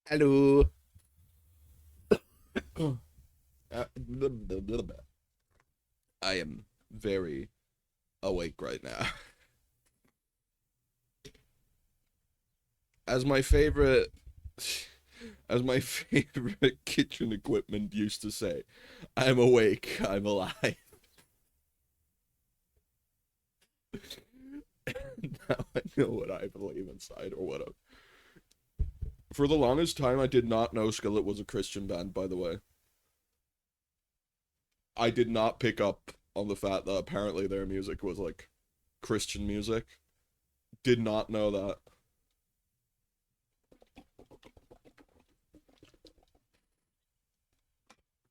Hello. I am very awake right now. As my favorite as my favorite kitchen equipment used to say, I'm awake, I'm alive. Now I know what I believe inside or what for the longest time I did not know Skillet was a Christian band, by the way. I did not pick up on the fact that apparently their music was like Christian music. Did not know that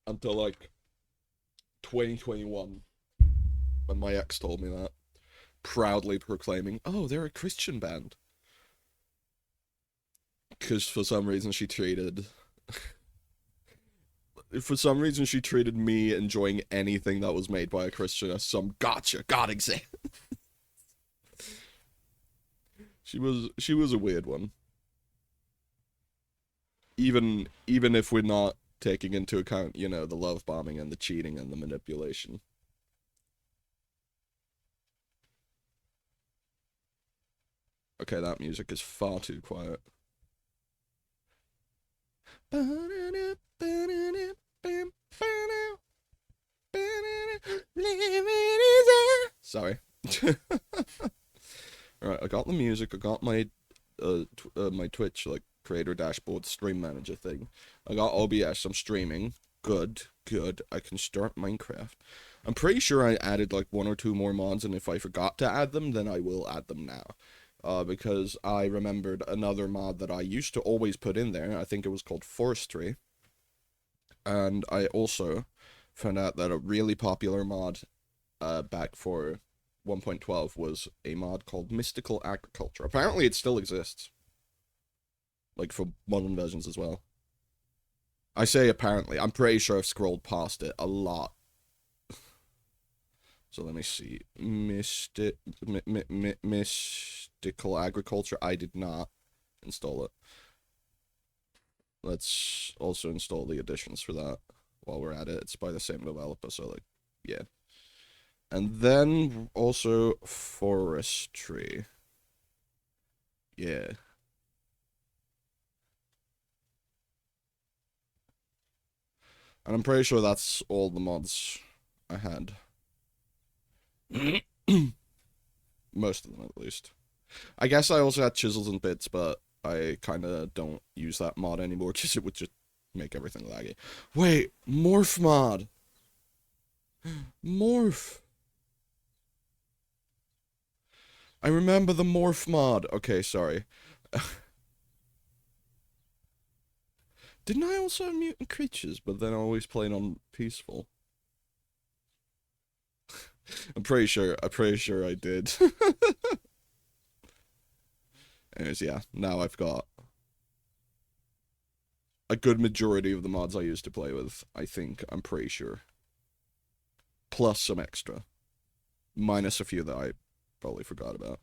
until like 2021 when my ex told me that, proudly proclaiming, "Oh, they're a Christian band." Because for some reason she treated me enjoying anything that was made by a Christian as some gotcha God exam. She was a weird one. Even if we're not taking into account, the love bombing and the cheating and the manipulation. Okay, that music is far too quiet. Sorry. All right, I got the music. I got my Twitch like creator dashboard stream manager thing. I got OBS. I'm streaming. Good, good. I can start Minecraft. I'm pretty sure I added like one or two more mods, and if I forgot to add them, then I will add them now. Because I remembered another mod that I used to always put in there. I think it was called Forestry. And I also found out that a really popular mod back for 1.12 was a mod called Mystical Agriculture. Apparently it still exists. Like for modern versions as well. I say apparently. I'm pretty sure I've scrolled past it a lot. So let me see. Mystical Agriculture. I did not install it. Let's also install the additions for that while we're at it. It's by the same developer, so like, yeah. And then also Forestry. Yeah. And I'm pretty sure that's all the mods I had. Most of them, at least. I guess I also had Chisels and Bits, but I kind of don't use that mod anymore because it would just make everything laggy. Wait, Morph mod! Morph! I remember the Morph mod. Okay, sorry. Didn't I also have Mutant Creatures, but then I always played on Peaceful? I'm pretty sure I did. Anyways, yeah, now I've got a good majority of the mods I used to play with, I think, I'm pretty sure. Plus some extra. Minus a few that I probably forgot about.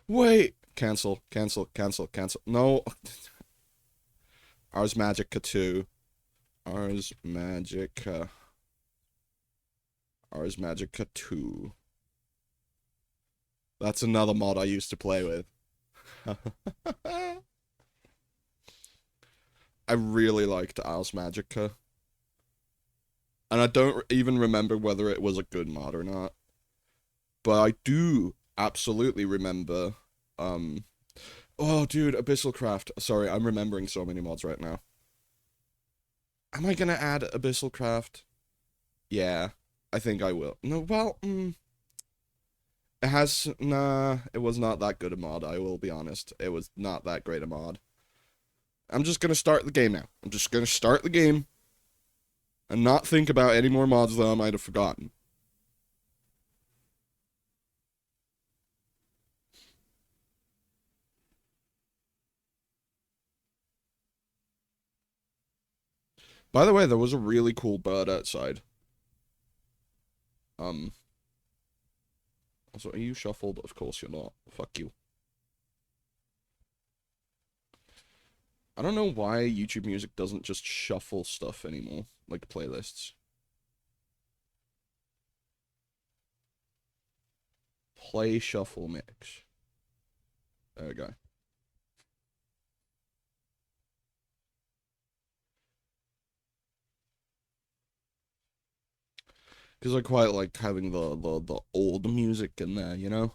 Wait! Cancel, cancel, cancel, cancel. No. Ars Magica 2. Ars Magica. Ars Magica 2. That's another mod I used to play with. I really liked Ars Magica. And I don't even remember whether it was a good mod or not. But I do absolutely remember, um... Oh, dude, Abyssal Craft. Sorry, I'm remembering so many mods right now. Am I gonna add Abyssal Craft? Yeah, I think I will. No, well, it has... Nah, it was not that good a mod, I will be honest. It was not that great a mod. I'm just gonna start the game now. I'm just gonna start the game and not think about any more mods that I might have forgotten. By the way, there was a really cool bird outside. Um, also, are you shuffled? Of course you're not. Fuck you. I don't know why YouTube Music doesn't just shuffle stuff anymore, like playlists. Play shuffle mix. There we go. Because I quite like having the old music in there, you know?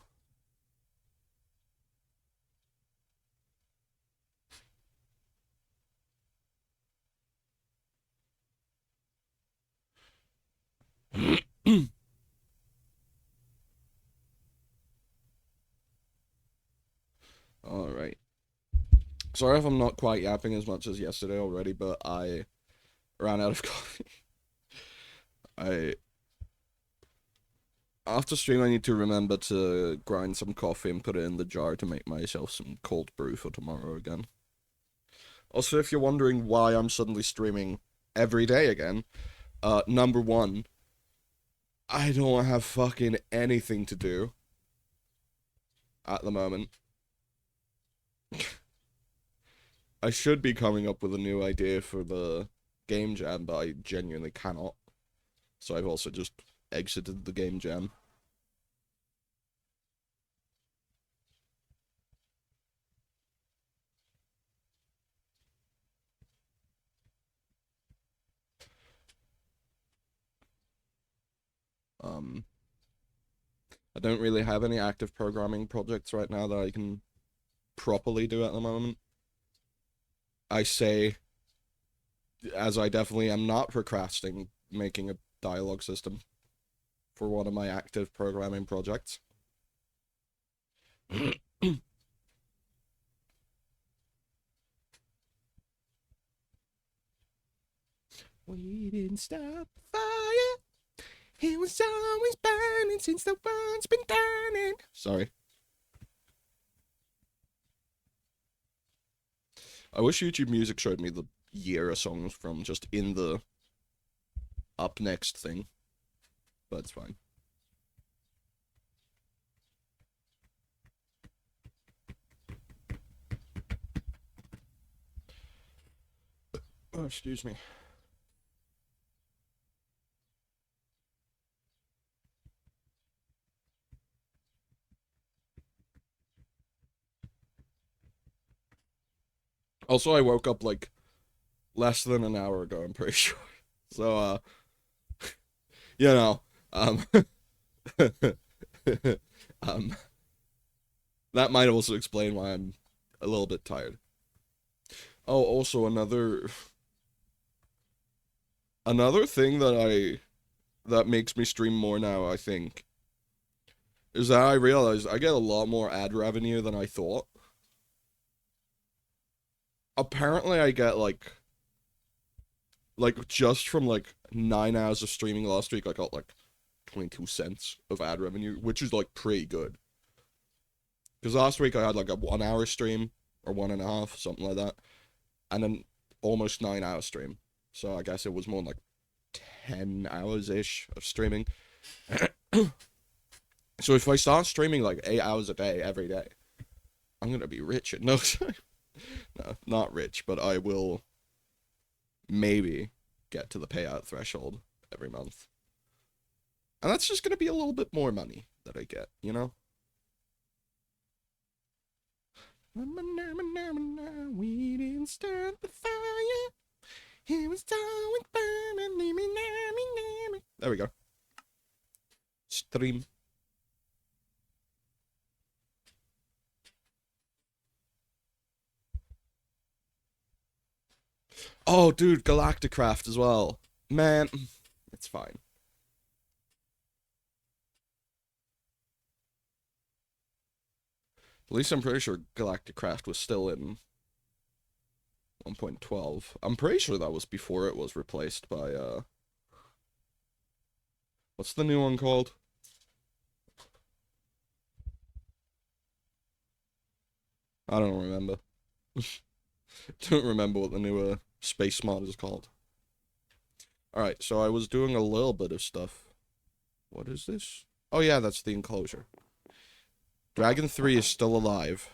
Alright. Sorry if I'm not quite yapping as much as yesterday already, but I ran out of coffee. I After stream I need to remember to grind some coffee and put it in the jar to make myself some cold brew for tomorrow again. Also, if you're wondering why I'm suddenly streaming every day again, number one, I don't have fucking anything to do at the moment. I should be coming up with a new idea for the game jam, but I genuinely cannot. So I've also just exited the game jam. I don't really have any active programming projects right now that I can properly do at the moment. I say, as I definitely am not procrastinating making a dialogue system for one of my active programming projects. We didn't stop the fire. It was always burning since the world's been turning. Sorry. I wish YouTube Music showed me the year of songs from just in the up next thing. But it's fine. Oh, excuse me. Also, I woke up like less than an hour ago, I'm pretty sure. So, you know, um, um, that might also explain why I'm a little bit tired. Oh, also another thing that makes me stream more now, I think, is that I realized I get a lot more ad revenue than I thought. Apparently, I get just from like 9 hours of streaming last week, I got like 22 cents of ad revenue, which is like pretty good. Because last week I had like a 1 hour stream or 1.5, something like that, and then almost 9 hour stream. So I guess it was more like 10 hours ish of streaming. So if I start streaming like 8 hours a day every day, I'm gonna be rich. No, no, not rich, but I will maybe get to the payout threshold every month. And that's just gonna be a little bit more money that I get, you know? We didn't start the fire. It was always burning. There we go. Stream. Oh, dude, Galacticraft as well. Man, it's fine. At least I'm pretty sure Galacticraft was still in 1.12. I'm pretty sure that was before it was replaced by, what's the new one called? I don't remember. Don't remember what the new, space mod is called. Alright, so I was doing a little bit of stuff. What is this? Oh yeah, that's the enclosure. Dragon 3 is still alive.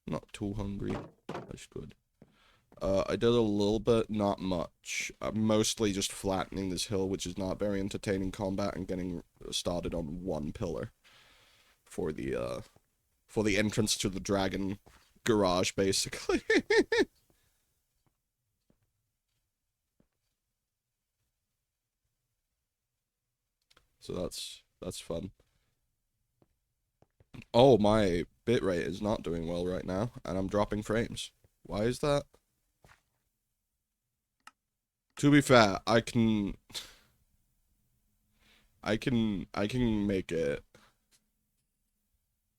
Not too hungry. That's good. I did a little bit, not much. Mostly just flattening this hill, which is not very entertaining combat, and getting started on one pillar for the entrance to the dragon garage, basically. So that's fun. Oh, my bitrate is not doing well right now, and I'm dropping frames. Why is that? To be fair, I can make it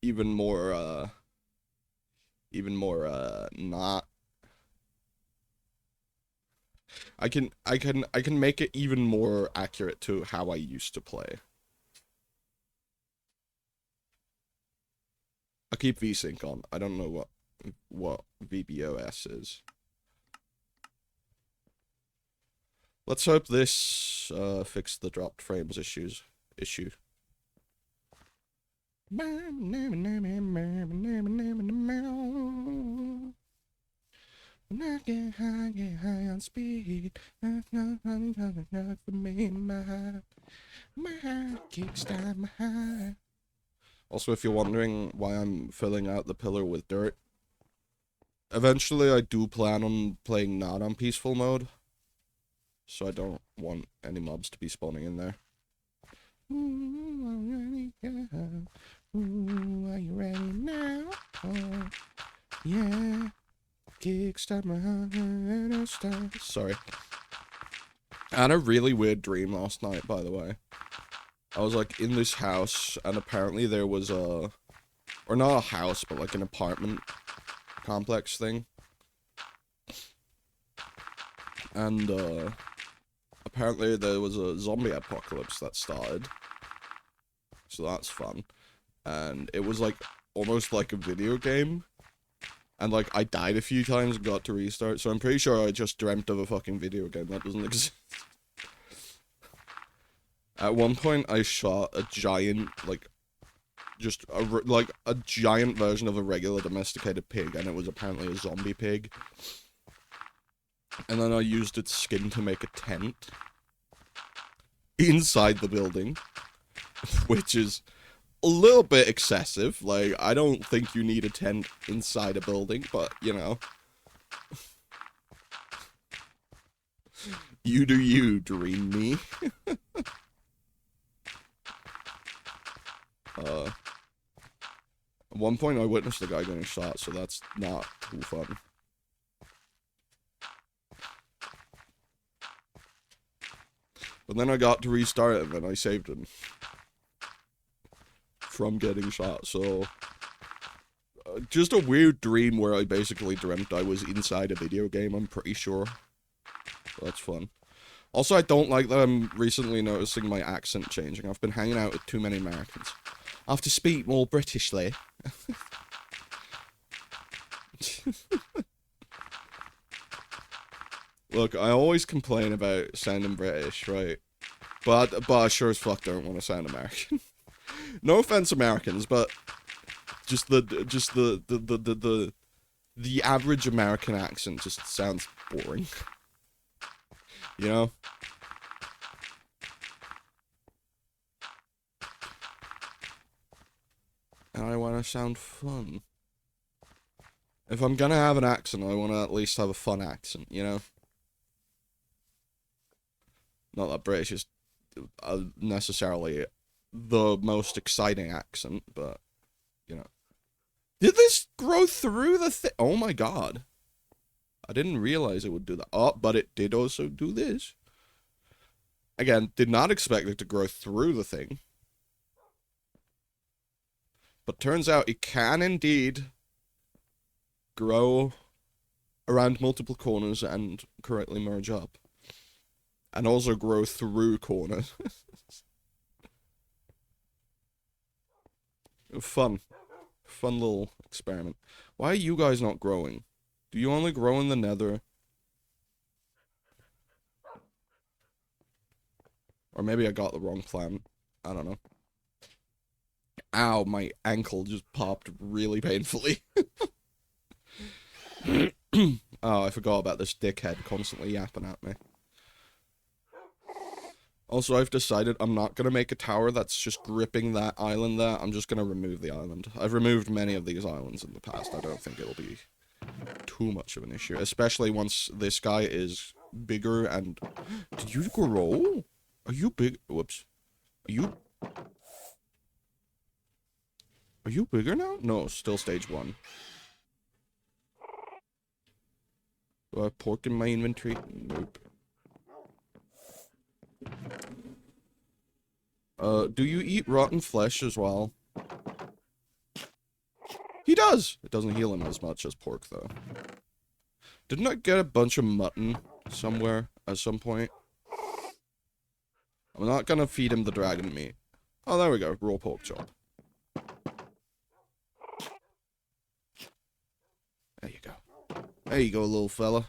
even more not. I can make it even more accurate to how I used to play. I keep VSync on. I don't know what VBOS is. Let's hope this fixed the dropped frames issue. When I get high on speed. Nothing for me, my heart kickstart my heart. Also, if you're wondering why I'm filling out the pillar with dirt, eventually I do plan on playing not on peaceful mode, so I don't want any mobs to be spawning in there. Ooh, are you ready now? Oh, yeah. Kickstart my heart. Sorry. I had a really weird dream last night, by the way. I was like in this house, and apparently there was or not a house, but like an apartment complex thing. And apparently there was a zombie apocalypse that started. So that's fun. And it was like almost like a video game. And like I died a few times and got to restart, so I'm pretty sure I just dreamt of a fucking video game that doesn't exist. At one point I shot a giant, like, just a giant version of a regular domesticated pig, and it was apparently a zombie pig. And then I used its skin to make a tent inside the building, which is a little bit excessive. Like, I don't think you need a tent inside a building, but, you know. You do you, dream me. At one point I witnessed a guy getting shot, so that's not too fun. But then I got to restart it, and then I saved him from getting shot, so... just a weird dream where I basically dreamt I was inside a video game, I'm pretty sure. So that's fun. Also, I don't like that I'm recently noticing my accent changing. I've been hanging out with too many Americans. I have to speak more Britishly. Look, I always complain about sounding British, right? But I sure as fuck don't want to sound American. No offense, Americans, but just the average American accent just sounds boring. You know? And I want to sound fun. If I'm gonna have an accent, I want to at least have a fun accent, you know? Not that British is necessarily the most exciting accent, but, you know. Did this grow through the thing? Oh my god. I didn't realize it would do that. Oh, but it did also do this. Again, did not expect it to grow through the thing. But turns out it can indeed grow around multiple corners and correctly merge up. And also grow through corners. Fun. Fun little experiment. Why are you guys not growing? Do you only grow in the nether? Or maybe I got the wrong plant. I don't know. Ow, my ankle just popped really painfully. Oh, I forgot about this dickhead constantly yapping at me. Also, I've decided I'm not going to make a tower that's just gripping that island there. I'm just going to remove the island. I've removed many of these islands in the past. I don't think it'll be too much of an issue. Especially once this guy is bigger and... Did you grow? Are you big? Whoops. Are you bigger now? No, still stage 1. Do I have pork in my inventory? Nope. Do you eat rotten flesh as well? He does! It doesn't heal him as much as pork, though. Didn't I get a bunch of mutton somewhere at some point? I'm not gonna feed him the dragon meat. Oh, there we go. Raw pork chop. There you go. There you go, little fella.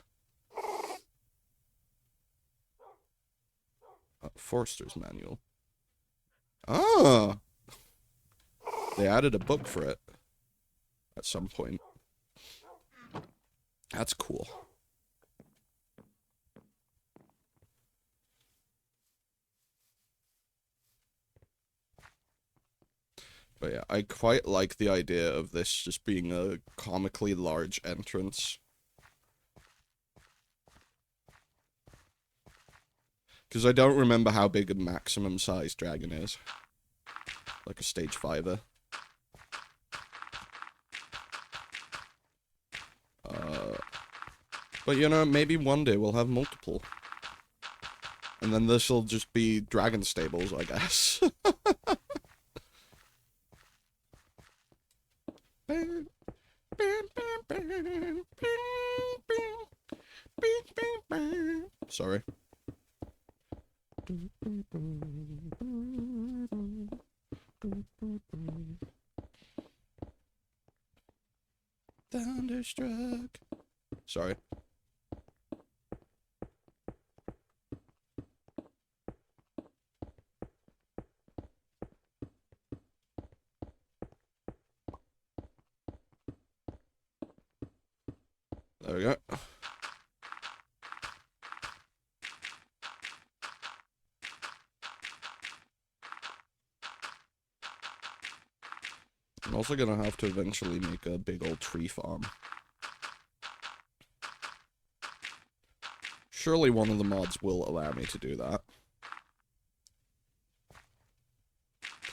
Forester's Manual. Ah! They added a book for it. At some point. That's cool. But yeah, I quite like the idea of this just being a comically large entrance. Because I don't remember how big a maximum size dragon is. Like a stage 5er. But you know, maybe one day we'll have multiple. And then this'll just be dragon stables, I guess. Sorry. Thunderstruck. Sorry. There we go. I'm also gonna have to eventually make a big old tree farm. Surely one of the mods will allow me to do that.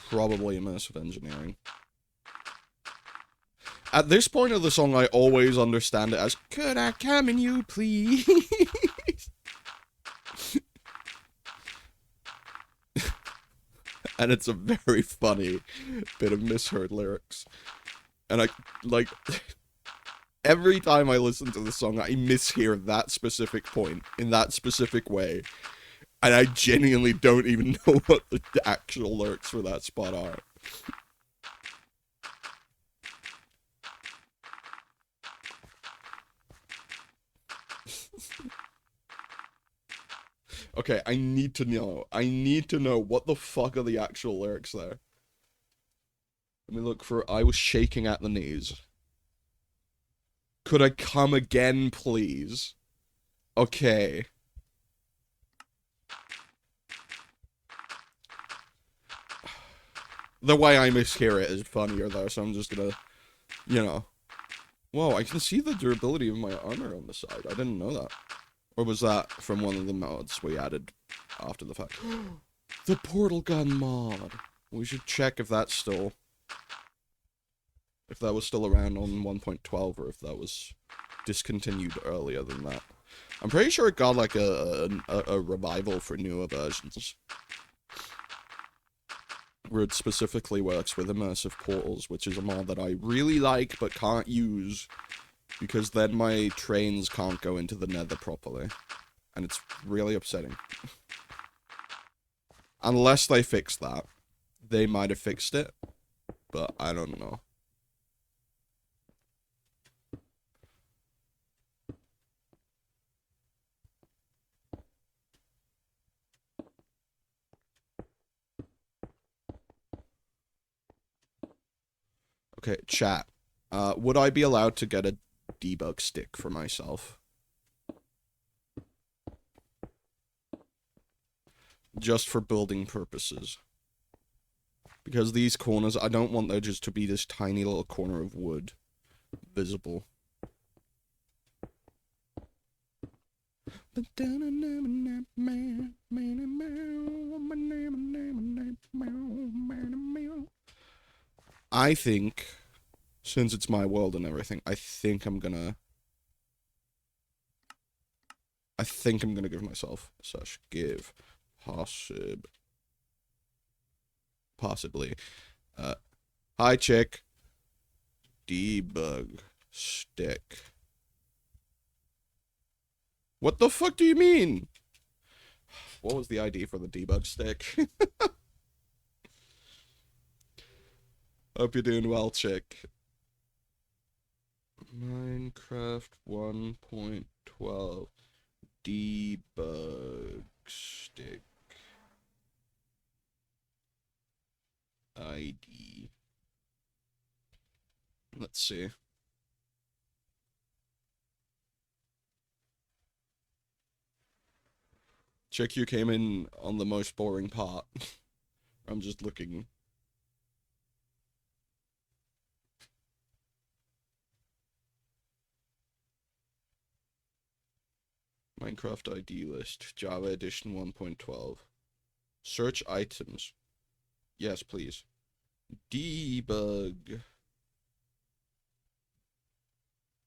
Probably immersive engineering. At this point of the song, I always understand it as, could I come in you, please? And it's a very funny bit of misheard lyrics. And I, like, every time I listen to the song, I mishear that specific point in that specific way. And I genuinely don't even know what the actual lyrics for that spot are. Okay, I need to know. I need to know what the fuck are the actual lyrics there. Let me look for I was shaking at the knees. Could I come again, please? Okay. The way I mishear it is funnier though, so I'm just gonna, you know. Whoa, I can see the durability of my armor on the side. I didn't know that. Or was that from one of the mods we added after the fact? The portal gun mod! We should check if that's still... If that was still around on 1.12 or if that was discontinued earlier than that. I'm pretty sure it got like a revival for newer versions. Where it specifically works with immersive portals, which is a mod that I really like but can't use. Because then my trains can't go into the nether properly. And it's really upsetting. Unless they fix that. They might have fixed it. But I don't know. Okay, chat. Would I be allowed to get a debug stick for myself. Just for building purposes. Because these corners, I don't want there just to be this tiny little corner of wood visible. I think, since it's my world and everything, I think I'm gonna give myself such give possibly. Hi chick. Debug stick. What the fuck do you mean? What was the ID for the debug stick? Hope you're doing well, chick. Minecraft 1.12 debug stick ID. Let's see. Chick, you came in on the most boring part. I'm just looking. Minecraft ID list, Java Edition 1.12. Search items. Yes, please. Debug.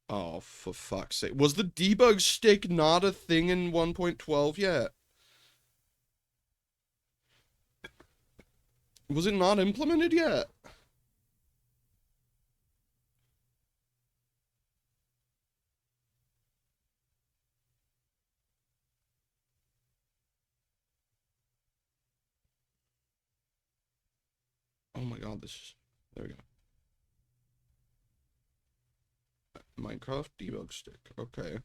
Oh, for fuck's sake. Was the debug stick not a thing in 1.12 yet? Was it not implemented yet? Oh my god, this is... There we go. Minecraft debug stick. Okay.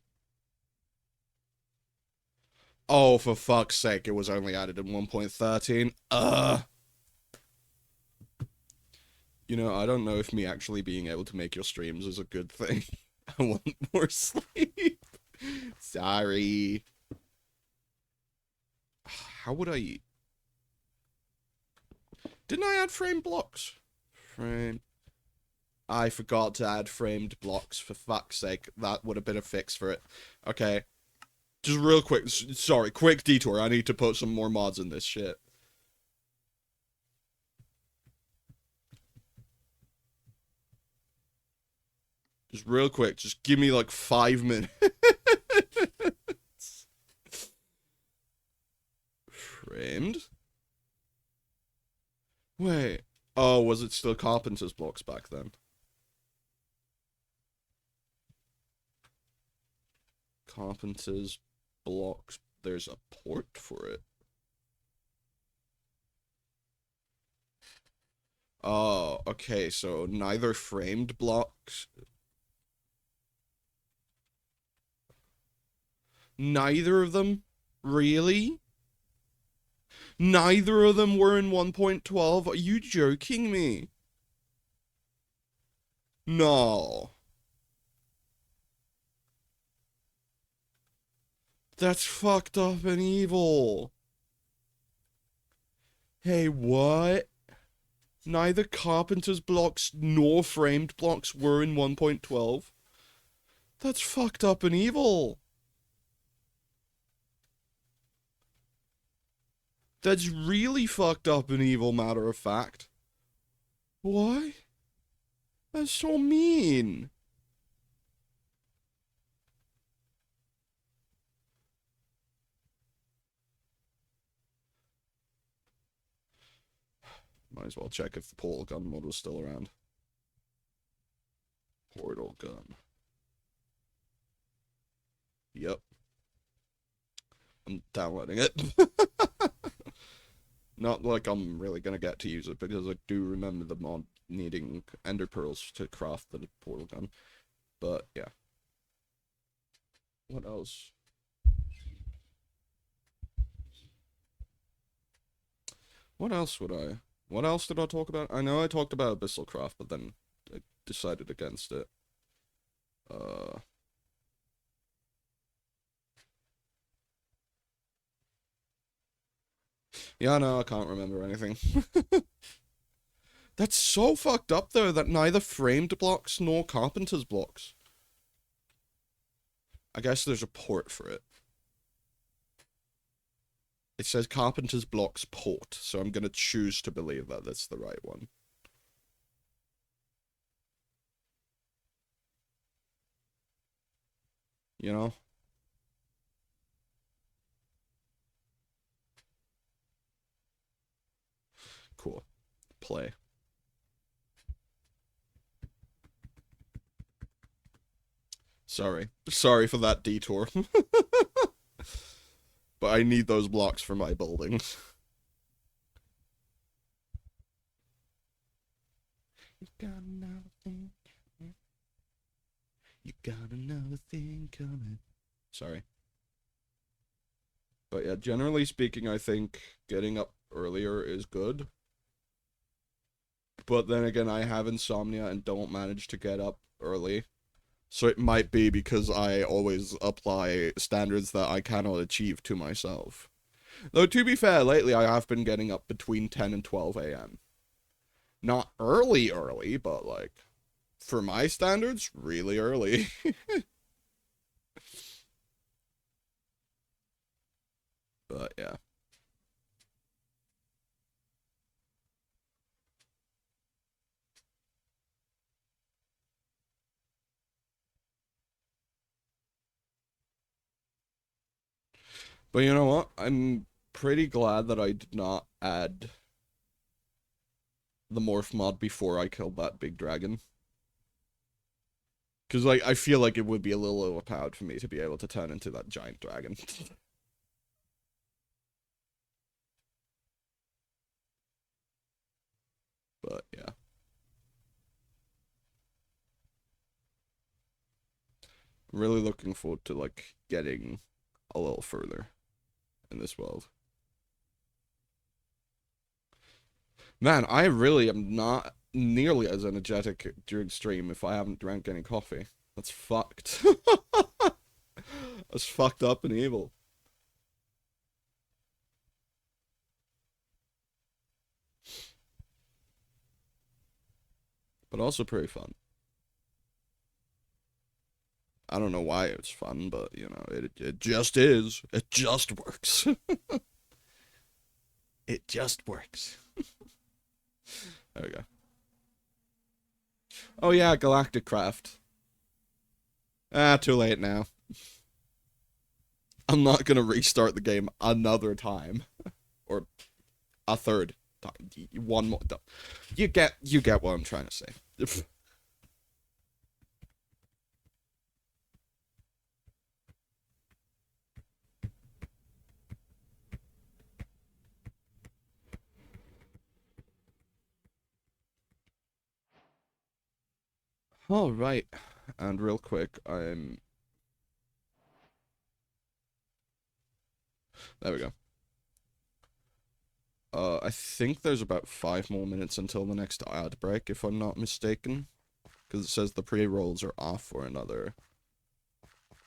Oh, for fuck's sake, it was only added in 1.13. You know, I don't know if me actually being able to make your streams is a good thing. I want more sleep. Sorry. How would I... Didn't I add framed blocks? Frame... I forgot to add framed blocks, for fuck's sake. That would have been a fix for it. Okay. Just real quick, sorry, quick detour. I need to put some more mods in this shit. Just real quick, just give me like 5 minutes. Framed? Wait. Oh, was it still Carpenter's blocks back then? Carpenter's blocks. There's a port for it. Oh, okay, so neither framed blocks. Neither of them? Really? Neither of them were in 1.12? Are you joking me? No. That's fucked up and evil. Hey, what? Neither Carpenter's blocks nor framed blocks were in 1.12? That's fucked up and evil. That's really fucked up and evil, matter of fact. What? That's so mean. Might as well check if the portal gun mod was still around. Portal gun. Yep. I'm downloading it. Not like I'm really gonna get to use it, because I do remember the mod needing ender pearls to craft the portal gun. But, yeah. What else? What else would I... What else did I talk about? I know I talked about Abyssal Craft, but then I decided against it. Uh, yeah, no, I can't remember anything. That's so fucked up, though, that neither framed blocks nor carpenter's blocks. I guess there's a port for it. It says carpenter's blocks port, so I'm gonna choose to believe that that's the right one. You know? Cool. Play. Sorry. Sorry for that detour. But I need those blocks for my buildings. You got another thing coming. You got another thing coming. Sorry. But yeah, generally speaking, I think getting up earlier is good. But then again, I have insomnia and don't manage to get up early. So it might be because I always apply standards that I cannot achieve to myself. Though, to be fair, lately I have been getting up between 10 and 12 a.m. Not early, early, but like, for my standards, really early. But yeah. But you know what? I'm pretty glad that I did not add the morph mod before I killed that big dragon. Because, like, I feel like it would be a little overpowered for me to be able to turn into that giant dragon. But, yeah. I'm really looking forward to, like, getting a little further in this world. Man, I really am not nearly as energetic during stream if I haven't drank any coffee. That's fucked. That's fucked up and evil. But also pretty fun. I don't know why it's fun, but you know, it just is. It just works. It just works. There we go. Oh yeah, Galactic Craft. Ah, too late now. I'm not gonna restart the game another time. Or a third time. One more. You get what I'm trying to say. All right. And real quick, there we go. I think there's about 5 more minutes until the next ad break, if I'm not mistaken. Because it says the pre-rolls are off for another,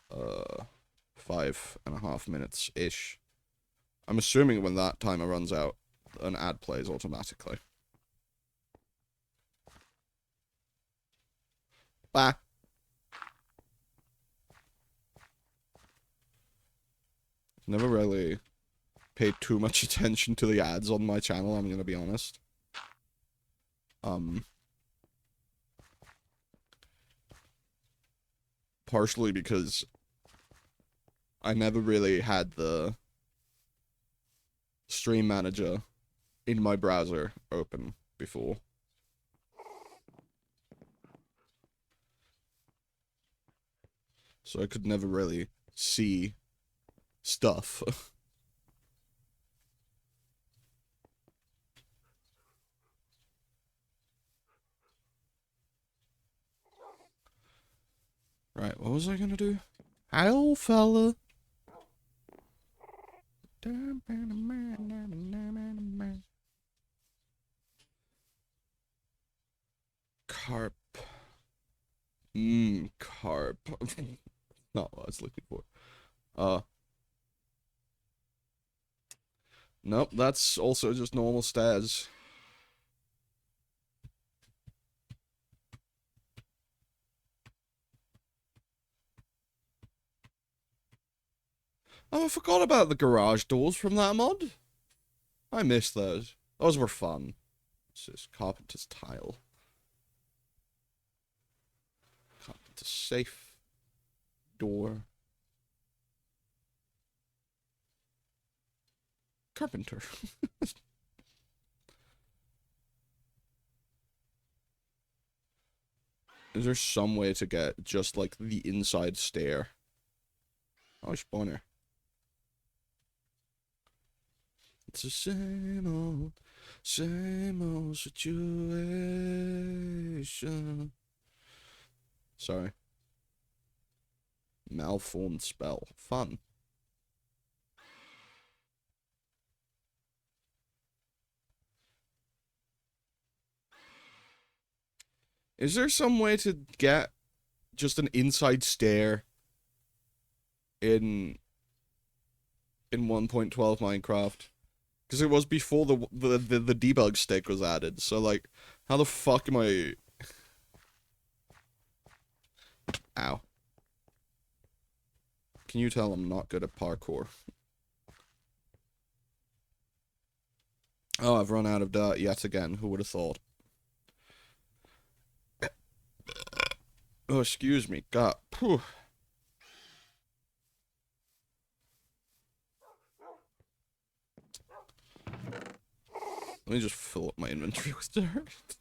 5.5 minutes-ish. I'm assuming when that timer runs out, an ad plays automatically. Bye. Never really paid too much attention to the ads on my channel, I'm gonna be honest. Partially because I never really had the stream manager in my browser open before. So I could never really see stuff. Right, what was I gonna do? Hello, fella. Carp. Carp. Not what I was looking for. Uh, nope, that's also just normal stats. Oh, I forgot about the garage doors from that mod. I missed those. Those were fun. This is Carpenter's tile. Carpenter's safe. Door. Carpenter. Is there some way to get just like the inside stair? Oh, spawner. It's the same old situation. Sorry. Malformed spell. Fun. Is there some way to get just an inside stair in 1.12 Minecraft? Because it was before the debug stick was added. So like, how the fuck am I? Ow. Can you tell I'm not good at parkour? Oh, I've run out of dirt yet again. Who would have thought? Oh, excuse me. God. Phew. Let me just fill up my inventory with dirt.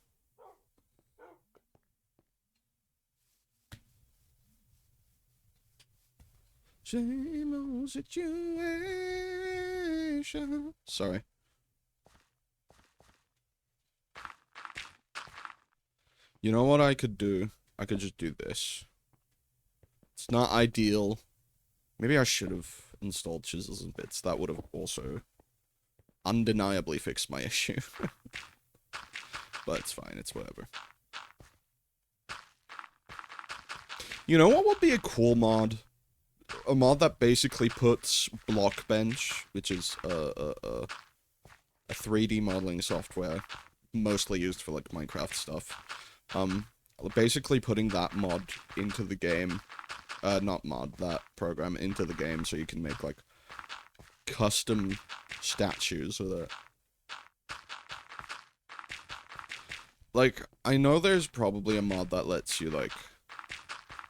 Same old situation. Sorry. You know what I could do? I could just do this. It's not ideal. Maybe I should have installed chisels and bits. That would have also undeniably fixed my issue. But it's fine. It's whatever. You know what would be a cool mod? A mod that basically puts Blockbench, which is a 3D modeling software, mostly used for like Minecraft stuff. Basically putting that mod into the game, not mod, that program into the game, so you can make like custom statues with it. Like, I know there's probably a mod that lets you like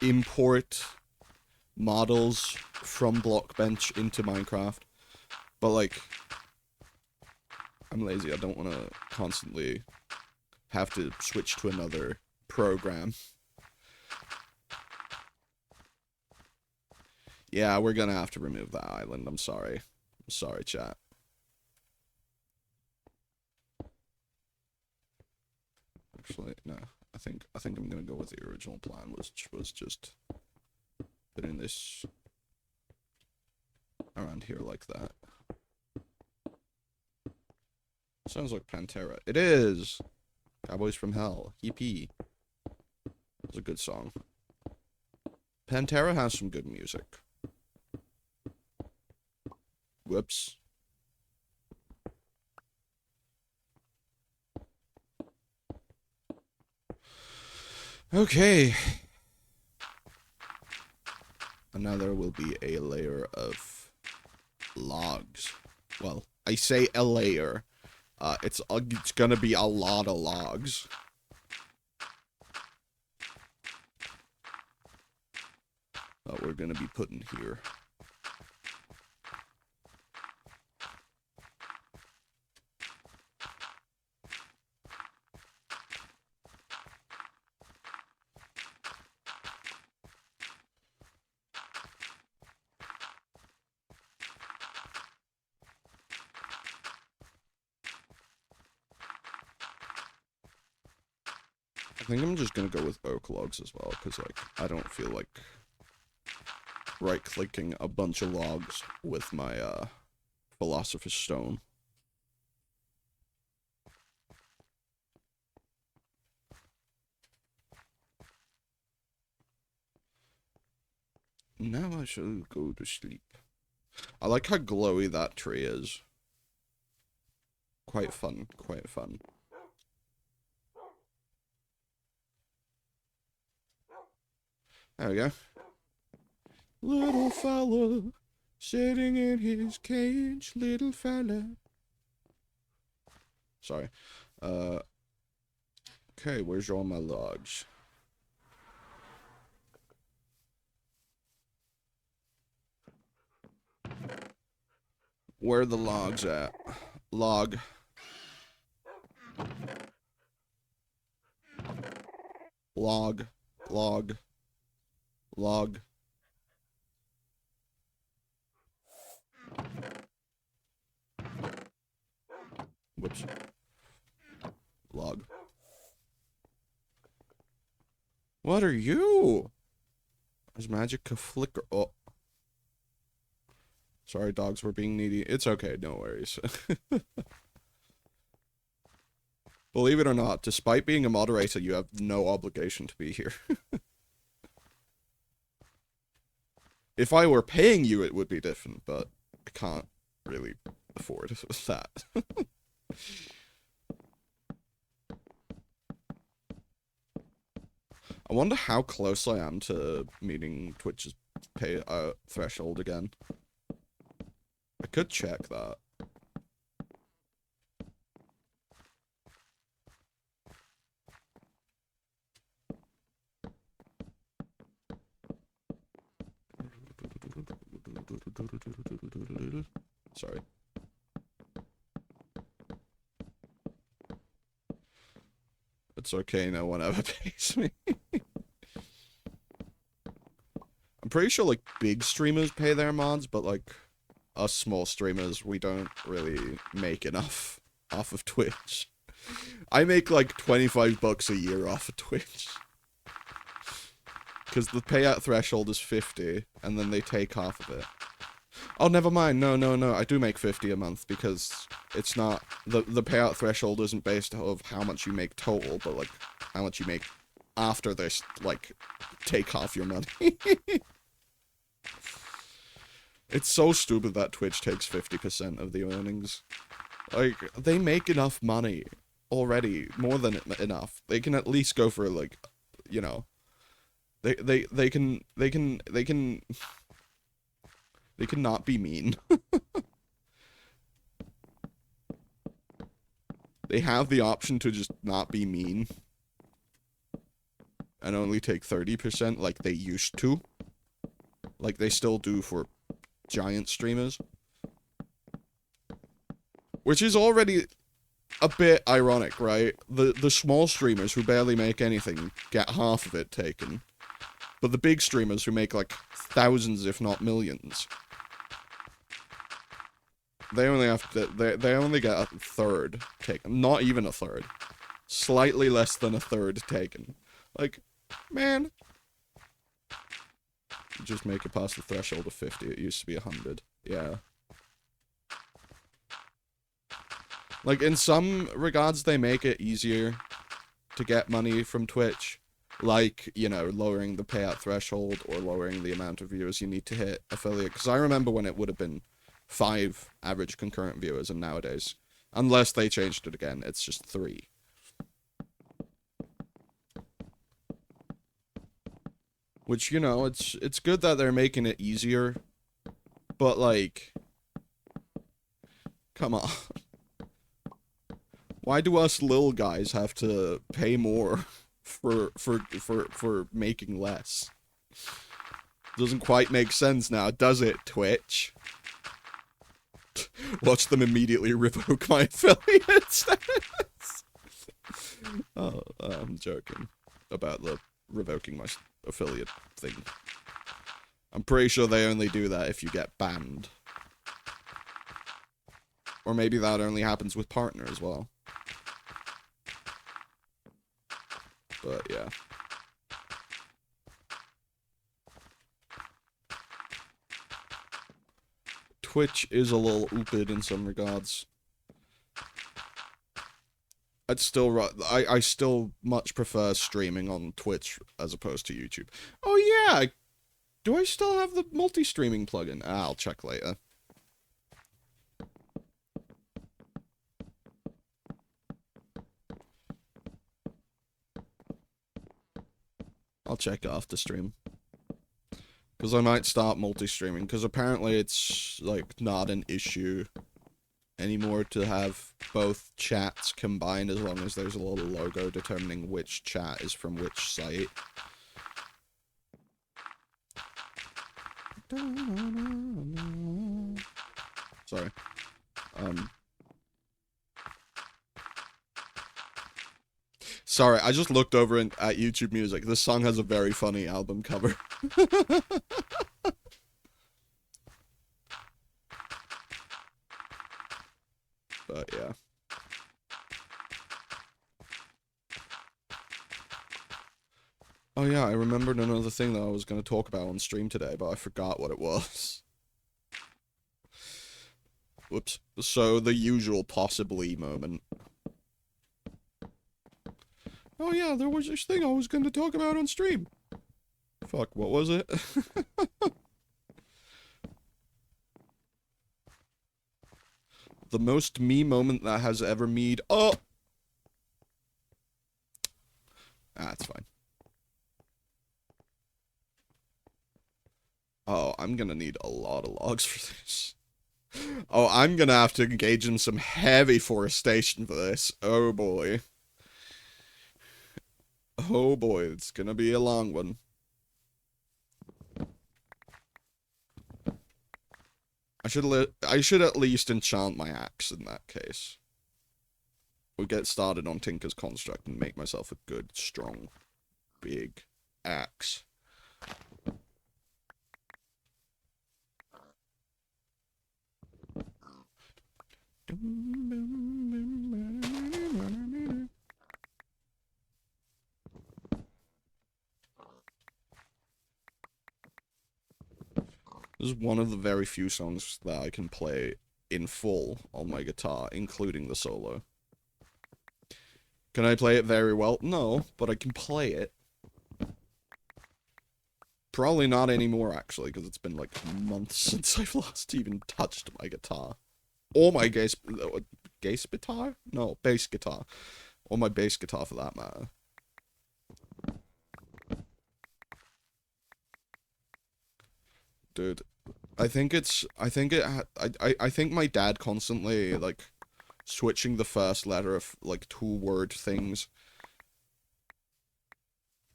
import models from Blockbench into Minecraft, but like, I'm lazy. I don't want to constantly have to switch to another program. Yeah, we're gonna have to remove that island. I'm sorry. I'm sorry, chat. Actually, no. I think I'm gonna go with the original plan, which was just putting this around here like that. Sounds like Pantera. It is! Cowboys from Hell. EP. It's a good song. Pantera has some good music. Whoops. Okay. And now there will be a layer of logs. Well, I say a layer. It's gonna be a lot of logs. That we're gonna be putting here. I think I'm just gonna go with oak logs as well, because, like, I don't feel like right-clicking a bunch of logs with my, Philosopher's Stone. Now I shall go to sleep. I like how glowy that tree is. Quite fun, quite fun. There we go. Little fella, sitting in his cage, little fella. Sorry. Okay, where's all my logs? Where are the logs at? Log. Log. Log. Log. Whoops. Log. What are you? Is magic a flicker? Oh. Sorry, dogs were being needy. It's okay, no worries. Believe it or not, despite being a moderator, you have no obligation to be here. If I were paying you, it would be different, but I can't really afford that. I wonder how close I am to meeting Twitch's pay threshold again. I could check that. Sorry. It's okay, no one ever pays me. I'm pretty sure, like, big streamers pay their mods, but, like, us small streamers, we don't really make enough off of Twitch. I make, like, 25 bucks a year off of Twitch. Because the payout threshold is 50, and then they take half of it. Oh, never mind. No. I do make 50 a month because it's not... The payout threshold isn't based off how much you make total, but, like, how much you make after they, like, take half your money. It's so stupid that Twitch takes 50% of the earnings. Like, they make enough money already. More than enough. They can at least go for, like, you know... They can not be mean. They have the option to just not be mean. And only take 30% like they used to. Like they still do for giant streamers. Which is already a bit ironic, right? The small streamers who barely make anything get half of it taken. But the big streamers who make like thousands, if not millions, they only have to, they only get a third taken. Not even a third. Slightly less than a third taken. Like, man. Just make it past the threshold of 50. It used to be 100. Yeah. Like, in some regards, they make it easier to get money from Twitch. Like, you know, lowering the payout threshold or lowering the amount of viewers you need to hit affiliate. Because I remember when it would have been 5 average concurrent viewers, and nowadays, unless they changed it again, it's just 3. Which, you know, it's good that they're making it easier, but, like, come on. Why do us little guys have to pay more for making less? Doesn't quite make sense now, does it, Twitch? Watch them immediately revoke my affiliate status. Oh, I'm joking about the revoking my affiliate thing. I'm pretty sure they only do that if you get banned. Or maybe that only happens with partner as well. But yeah. Twitch is a little ooped in some regards. I'd still I still much prefer streaming on Twitch as opposed to YouTube. Oh yeah, Do I still have the multi-streaming plugin? I'll check later. I'll check after stream. Because I might start multi-streaming, because apparently it's, like, not an issue anymore to have both chats combined as long as there's a little logo determining which chat is from which site. Sorry. Sorry, I just looked over at YouTube Music. This song has a very funny album cover. But yeah. Oh yeah, I remembered another thing that I was going to talk about on stream today, but I forgot what it was. Whoops. So, the usual possibly moment. Oh yeah, there was this thing I was going to talk about on stream. Fuck, what was it? The most me moment that has ever meed. Oh! That's fine. Oh, I'm gonna need a lot of logs for this. Oh, I'm gonna have to engage in some heavy forestation for this. Oh boy. Oh boy, it's gonna be a long one. I should at least enchant my axe in that case. We'll get started on Tinker's Construct and make myself a good, strong, big axe. This is one of the very few songs that I can play in full on my guitar, including the solo. Can I play it very well? No, but I can play it. Probably not anymore, actually, because it's been like months since I've last even touched my guitar. Or my bass guitar? No, bass guitar. Or my bass guitar, for that matter. Dude, I think my dad constantly, like, switching the first letter of, like, two-word things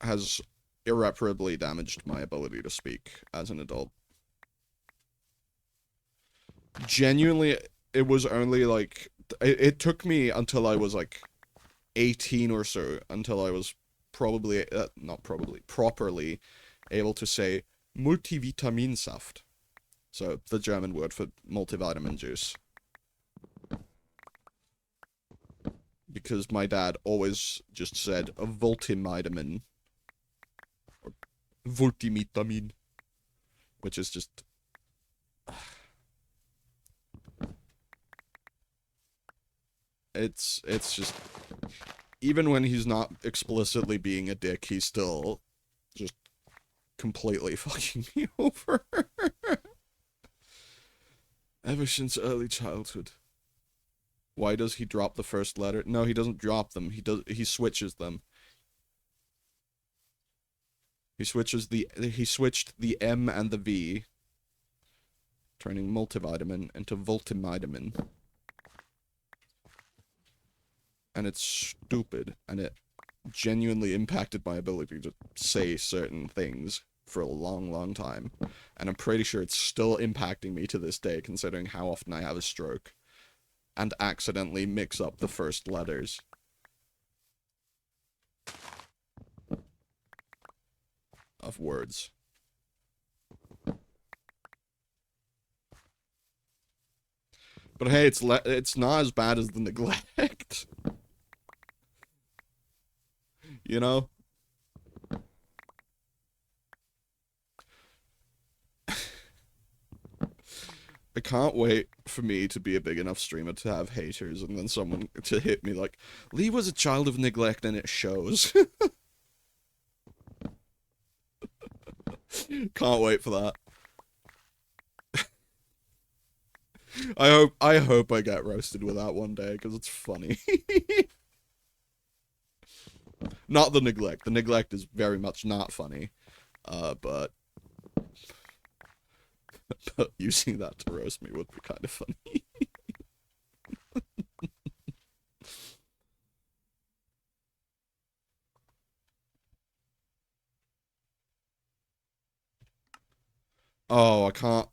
has irreparably damaged my ability to speak as an adult. Genuinely, it was only, like, it took me until I was, like, 18 or so, until I was properly able to say Multivitaminsaft. So, the German word for multivitamin juice. Because my dad always just said a multivitamin. Or multivitamin. Which is just... It's just... Even when he's not explicitly being a dick, he's still just completely fucking me over. Ever since early childhood. Why does he drop the first letter? No, he doesn't drop them. He switches them. He switched the M and the V, turning multivitamin into multivitamin. And it's stupid, and it genuinely impacted my ability to say certain things for a long, long time. And I'm pretty sure it's still impacting me to this day, considering how often I have a stroke and accidentally mix up the first letters. Of words. But hey, it's not as bad as the neglect. You know? I can't wait for me to be a big enough streamer to have haters and then someone to hit me like, Lee was a child of neglect and it shows. Can't wait for that. I hope I get roasted with that one day, because it's funny. Not the neglect. The neglect is very much not funny. But using that to roast me would be kind of funny. Oh, I can't.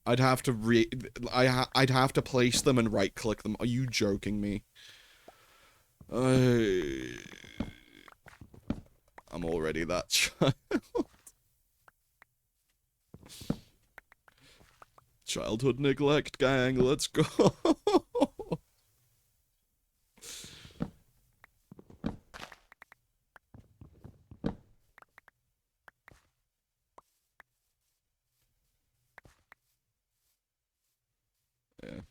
I'd have to I'd have to place them and right click them. Are you joking me? I'm already that child. Childhood neglect gang, let's go. Yeah.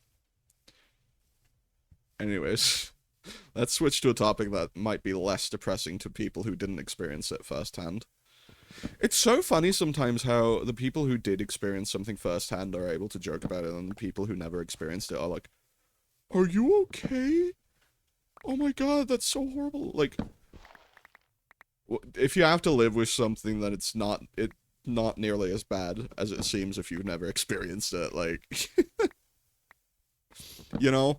Anyways, let's switch to a topic that might be less depressing to people who didn't experience it firsthand. It's so funny sometimes how the people who did experience something firsthand are able to joke about it, and the people who never experienced it are like, "Are you okay? Oh my god, that's so horrible." Like, if you have to live with something that it's not nearly as bad as it seems if you've never experienced it, like, you know?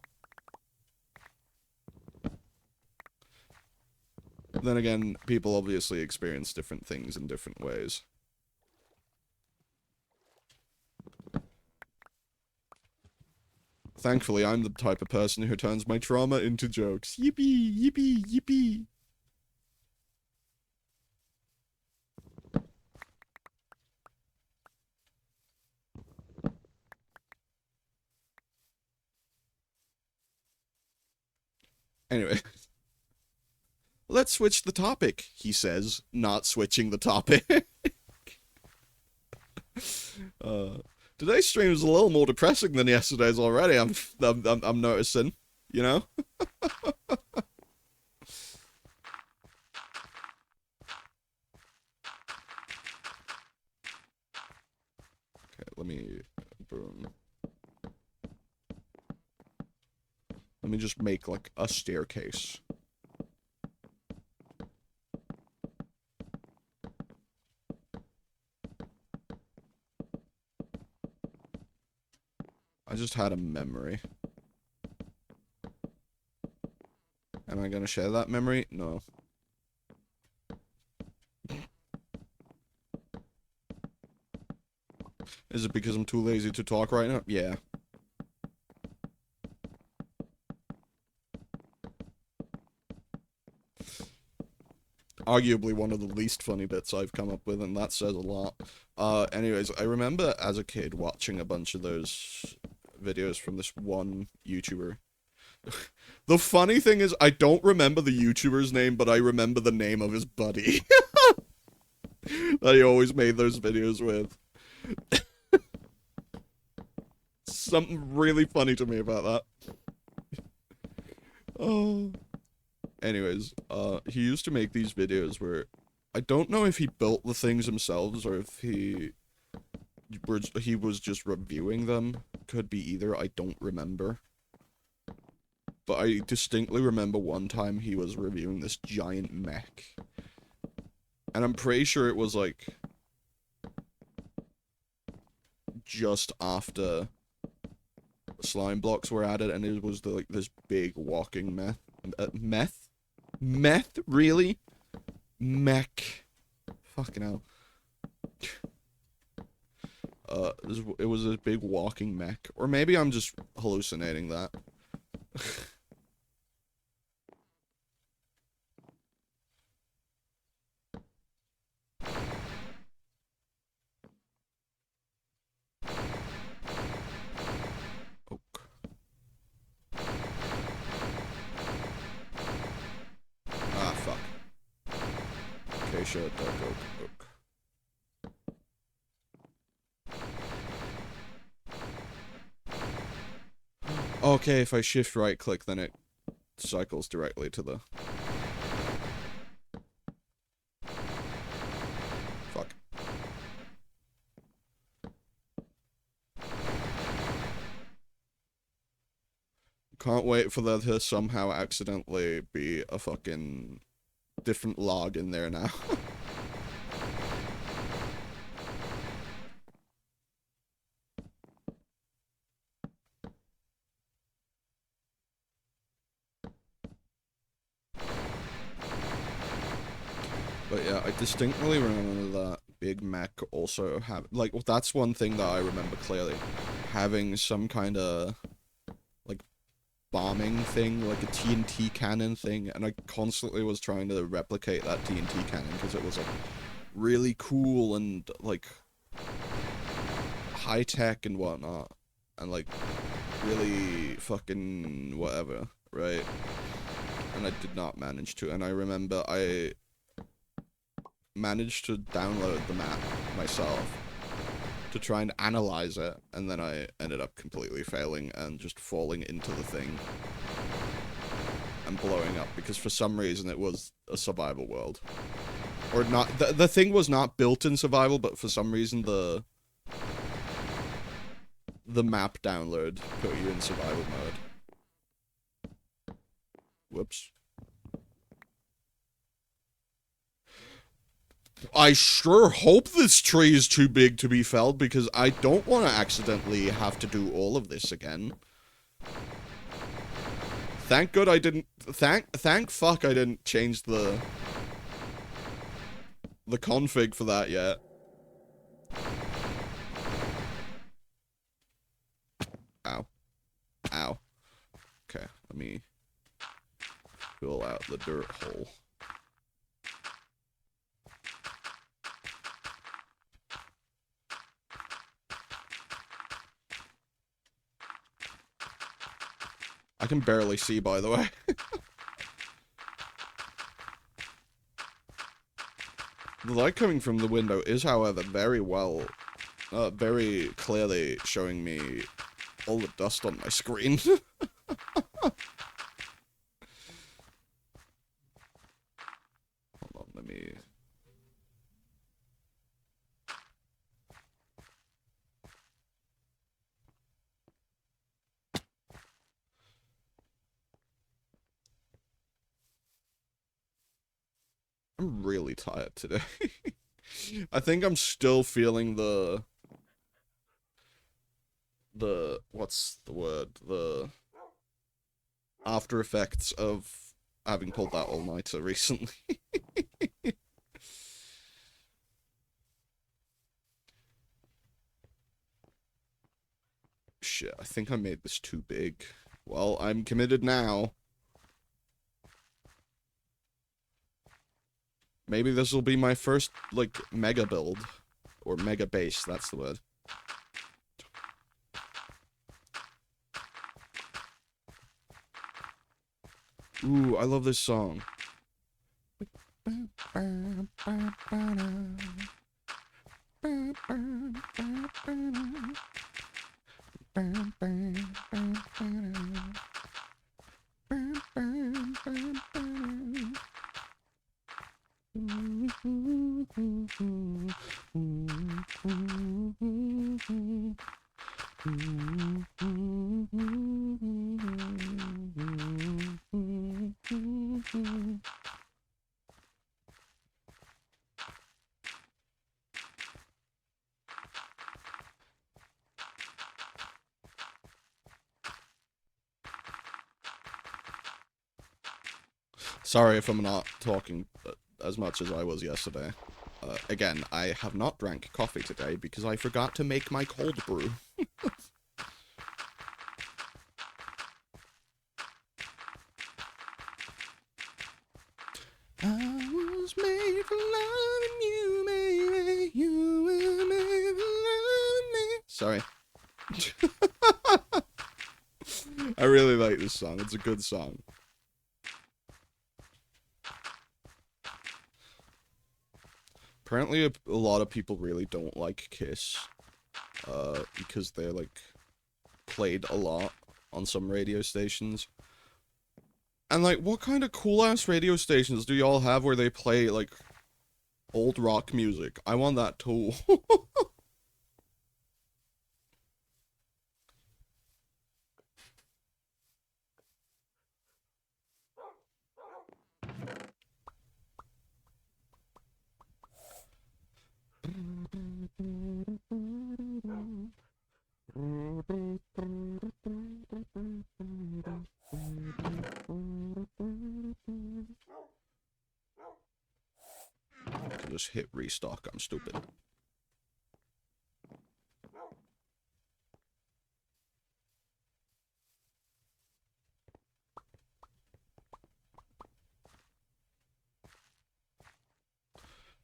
Then again, people obviously experience different things in different ways. Thankfully, I'm the type of person who turns my trauma into jokes. Yippee, yippee, yippee. Anyway. Let's switch the topic, he says, not switching the topic. Today's stream is a little more depressing than yesterday's already. I'm noticing, you know? Okay, boom. Let me just make, like, a staircase. I just had a memory. Am I gonna share that memory? No. Is it because I'm too lazy to talk right now? Yeah. Arguably one of the least funny bits I've come up with, and that says a lot. Anyways, I remember as a kid watching a bunch of those videos from this one YouTuber. The funny thing is, I don't remember the YouTuber's name, but I remember the name of his buddy. That he always made those videos with. Something really funny to me about that. Oh. Anyways, he used to make these videos where I don't know if he built the things himself or if he was just reviewing them. Could be either, I don't remember. But I distinctly remember one time he was reviewing this giant mech. And I'm pretty sure it was like just after slime blocks were added, and it was like this big walking meth? Really? Mech. Fucking hell. It was a big walking mech. Or maybe I'm just hallucinating that. Oak. Ah, fuck. Acacia, dark oak. Okay, if I shift right click, then it cycles directly to the... Fuck. Can't wait for there to somehow accidentally be a fucking different log in there now. But yeah, I distinctly remember that Big Mac also have like well, that's one thing that I remember clearly, having some kind of like bombing thing, like a TNT cannon thing, and I constantly was trying to replicate that TNT cannon because it was like really cool and like high tech and whatnot, and like really fucking whatever, right? And I did not manage to, and I remember I managed to download the map myself to try and analyze it, and then I ended up completely failing and just falling into the thing and blowing up because for some reason it was a survival world. Or not, the thing was not built in survival, but for some reason the map download put you in survival mode. Whoops. I sure hope this tree is too big to be felled because I don't want to accidentally have to do all of this again. Thank God I didn't. Thank fuck I didn't change the config for that yet. Ow. Ow. Okay, let me fill out the dirt hole. I can barely see, by the way. The light coming from the window is, however, very clearly showing me all the dust on my screen. Hold on, let me... I'm really tired today. I think I'm still feeling the what's the word? The after effects of having pulled that all-nighter recently. Shit, I think I made this too big. Well, I'm committed now. Maybe this will be my first, like, mega build. Or mega base, that's the word. Ooh, I love this song. Sorry if I'm not talking as much as I was yesterday. Again, I have not drank coffee today because I forgot to make my cold brew. I was made for loving you, baby. You were made for loving me. Sorry. I really like this song. It's a good song. Apparently, a lot of people really don't like Kiss. Because they're, like, played a lot on some radio stations. And, like, what kind of cool-ass radio stations do y'all have where they play, like, old rock music? I want that too. just hit restock. I'm stupid.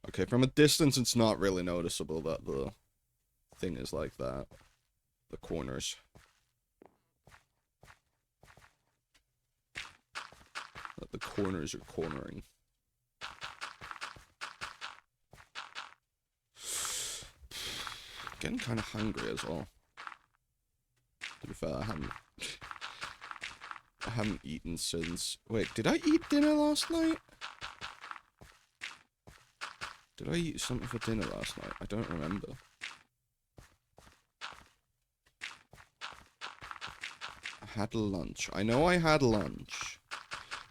Okay, from a distance, it's not really noticeable that the thing is like that. The corners. That the corners are cornering. Getting kind of hungry as well. To be fair, I haven't eaten since... Wait, did I eat dinner last night? Did I eat something for dinner last night? I don't remember. I had lunch. I know I had lunch.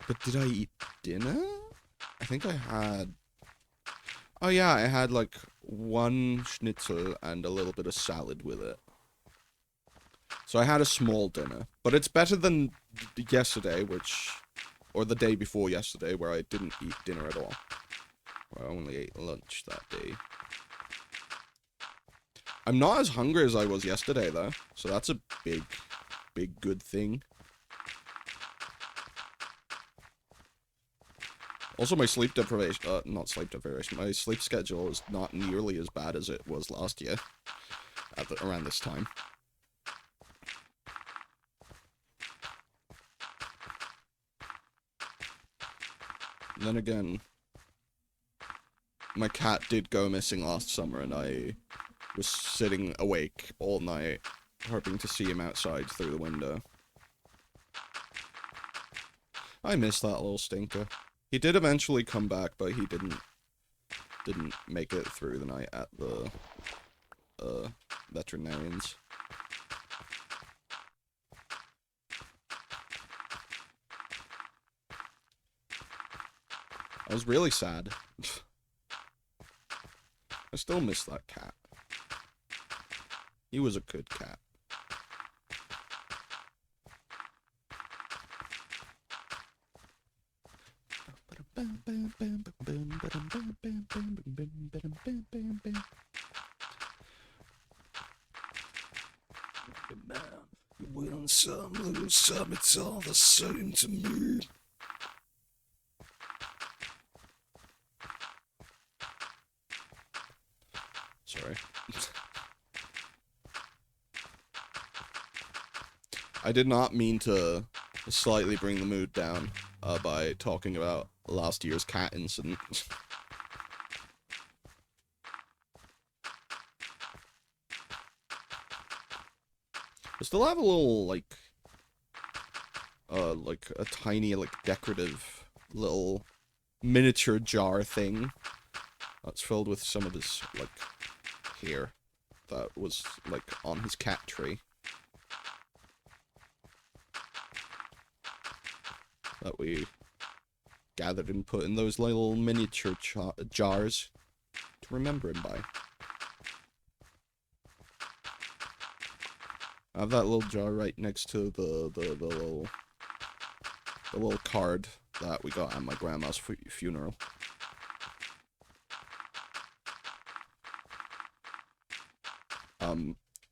But did I eat dinner? I think I had... Oh yeah, I had like one schnitzel and a little bit of salad with it. So I had a small dinner. But it's better than yesterday, or the day before yesterday, where I didn't eat dinner at all. Where I only ate lunch that day. I'm not as hungry as I was yesterday, though. So that's a big good thing. Also, my sleep deprivation, not sleep deprivation, my sleep schedule is not nearly as bad as it was last year. Around this time. And then again, my cat did go missing last summer, and I was sitting awake all night, hoping to see him outside through the window. I miss that little stinker. He did eventually come back, but he didn't make it through the night at the veterinarians. I was really sad. I still miss that cat. He was a good cat. Win some, lose some, it's all the same to me. Sorry. I did not mean to slightly bring the mood down by talking about last year's cat incident. I still have a little, like a tiny, like, decorative little miniature jar thing that's filled with some of this, like, hair that was, like, on his cat tree. That we gathered and put in those little miniature jars to remember him by. I have that little jar right next to the little card that we got at my grandma's funeral.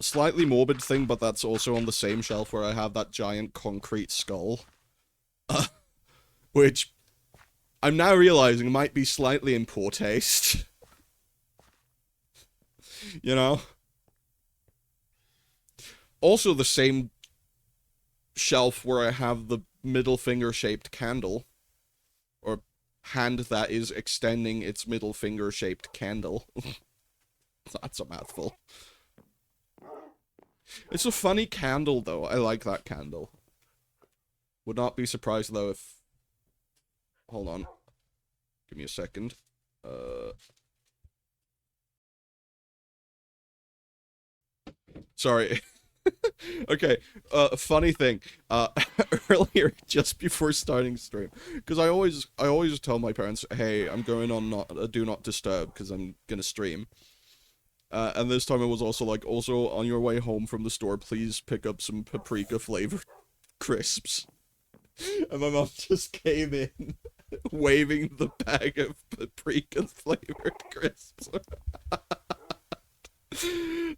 Slightly morbid thing, but that's also on the same shelf where I have that giant concrete skull. Which I'm now realizing might be slightly in poor taste. You know? Also the same shelf where I have the middle finger shaped candle. Or hand that is extending its middle finger shaped candle. That's a mouthful. It's a funny candle though. I like that candle. Would not be surprised though if... Hold on. Give me a second. Sorry. Okay, funny thing, earlier, just before starting stream, because I always tell my parents, hey, I'm going on do not disturb, because I'm gonna stream, and this time it was also like, also, on your way home from the store, please pick up some paprika flavored crisps, and my mom just came in, Waving the bag of paprika flavored crisps.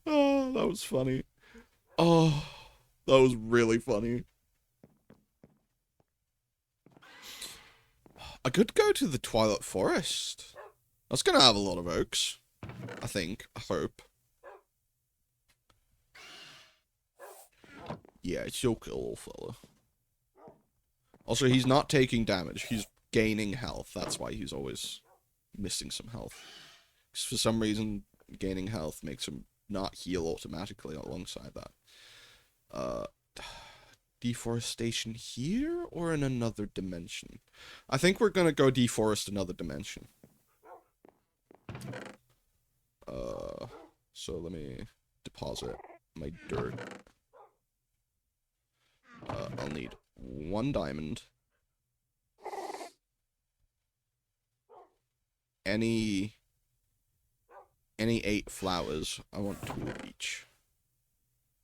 Oh, that was funny. Oh, that was really funny. I could go to the Twilight Forest. That's gonna have a lot of oaks. I think. I hope. Yeah, it's your cool, little fella. Also, he's not taking damage. He's gaining health. That's why he's always missing some health. Because for some reason, gaining health makes him not heal automatically alongside that. Deforestation here or in another dimension? I think we're gonna go deforest another dimension. So let me deposit my dirt. I'll need 1 diamond. Any 8 flowers. I want 2 of each.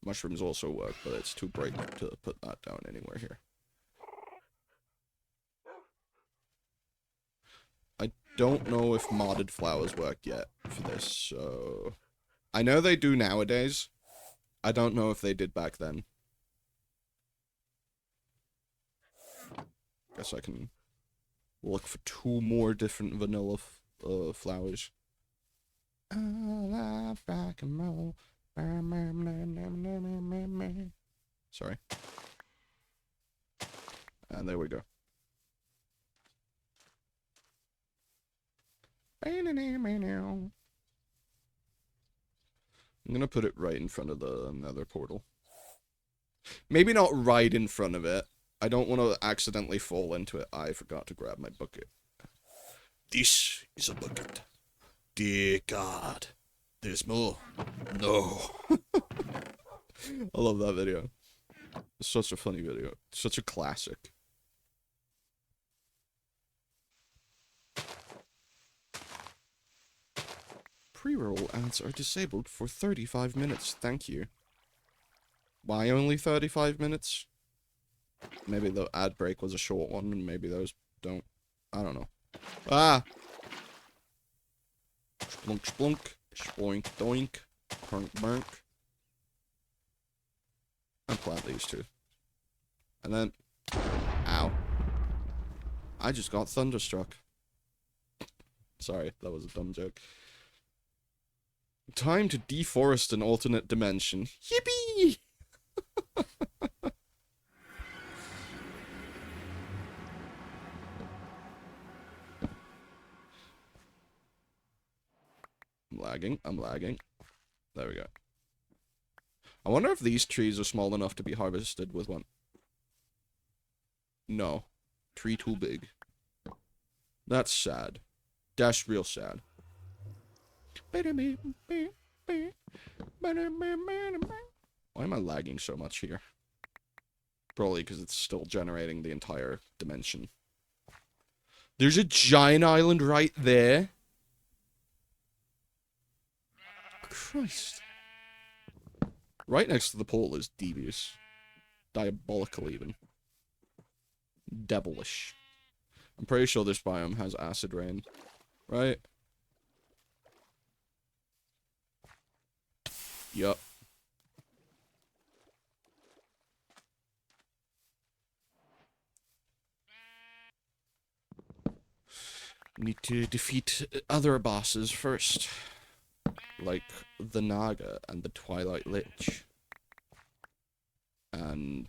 Mushrooms also work, but it's too bright to put that down anywhere here. I don't know if modded flowers work yet for this, so... I know they do nowadays. I don't know if they did back then. Guess I can look for 2 more different vanilla flowers. I love rock and roll. Sorry. And there we go. I'm gonna put it right in front of the nether portal. Maybe not right in front of it. I don't want to accidentally fall into it. I forgot to grab my bucket. This is a bucket. Dear God. There's more. No. I love that video. It's such a funny video. Such a classic. Pre-roll ads are disabled for 35 minutes. Thank you. Why only 35 minutes? Maybe the ad break was a short one, and maybe those don't. I don't know. Ah! Splunk, splunk. Spoink, doink. Crunk, burk. And plant these 2. And then... Ow. I just got thunderstruck. Sorry, that was a dumb joke. Time to deforest an alternate dimension. Yippee! I'm lagging. There we go. I wonder if these trees are small enough to be harvested with one. No. Tree too big. That's sad. That's real sad. Why am I lagging so much here? Probably because it's still generating the entire dimension. There's a giant island right there. Christ. Right next to the pole is devious. Diabolical, even. Devilish. I'm pretty sure this biome has acid rain. Right? Yup. Need to defeat other bosses first. Like the Naga and the Twilight Lich. And...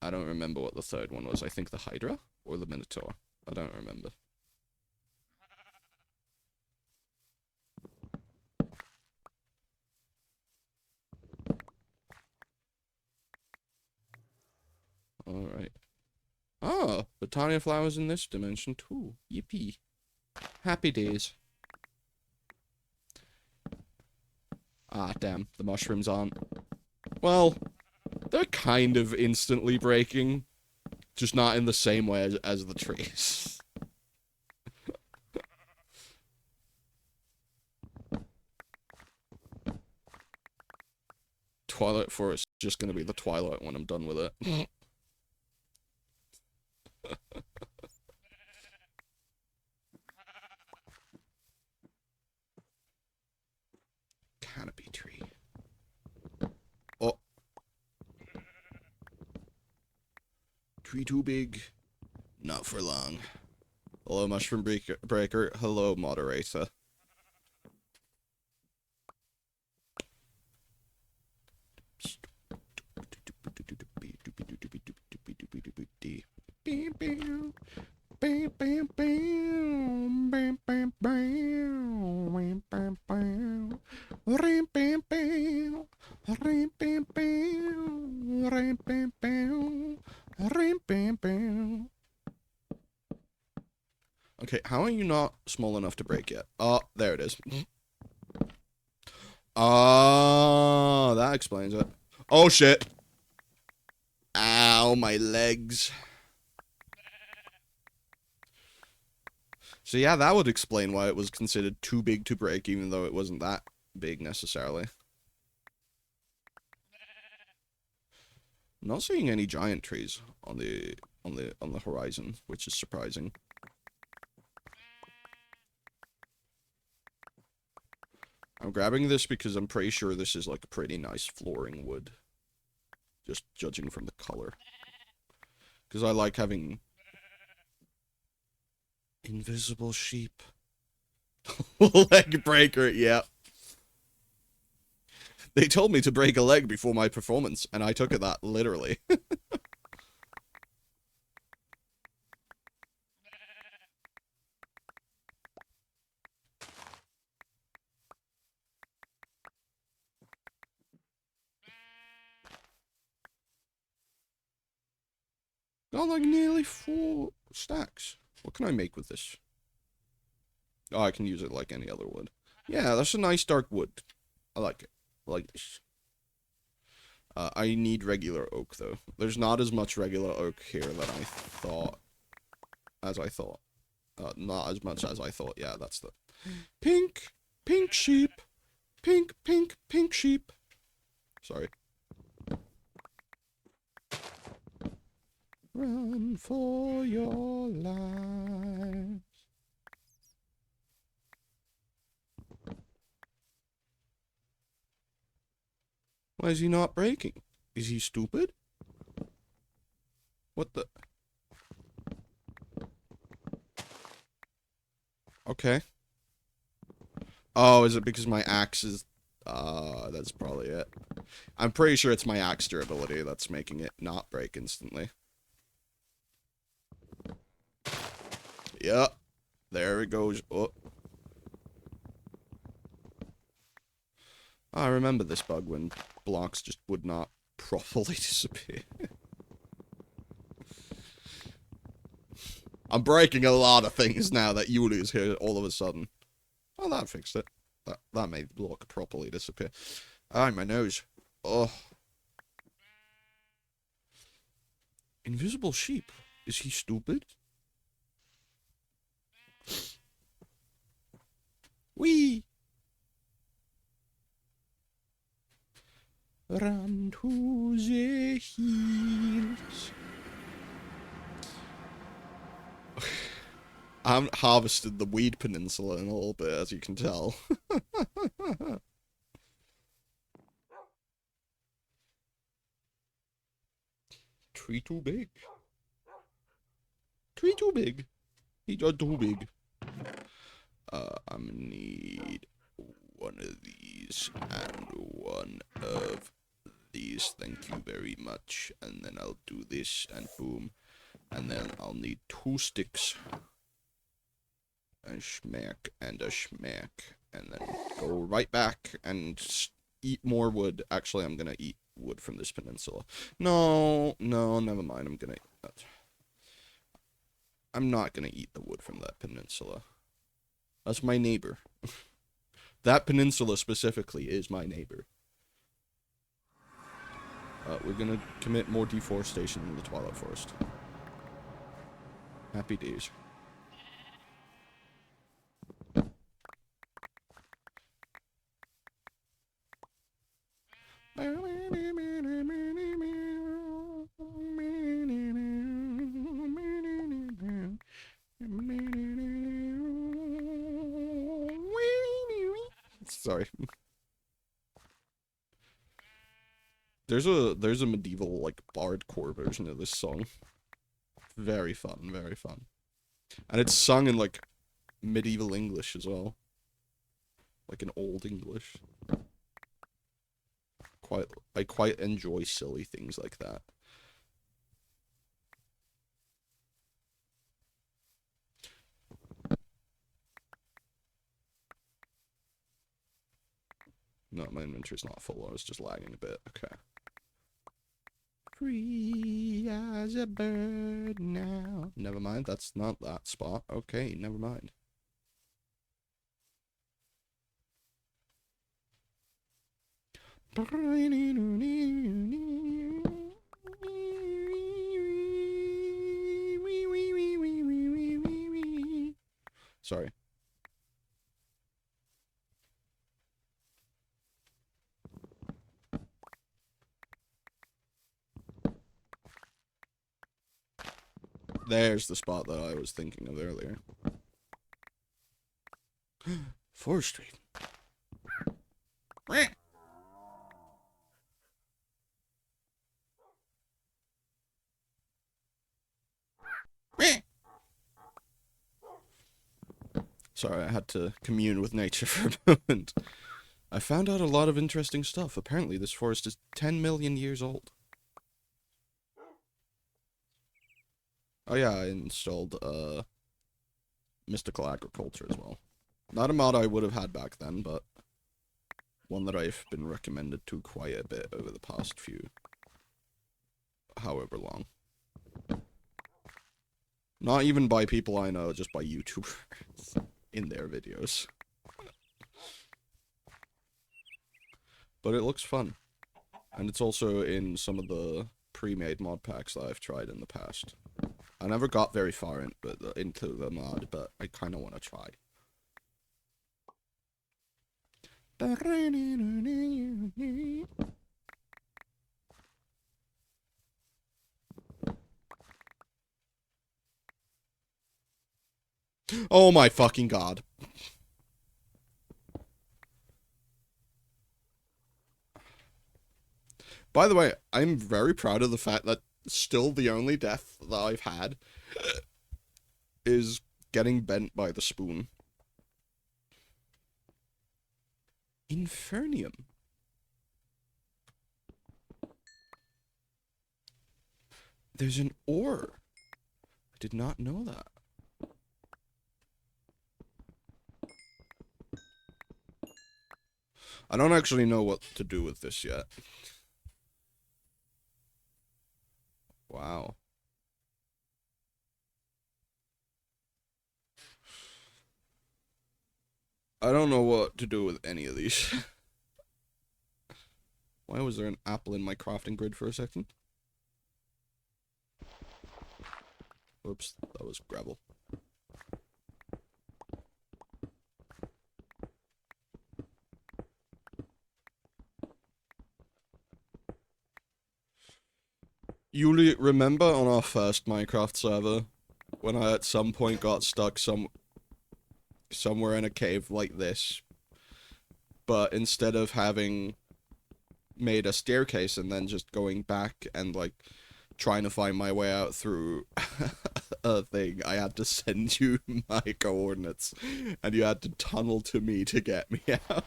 I don't remember what the third one was. I think the Hydra? Or the Minotaur. I don't remember. Alright. Oh, Botania flowers in this dimension too. Yippee. Happy days. Ah, damn. The mushrooms aren't. Well, they're kind of instantly breaking. Just not in the same way as the trees. Twilight Forest is just gonna be the Twilight when I'm done with it. Tree too big. Not for long. Hello, Mushroom Breaker. Hello, moderator. Okay, how are you not small enough to break yet? Oh, there it is. Oh, that explains it. Oh, shit. Ow, my legs. So yeah, that would explain why it was considered too big to break, even though it wasn't that big necessarily. I'm not seeing any giant trees on the horizon, which is surprising. I'm grabbing this because I'm pretty sure this is like a pretty nice flooring wood. Just judging from the color. Because I like having invisible sheep. Leg breaker, yeah. They told me to break a leg before my performance, and I took it that literally. Got like nearly 4 stacks. What can I make with this? Oh, I can use it like any other wood. Yeah, that's a nice dark wood. I like it. I like this. I need regular oak, though. There's not as much regular oak here that I thought. Not as much as I thought. Yeah, that's the... Pink! Pink sheep! Pink, pink, pink sheep! Sorry. Run for your lives. Why is he not breaking? Is he stupid? What the? Okay. Oh, is it because my axe is... that's probably it. I'm pretty sure it's my axe durability that's making it not break instantly. Yep. There it goes. Oh. I remember this bug when blocks just would not properly disappear. I'm breaking a lot of things now that Yuli is here all of a sudden. Oh, that fixed it. That made the block properly disappear. Ah, my nose. Oh. Invisible sheep. Is he stupid? Wee! Run to the hills. I haven't harvested the Weed Peninsula in a little bit, as you can tell. Tree too big. Tree too big. He got too big. I'm gonna need one of these and one of these. Thank you very much. And then I'll do this and boom. And then I'll need 2 sticks. A schmack and a schmack. And then go right back and eat more wood. Actually, I'm gonna eat wood from this peninsula. No, never mind. I'm not gonna eat the wood from that peninsula. That's my neighbor. That peninsula specifically is my neighbor. We're gonna commit more deforestation in the Twilight Forest. Happy days. Sorry. There's a medieval like bardcore version of this song. very fun, very fun. And it's sung in, like, medieval English as well. Like an old English. I quite enjoy silly things like that. No, my inventory's not full. I was just lagging a bit. Okay. Free as a bird now. Never mind, that's not that spot. Okay, never mind. Sorry. There's the spot that I was thinking of earlier. Forestry. Sorry, I had to commune with nature for a moment. I found out a lot of interesting stuff. Apparently, this forest is 10 million years old. Oh yeah, I installed, Mystical Agriculture as well. Not a mod I would have had back then, but one that I've been recommended to quite a bit over the past few, however long. Not even by people I know, just by YouTubers in their videos. But it looks fun. And it's also in some of the pre-made mod packs that I've tried in the past. I never got very far into the mod, but I kind of want to try. Oh my fucking god. By the way, I'm very proud of the fact that still the only death that I've had is getting bent by the spoon. Infernium. There's an ore. I did not know that. I don't actually know what to do with this yet. Wow. I don't know what to do with any of these. Why was there an apple in my crafting grid for a second? Whoops, that was gravel. You remember on our first Minecraft server when I at some point got stuck somewhere in a cave like this, but instead of having made a staircase and then just going back and like trying to find my way out through a thing, I had to send you my coordinates and you had to tunnel to me to get me out.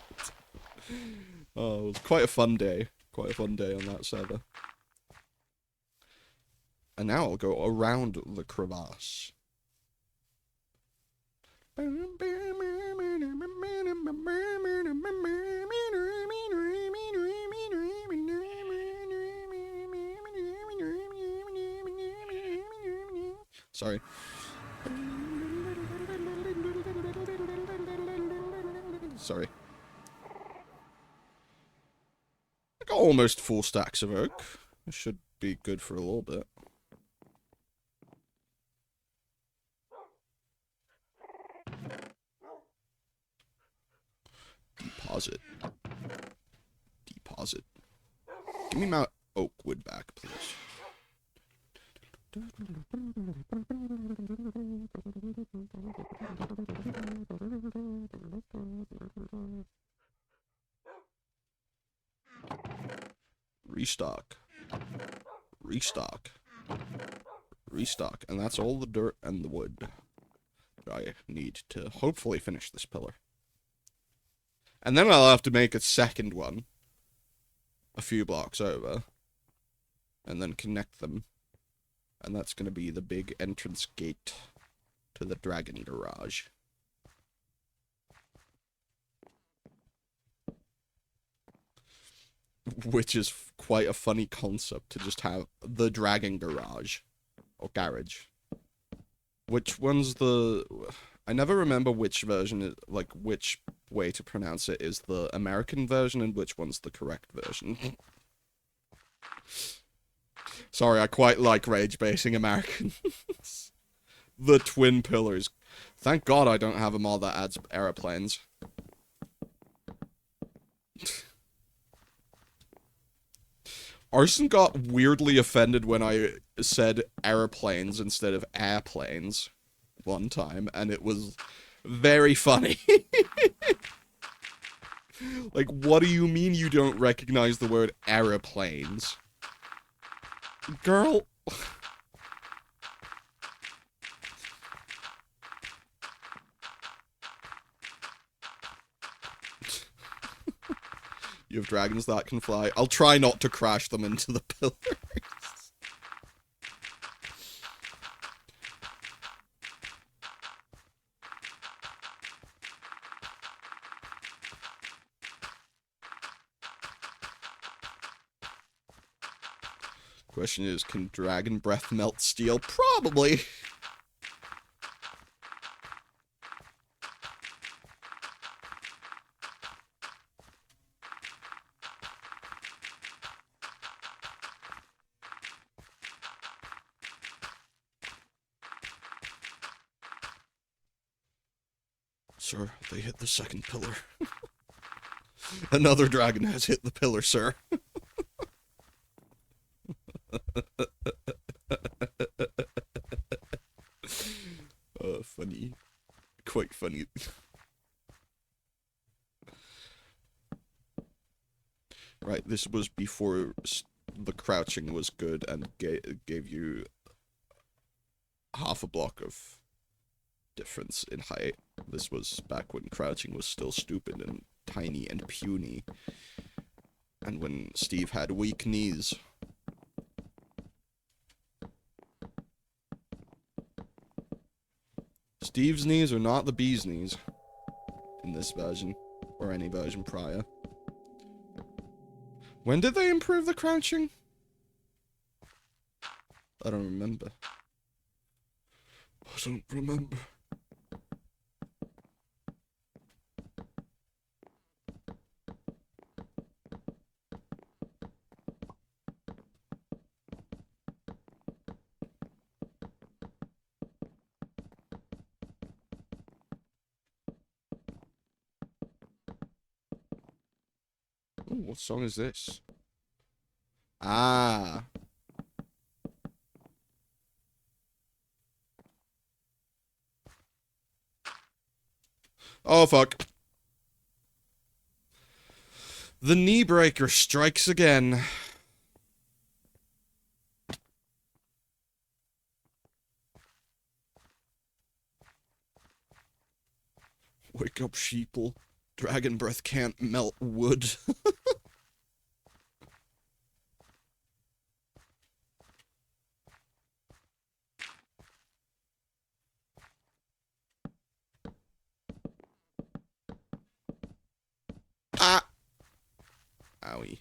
Oh, it was quite a fun day. Quite a fun day on that server. And now I'll go around the crevasse. Sorry. Sorry. I got almost 4 stacks of oak. This should be good for a little bit. Deposit. Deposit. Give me my oak wood back, please. Restock. Restock. restock, and that's all the dirt and the wood that I need to hopefully finish this pillar. And then I'll have to make a second one a few blocks over, and then connect them. And that's going to be the big entrance gate to the dragon garage. Which is quite a funny concept, to just have the dragon garage. Or garage. Which one's the... I never remember which version, like, which way to pronounce it is the American version and which one's the correct version. Sorry, I quite like rage-basing Americans. The twin pillars. Thank God I don't have a mod that adds aeroplanes. Arson got weirdly offended when I said airplanes instead of airplanes one time, and it was very funny. Like, what do you mean you don't recognize the word aeroplanes? Girl. You have dragons that can fly. I'll try not to crash them into the pillars. Question is, can dragon breath melt steel? Probably. Sir, they hit the second pillar. Another dragon has hit the pillar, sir. Funny. Quite funny. Right, this was before the crouching was good and gave you half a block of difference in height. This was back when crouching was still stupid and tiny and puny. And when Steve had weak knees. Steve's knees are not the bee's knees. In this version. Or any version prior. When did they improve the crouching? I don't remember. I don't remember. Ooh, what song is this? Ah. Oh, fuck. The knee breaker strikes again. Wake up, sheeple. Dragon breath can't melt wood. Ah! Owie.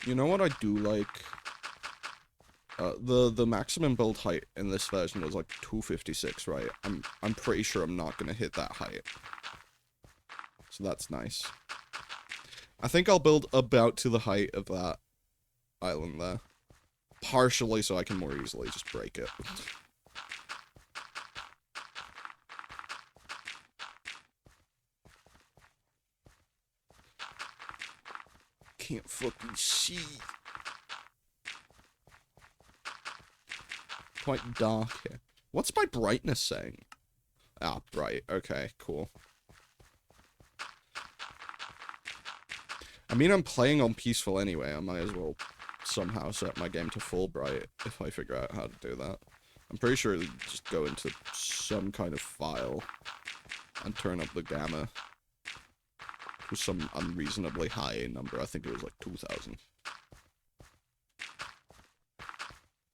You know what I do like? The maximum build height in this version was like 256, right? I'm pretty sure I'm not gonna hit that height. So that's nice. I think I'll build about to the height of that island there. Partially so I can more easily just break it. Can't fucking see. quite dark here. What's my brightness saying? Ah, bright. Okay, cool. I mean, I'm playing on peaceful anyway. I might as well somehow set my game to full bright if I figure out how to do that. I'm pretty sure you just go into some kind of file and turn up the gamma to some unreasonably high number. I think it was like 2000.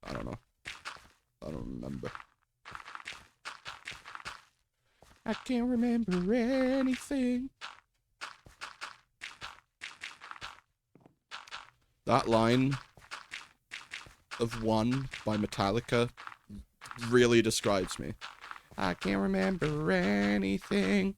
I don't know. I don't remember. I can't remember anything. That line of One by Metallica really describes me. I can't remember anything.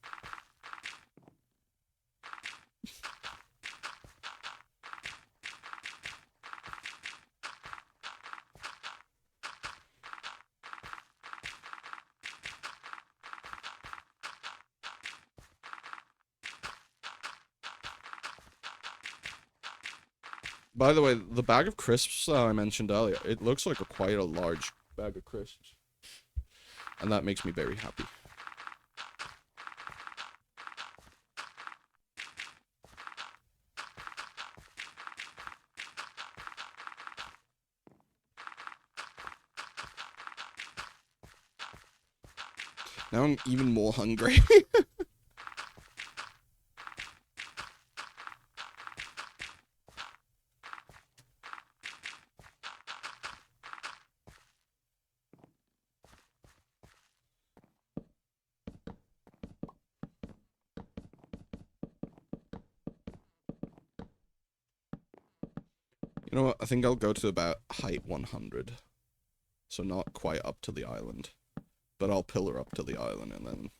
By the way, the bag of crisps I mentioned earlier, it looks like quite a large bag of crisps. And that makes me very happy. Now I'm even more hungry. You know what? I think I'll go to about height 100. So not quite up to the island. But I'll pillar up to the island and then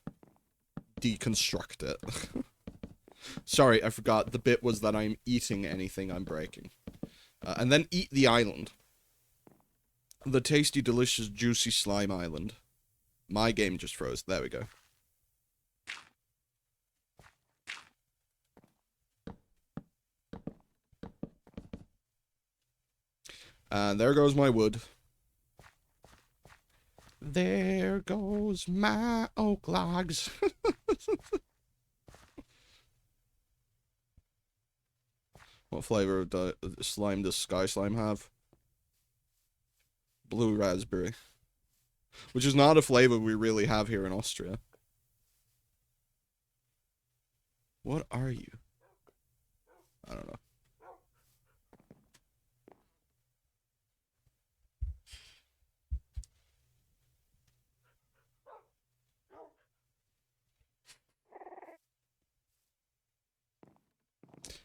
deconstruct it. Sorry, I forgot. The bit was that I'm eating anything I'm breaking. And then eat the island. The tasty, delicious, juicy slime island. My game just froze. There we go. And there goes my wood. There goes my oak logs. What flavor of the slime does Sky Slime have? Blue raspberry. Which is not a flavor we really have here in Austria. What are you? I don't know.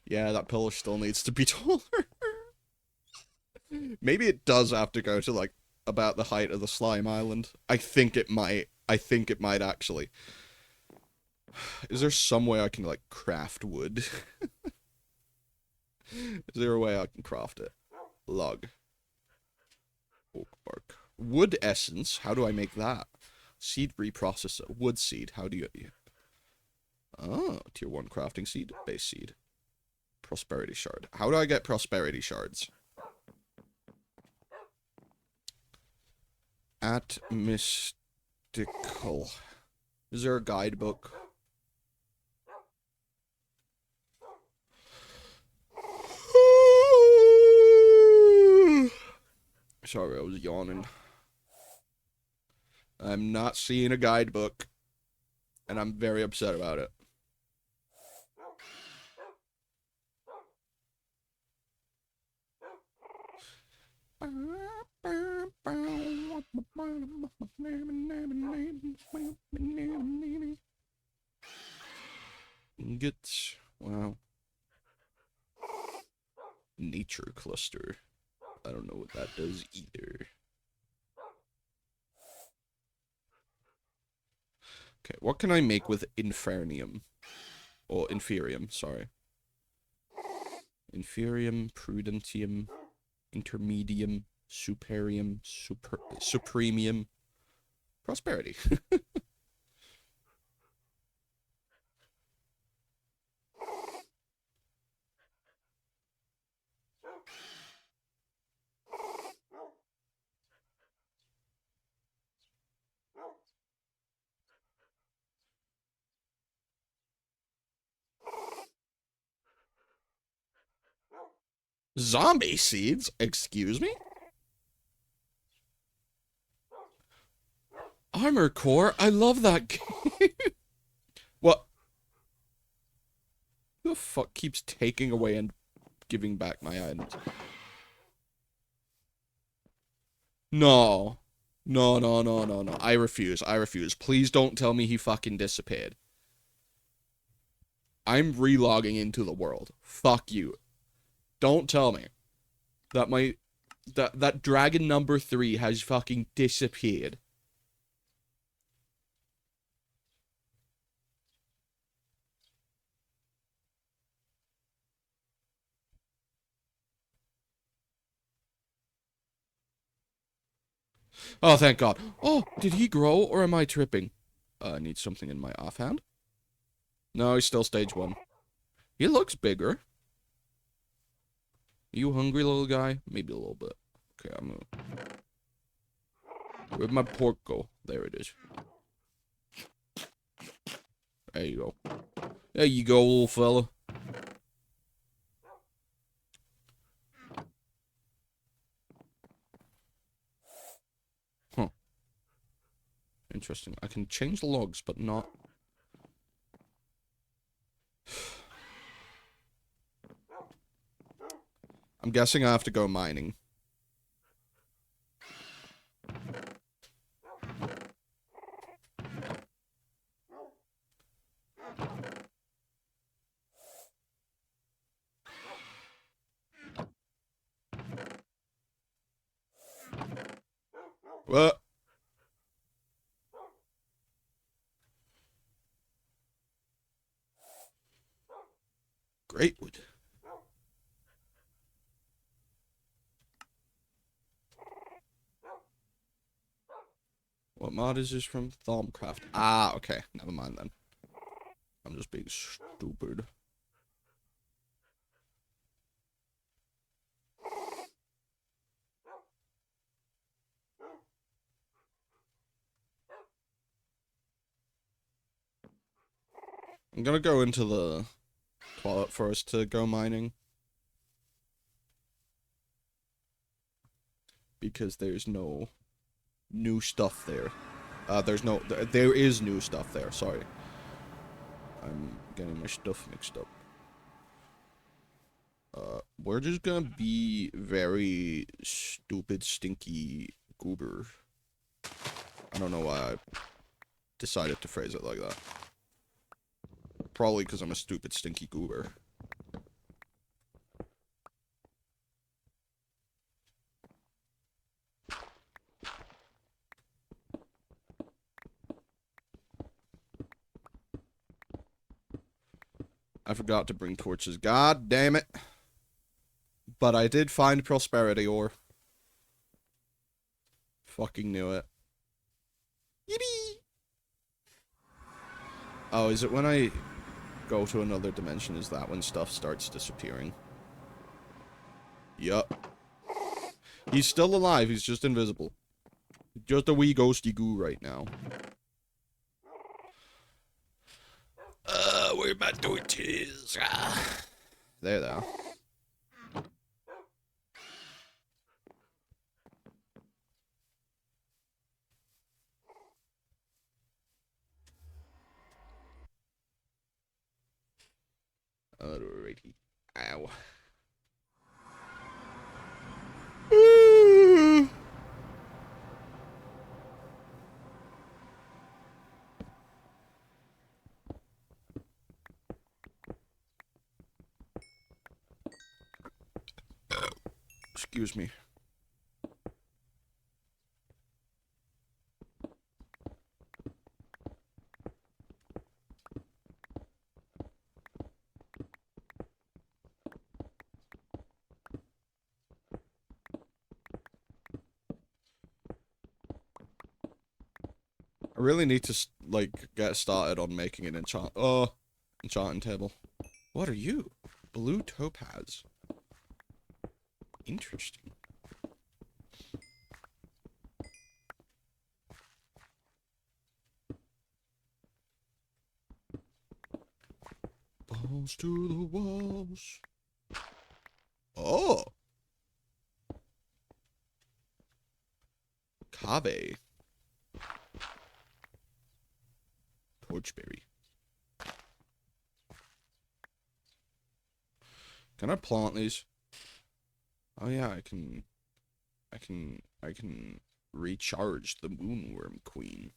Yeah, that pillar still needs to be taller. Maybe it does have to go to, like, about the height of the slime island. I think it might. I think it might, actually. Is there some way I can, like, craft wood? Is there a way I can craft it? Log. Oak bark. Wood essence? How do I make that? Seed reprocessor. Wood seed. How do you... Oh, tier 1 crafting seed. Base seed. Prosperity shard. How do I get prosperity shards? At mystical. Is there a guidebook? Sorry, I was yawning. I'm not seeing a guidebook, and I'm very upset about it. Ingots. Wow. Nature cluster. I don't know what that does either. Okay, what can I make with infernium? Or inferium, sorry. Inferium, prudentium, intermedium, superium, supremium, prosperity. Zombie seeds? Excuse me? Armor Core? I love that game. What? Who the fuck keeps taking away and giving back my items? No. No, no, no, no, no. I refuse. I refuse. Please don't tell me he fucking disappeared. I'm relogging into the world. Fuck you. Don't tell me that that dragon number 3 has fucking disappeared. Oh, thank God. Oh, did he grow or am I tripping? I need something in my offhand. No, he's still stage 1. He looks bigger. You hungry, little guy? Maybe a little bit. Okay, I'm gonna... Where'd my pork go? There it is. There you go. There you go, little fella. Huh. Interesting. I can change the logs, but not... I'm guessing I have to go mining. What? Greatwood. What mod is this from? Thaumcraft. Ah, okay. Never mind then. I'm just being stupid. I'm gonna go into the toilet first to go mining. Because there's no new stuff there. There is new stuff there, sorry. I'm getting my stuff mixed up. We're just gonna be very stupid, stinky goober. I don't know why I decided to phrase it like that. Probably because I'm a stupid, stinky goober. I forgot to bring torches. God damn it. But I did find prosperity ore. Fucking knew it. Yippee! Oh, is it when I go to another dimension? Is that when stuff starts disappearing? Yup. He's still alive, he's just invisible. Just a wee ghosty goo right now. Where my torches? There they are. Alrighty. Ow. Excuse me. I really need to, like, get started on making an enchanting table. What are you? Blue topaz. Interesting. Balls to the walls. Oh. Kave. Torchberry. Can I plant these? Oh yeah, I can recharge the Moonworm Queen.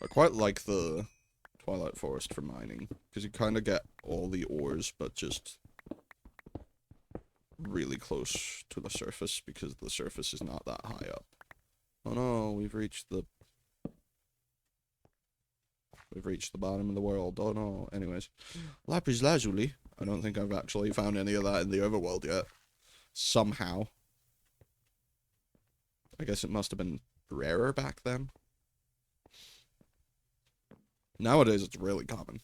I quite like the Twilight Forest for mining, because you kind of get all the ores, but just really close to the surface, because the surface is not that high up. Oh no, we've reached the bottom of the world. Oh no. Anyways, lapis lazuli. I don't think I've actually found any of that in the overworld yet. Somehow. I guess it must have been rarer back then. Nowadays, it's really common.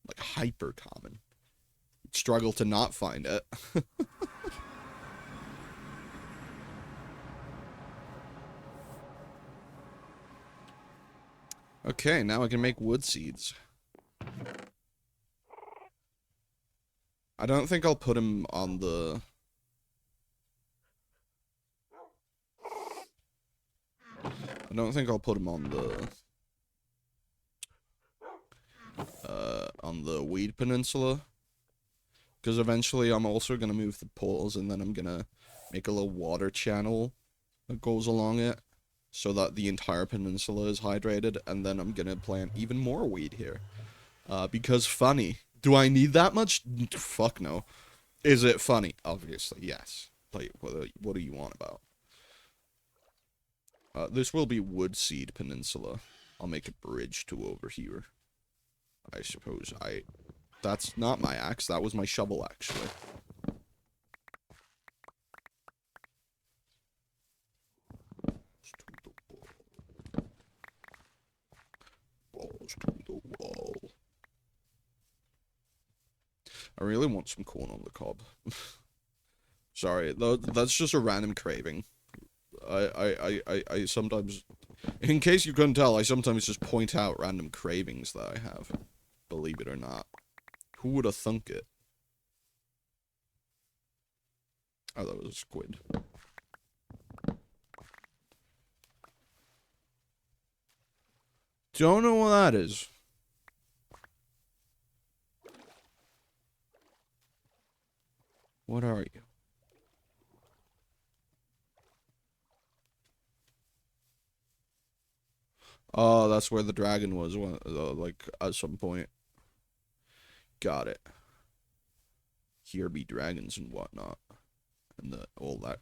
Like, hyper common. You'd struggle to not find it. Okay, now I can make wood seeds. I don't think I'll put him on the... I don't think I'll put him on the Weed Peninsula. Because eventually I'm also going to move the poles, and then I'm going to make a little water channel that goes along it, so that the entire peninsula is hydrated, and then I'm going to plant even more weed here. Because funny. Do I need that much? Fuck no. Is it funny? Obviously, yes. Like, what do you want about? This will be Woodseed Peninsula. I'll make a bridge to over here. I suppose. That's not my axe. That was my shovel, actually. Balls to the wall. I really want some corn on the cob. Sorry, that's just a random craving. I sometimes, in case you couldn't tell, I sometimes just point out random cravings that I have. Believe it or not. Who would have thunk it? Oh, that was a squid. Don't know what that is. What are you? Oh, that's where the dragon was, like, at some point. Got it. Here be dragons and whatnot. And all that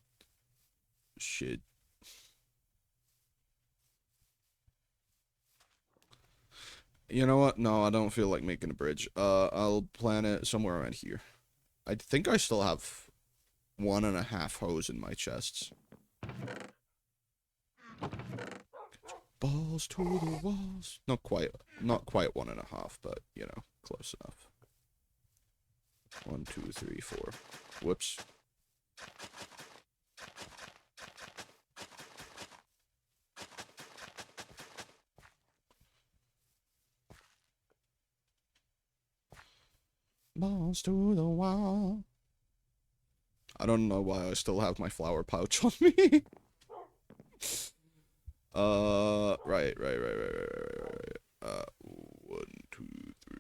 shit. You know what? No, I don't feel like making a bridge. I'll plan it somewhere around here. I think I still have 1.5 hose in my chests. Balls to the walls. Not quite 1.5, but, you know, close enough. 1, 2, 3, 4. Whoops. Balls to the wall. I don't know why I still have my flower pouch on me. Right. 1, 2, 3,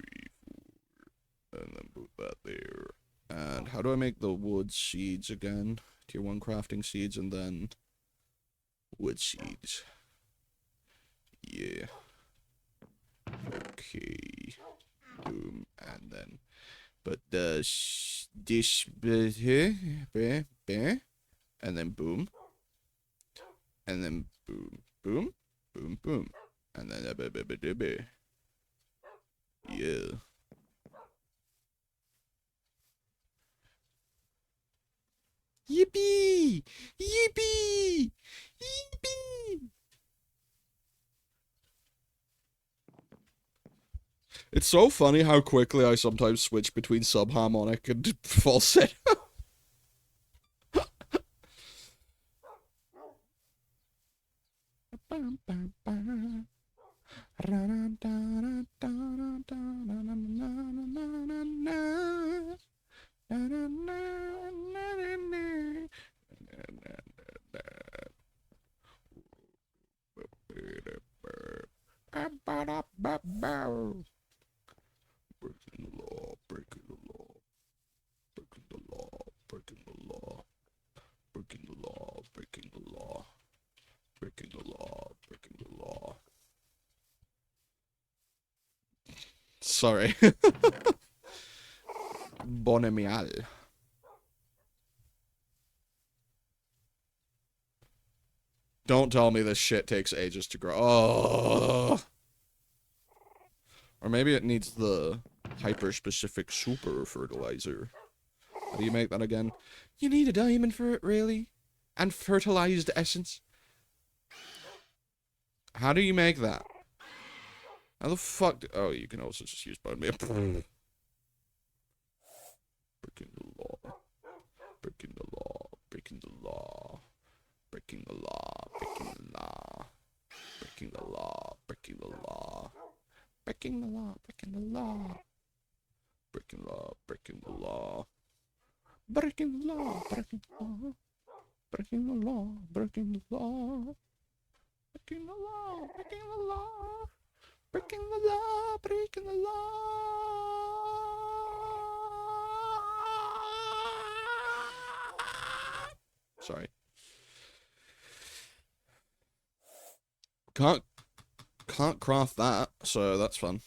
4. And then put that there. And how do I make the wood seeds again? Tier 1 crafting seeds and then wood seeds. Yeah. Okay. Boom. And then, but this, and then boom. And then boom, boom, boom, boom. And then, yeah. Yippee! Yippee! Yippee! It's so funny how quickly I sometimes switch between subharmonic and falsetto. Breaking the law, breaking the law, breaking the law, breaking the law, breaking the law, breaking the law, breaking the law, breaking the law. Sorry. Bonemial. Don't tell me this shit takes ages to grow. Oh. Or maybe it needs the hyper-specific super fertilizer. How do you make that again? You need a diamond for it, really? And fertilized essence? How do you make that? How the fuck oh, you can also just use bone meal. Breaking the law. Breaking the law. Breaking the law. Breaking the law. Breaking the law. Breaking the law. Breaking the law. Breaking the law. Breaking the law. Breaking law. Breaking the law. Breaking the law. Breaking the law. Breaking the law. Breaking the law. Breaking the law. Breaking the law. Breaking the law. Breaking the law. Sorry. Can't craft that, so that's fun.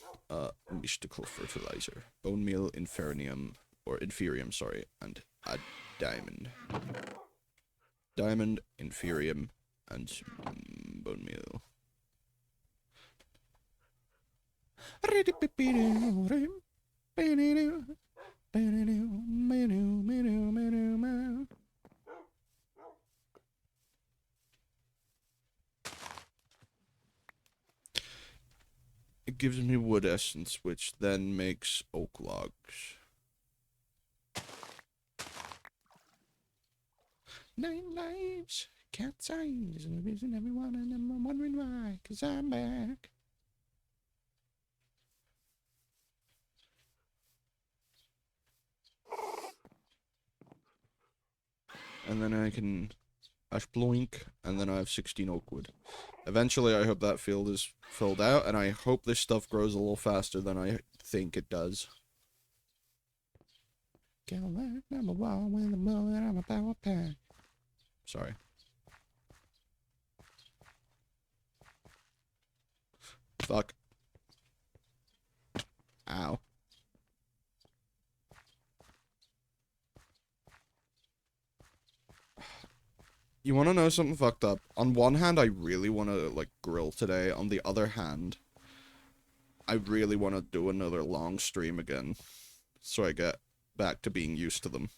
Mystical fertilizer, bone meal, inferium, sorry, and a diamond. Diamond, inferium, and bone meal. It gives me wood essence, which then makes oak logs. 9 lives, cat's eyes, and the reason everyone, and I'm wondering why, 'cause I'm back. And then I can ash bloink, and then I have 16 oak wood. Eventually, I hope that field is filled out, and I hope this stuff grows a little faster than I think it does. Sorry. Fuck. Ow. You want to know something fucked up? On one hand, I really want to, like, grill today. On the other hand, I really want to do another long stream again. So I get back to being used to them.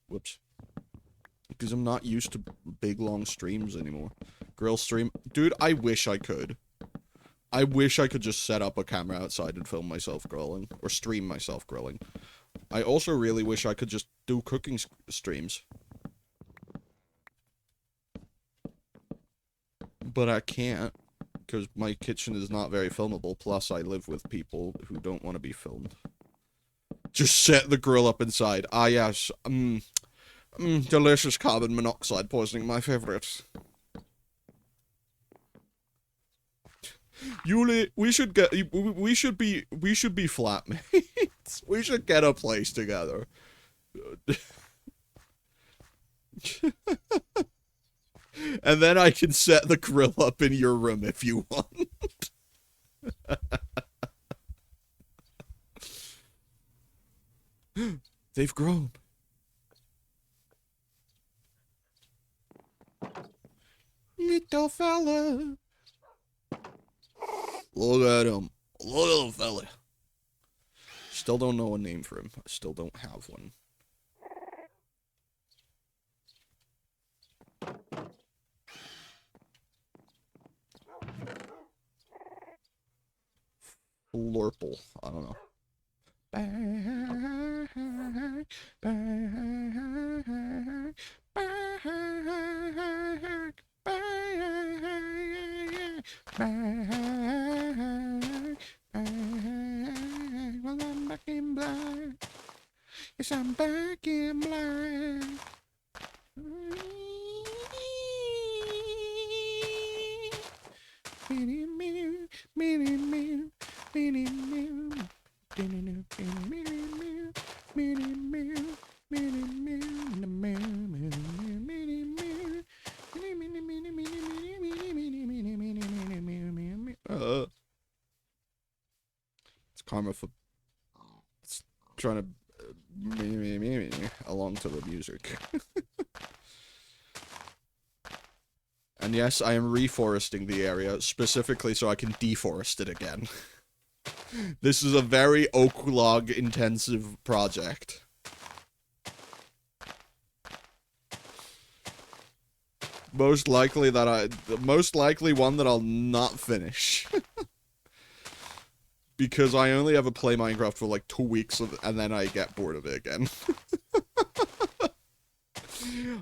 Whoops. Because I'm not used to big, long streams anymore. Grill stream. Dude, I wish I could. I wish I could just set up a camera outside and film myself grilling. Or stream myself grilling. I also really wish I could just do cooking streams. But I can't. Because my kitchen is not very filmable. Plus, I live with people who don't want to be filmed. Just set the grill up inside. Ah, yes. Delicious carbon monoxide poisoning, my favorite. Yuli, we should be flatmates. We should get a place together. And then I can set the grill up in your room if you want. They've grown. Little fella. Look at him. Look at the fella. Still don't know a name for him. I still don't have one. Flurple. I don't know. karma for trying to along to the music. And yes, I am reforesting the area, specifically so I can deforest it again. This is a very oak log intensive project. Most likely one that I'll not finish. Because I only ever play Minecraft for like 2 weeks and then I get bored of it again.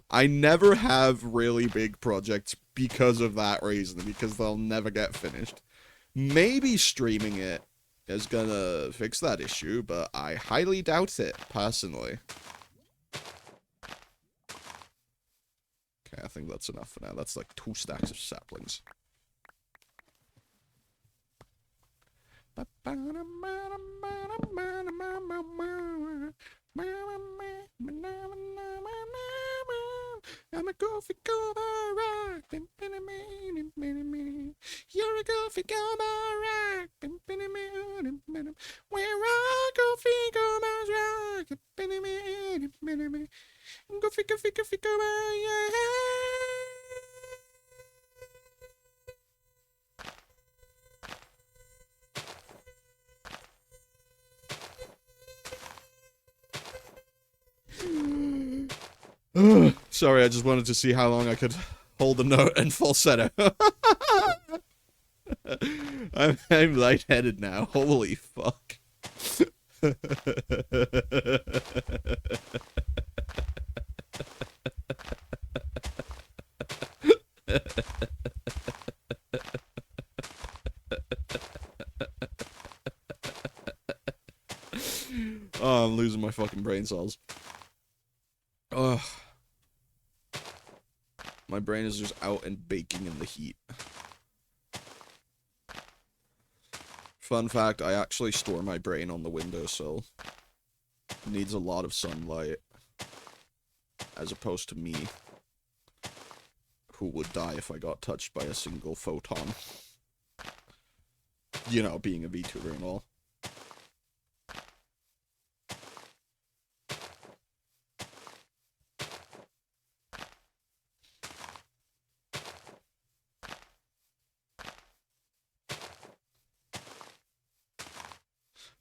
I never have really big projects because of that reason, because they'll never get finished. Maybe streaming it is gonna fix that issue, but I highly doubt it, personally. Okay, I think that's enough for now. That's like 2 stacks of saplings. I'm a goofy gober rock. You're a goofy gober rock. We're all goofy gobers rock. Goofy, goofy, goofy gober, yeah. Sorry, I just wanted to see how long I could hold the note and falsetto. I'm lightheaded now. Holy fuck. Oh, I'm losing my fucking brain cells. Ugh. My brain is just out and baking in the heat. Fun fact, I actually store my brain on the windowsill. It needs a lot of sunlight. As opposed to me, who would die if I got touched by a single photon. You know, being a VTuber and all.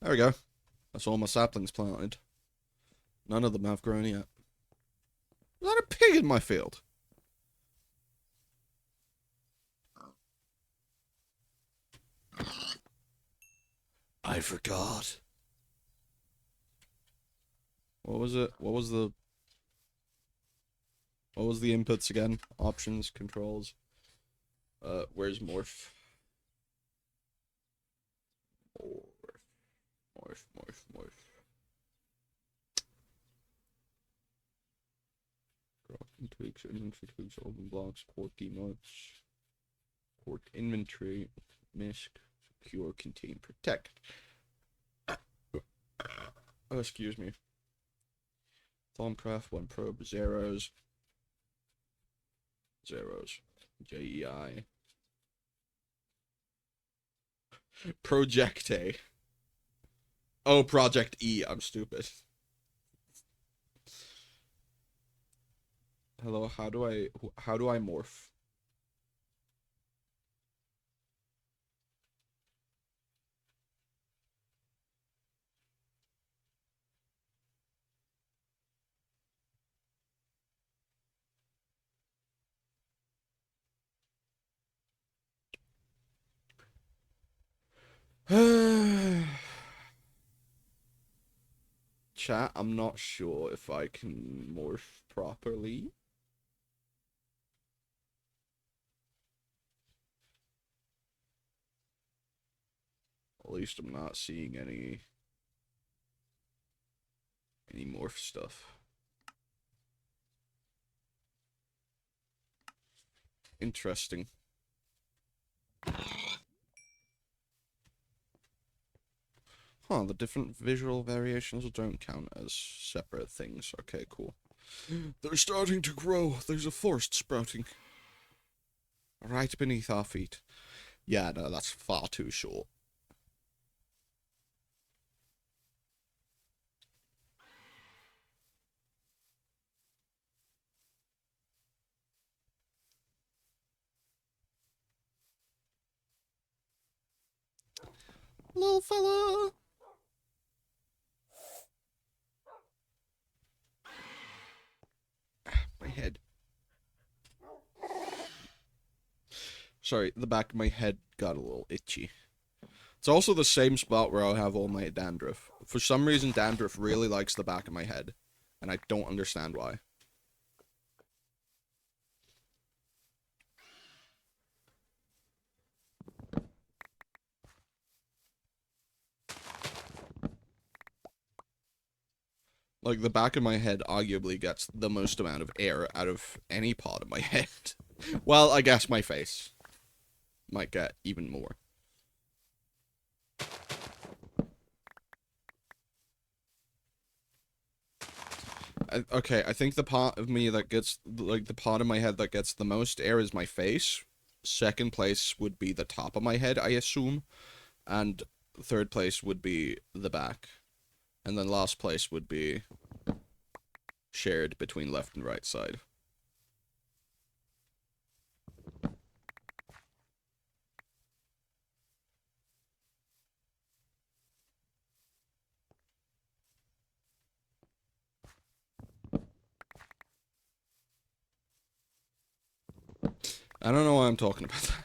There we go. That's all my saplings planted. None of them have grown yet. Is that a pig in my field? I forgot. What was it? What was the inputs again? Options, controls. Where's morph? Morph. Crafting tweaks, inventory tweaks, open blocks, port emotes, port inventory, misc, secure, contain, protect. Oh, excuse me. Thaumcraft, 1 probe, zeros. JEI. Projecte. Oh, Project E. I'm stupid. Hello, how do I morph? Chat, I'm not sure if I can morph properly. At least I'm not seeing any morph stuff. Interesting. Huh, the different visual variations don't count as separate things. Okay, cool. They're starting to grow. There's a forest sprouting. Right beneath our feet. Yeah, no, that's far too short. Little fella. My head. Sorry, the back of my head got a little itchy. It's also the same spot where I have all my dandruff. For some reason, dandruff really likes the back of my head, and I don't understand why. Like, the back of my head arguably gets the most amount of air out of any part of my head. Well, I guess my face might get even more. Okay, I think the part of me that gets, like, the part of my head that gets the most air is my face. Second place would be the top of my head, I assume. And third place would be the back. And then last place would be shared between left and right side. I don't know why I'm talking about that.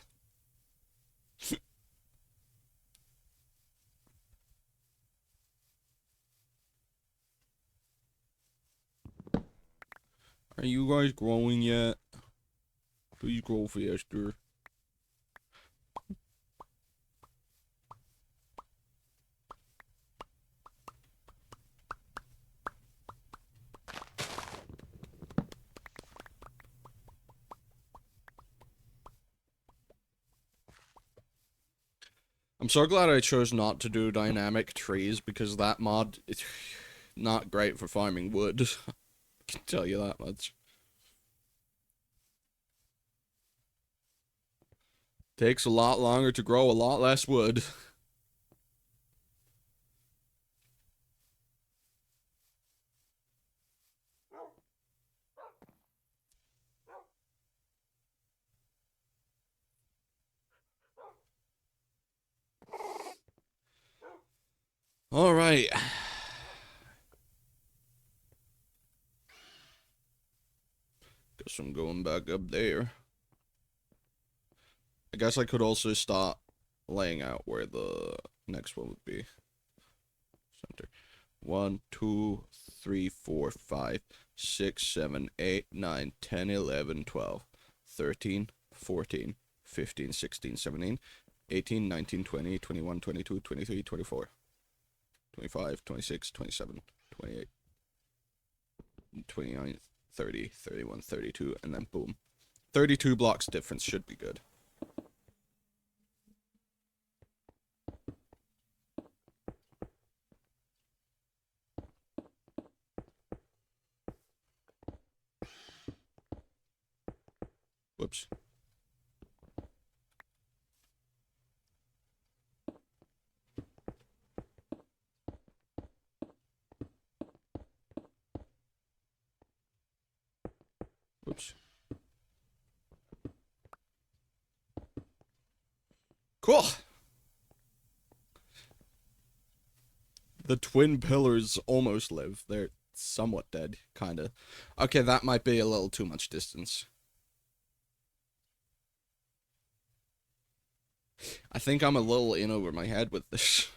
Are you guys growing yet? Please grow faster. I'm so glad I chose not to do dynamic trees because that mod is not great for farming wood. I can tell you that much. Takes a lot longer to grow a lot less wood. Alright. Guess I'm going back up there. I guess I could also start laying out where the next one would be. Center. 1, 2, 3, 4, 5, 6, 7, 8, 9, 10, 11, 12, 13, 14, 15, 16, 17, 18, 19, 20, 21, 22, 23, 24, 25, 26, 27, 28, 29, 30, 31, 32, and then boom. 32 blocks difference should be good. Whoops. Whoops. Cool. The twin pillars almost live. They're somewhat dead, kinda. Okay, that might be a little too much distance. I think I'm a little in over my head with this.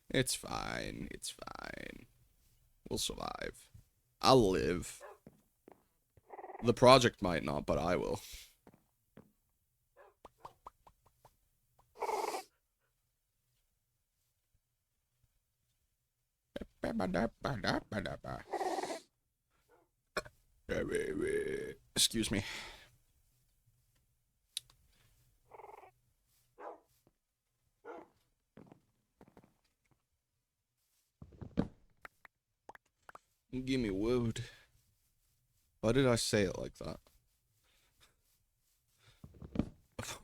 It's fine. It's fine. We'll survive. I'll live. The project might not, but I will. Excuse me. Give me wood. Why did I say it like that?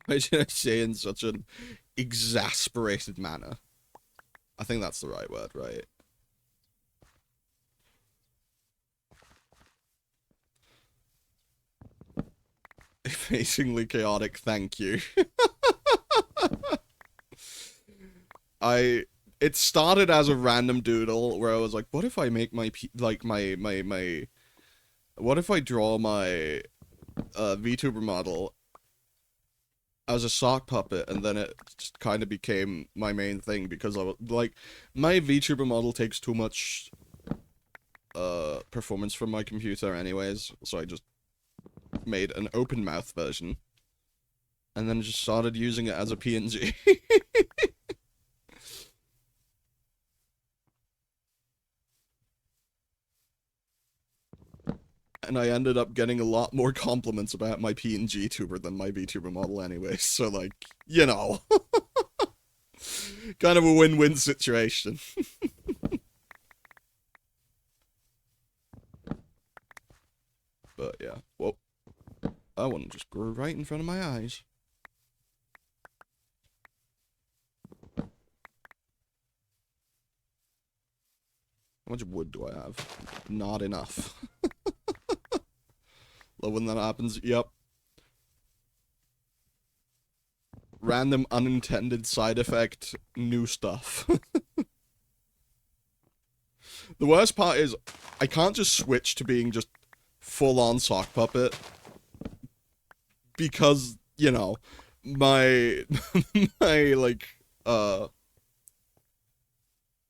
Why did I say it in such an exasperated manner? I think that's the right word, right? Amazingly chaotic, thank you. it started as a random doodle where I was like, what if I make my what if I draw my VTuber model as a sock puppet, and then it just kind of became my main thing because I was like, my VTuber model takes too much performance from my computer anyways, so I just made an open mouth version and then just started using it as a PNG. And I ended up getting a lot more compliments about my PNG tuber than my VTuber model anyway, so like, you know. Kind of a win-win situation. But yeah, well, that one just grew right in front of my eyes. How much wood do I have? Not enough. Love when that happens. Yep. Random unintended side effect, new stuff. The worst part is, I can't just switch to being just full-on sock puppet. Because, you know, my, like,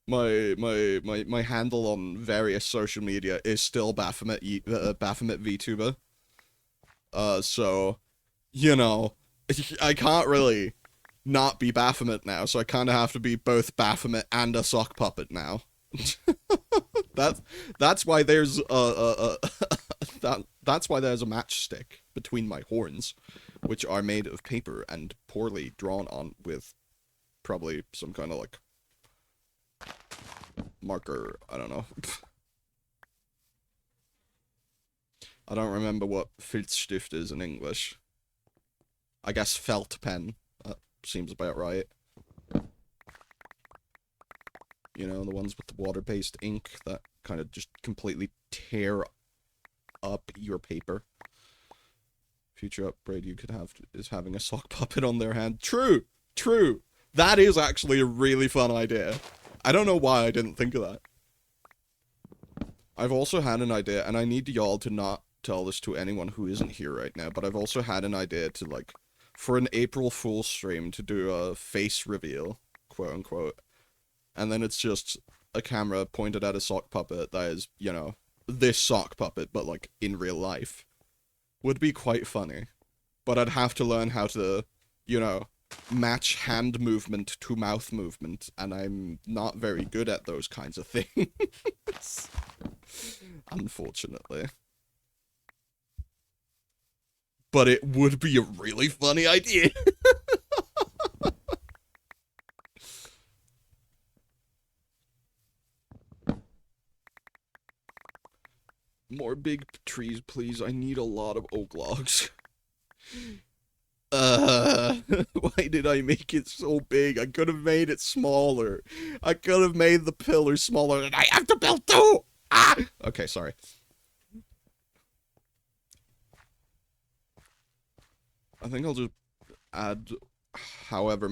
my handle on various social media is still Baphomet, Baphomet VTuber. So, you know, I can't really not be Baphomet now, so I kind of have to be both Baphomet and a sock puppet now. That's why there's that's why there's a matchstick between my horns, which are made of paper and poorly drawn on with probably some kind of like marker. I don't know. I don't remember what Filzstift is in English. I guess felt pen. That seems about right. You know, the ones with the water-based ink that kind of just completely tear up your paper. Future upgrade you could have is having a sock puppet on their hand. True! True! That is actually a really fun idea. I don't know why I didn't think of that. I've also had an idea, and I need y'all to not tell this to anyone who isn't here right now, but I've also had an idea to, like, for an April Fool's stream to do a face reveal, quote-unquote. And then it's just a camera pointed at a sock puppet that is, you know, this sock puppet, but, like, in real life. Would be quite funny. But I'd have to learn how to, you know, match hand movement to mouth movement, and I'm not very good at those kinds of things. Unfortunately. But it would be a really funny idea. More big trees, please. I need a lot of oak logs. Why did I make it so big? I could have made it smaller. I could have made the pillars smaller, and I have to build two! Ah! Okay, sorry. I think I'll just add however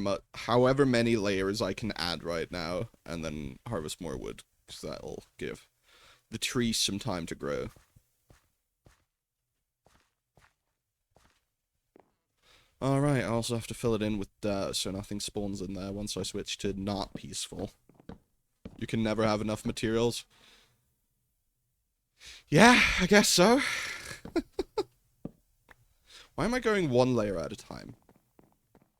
many layers I can add right now, and then harvest more wood, because that'll give the trees some time to grow. Alright, I also have to fill it in with so nothing spawns in there once I switch to not peaceful. You can never have enough materials. Yeah, I guess so. Why am I going one layer at a time?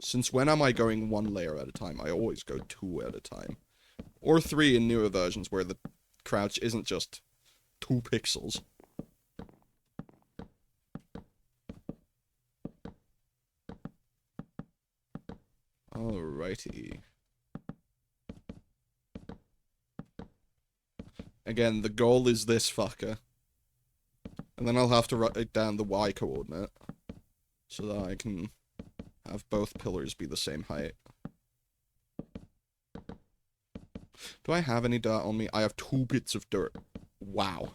Since when am I going one layer at a time? I always go two at a time. Or three in newer versions where the crouch isn't just 2 pixels. Alrighty. Again, the goal is this fucker. And then I'll have to write down the Y coordinate. So that I can have both pillars be the same height. Do I have any dirt on me? I have 2 bits of dirt. Wow.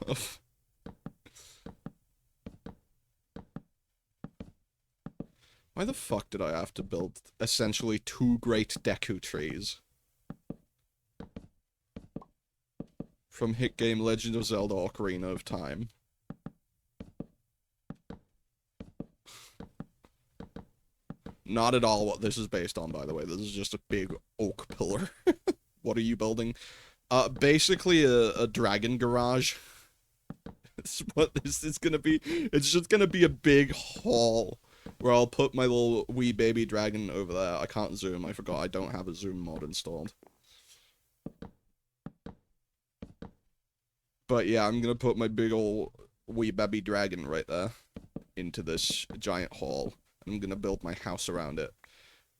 Why the fuck did I have to build essentially 2 great Deku trees? from hit game Legend of Zelda Ocarina of Time. Not at all what this is based on, by the way. This is just a big oak pillar. What are you building? Basically a dragon garage. That's what this is gonna be. It's just gonna be a big hall where I'll put my little wee baby dragon over there. I can't zoom, I forgot I don't have a zoom mod installed. But yeah, I'm gonna put my big old wee baby dragon right there into this giant hall. I'm gonna build my house around it.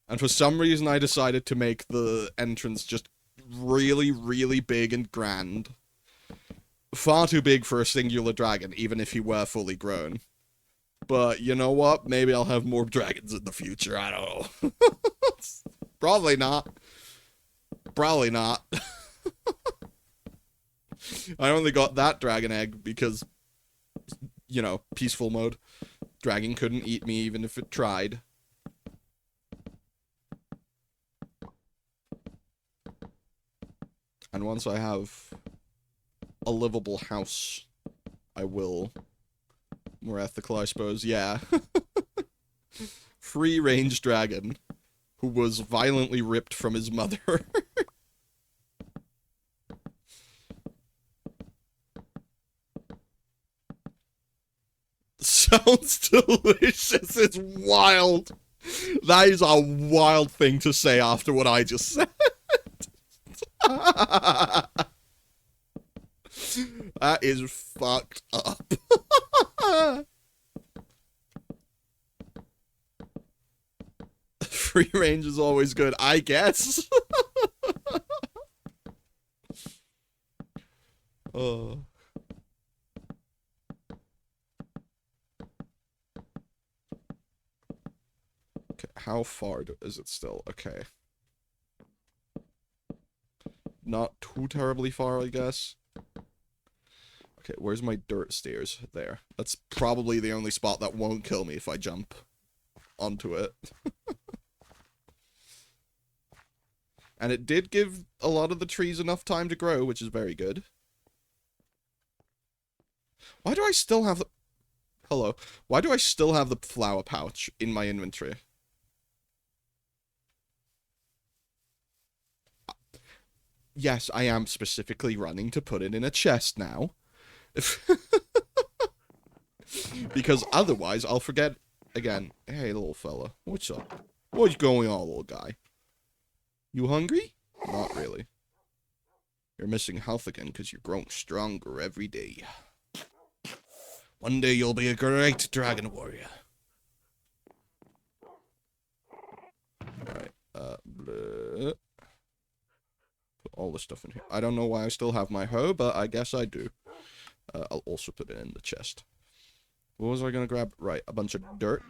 And for some reason I decided to make the entrance just really, really big and grand. Far too big for a singular dragon, even if he were fully grown. But you know what? Maybe I'll have more dragons in the future, I don't know. Probably not. Probably not. I only got that dragon egg because, you know, peaceful mode. Dragon couldn't eat me even if it tried. And once I have a livable house, I will. More ethical, I suppose. Yeah. Free-range dragon who was violently ripped from his mother. Sounds delicious. It's wild. That is a wild thing to say after what I just said. That is fucked up. Free range is always good, I guess. Oh. Okay, how far is it still? Okay. Not too terribly far, I guess. Okay, where's my dirt stairs? There. That's probably the only spot that won't kill me if I jump onto it. And it did give a lot of the trees enough time to grow, which is very good. Why do I still have the... Hello. Why do I still have the flower pouch in my inventory? Yes, I am specifically running to put it in a chest now. Because otherwise, I'll forget again. Hey, little fella. What's up? What's going on, little guy? You hungry? Not really. You're missing health again because you're growing stronger every day. One day you'll be a great dragon warrior. Alright, bleh. Put all the stuff in here. I don't know why I still have my hoe, but I guess I do. I'll also put it in the chest. What was I gonna grab? Right, a bunch of dirt.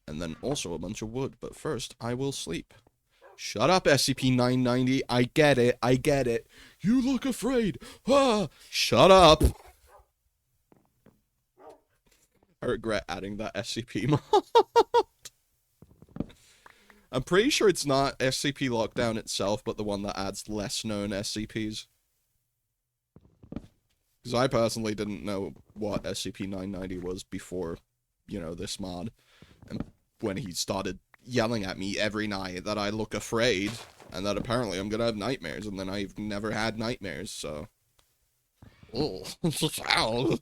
And then also a bunch of wood, but first, I will sleep. Shut up, SCP-990. I get it. I get it. You look afraid. Ah, shut up. I regret adding that SCP mod. I'm pretty sure it's not SCP Lockdown itself, but the one that adds less known SCPs. Because I personally didn't know what SCP-990 was before, you know, this mod. And when he started yelling at me every night that I look afraid, and that apparently I'm gonna have nightmares, and then I've never had nightmares, so... Oh, oh,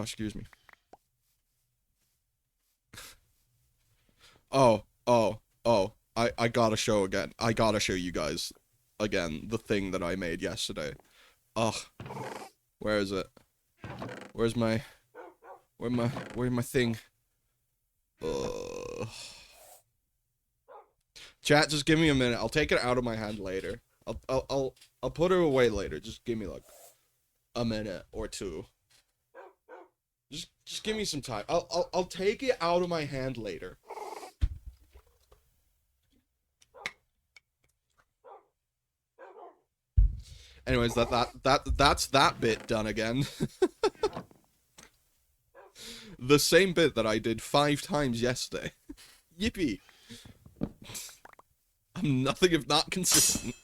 excuse me. Oh, I gotta show again. I gotta show you guys again the thing that I made yesterday. Ugh. Where is it? Where's my... Where's my thing? Chat, just give me a minute. I'll take it out of my hand later. I'll put it away later. Just give me like a minute or two. Just give me some time. I'll take it out of my hand later. Anyways, that's that bit done again. The same bit that I did 5 times yesterday. Yippee. nothing if not consistent.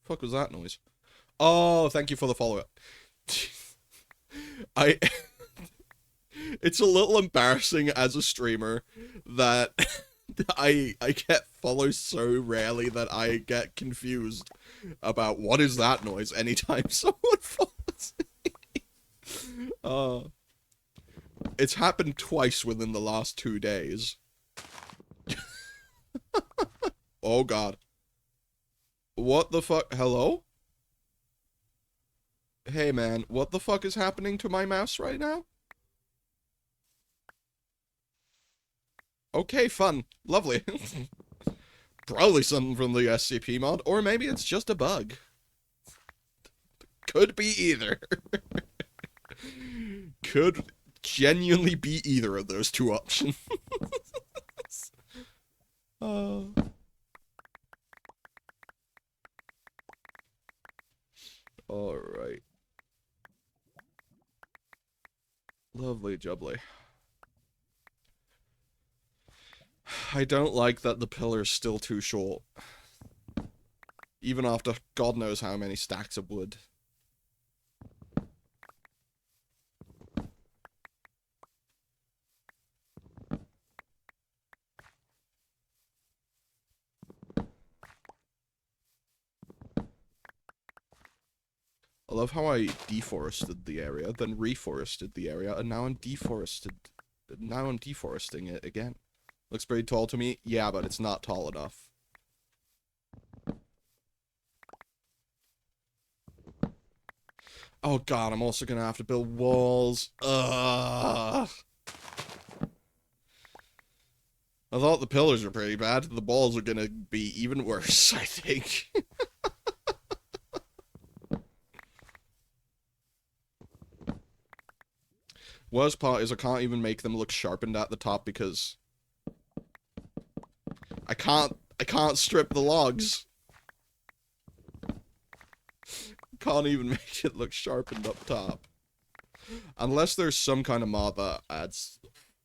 Fuck was that noise? Oh, thank you for the follow-up. I... It's a little embarrassing as a streamer that I get followed so rarely that I get confused about what is that noise anytime someone follows me. It's happened twice within the last 2 days. Oh god. What the fuck? Hello? Hey man, what the fuck is happening to my mouse right now? Okay, fun. Lovely. Probably something from the SCP mod, or maybe it's just a bug. Could be either. Could genuinely be either of those two options. Alright. Lovely jubbly. I don't like that the pillar's still too short. Even after God knows how many stacks of wood. I love how I deforested the area, then reforested the area, and now I'm deforesting it again. Looks pretty tall to me. Yeah, but it's not tall enough. Oh god, I'm also gonna have to build walls. Ugh. I thought the pillars were pretty bad. The walls are gonna be even worse, I think. Worst part is I can't even make them look sharpened at the top because I can't strip the logs. Can't even make it look sharpened up top. Unless there's some kind of mod that adds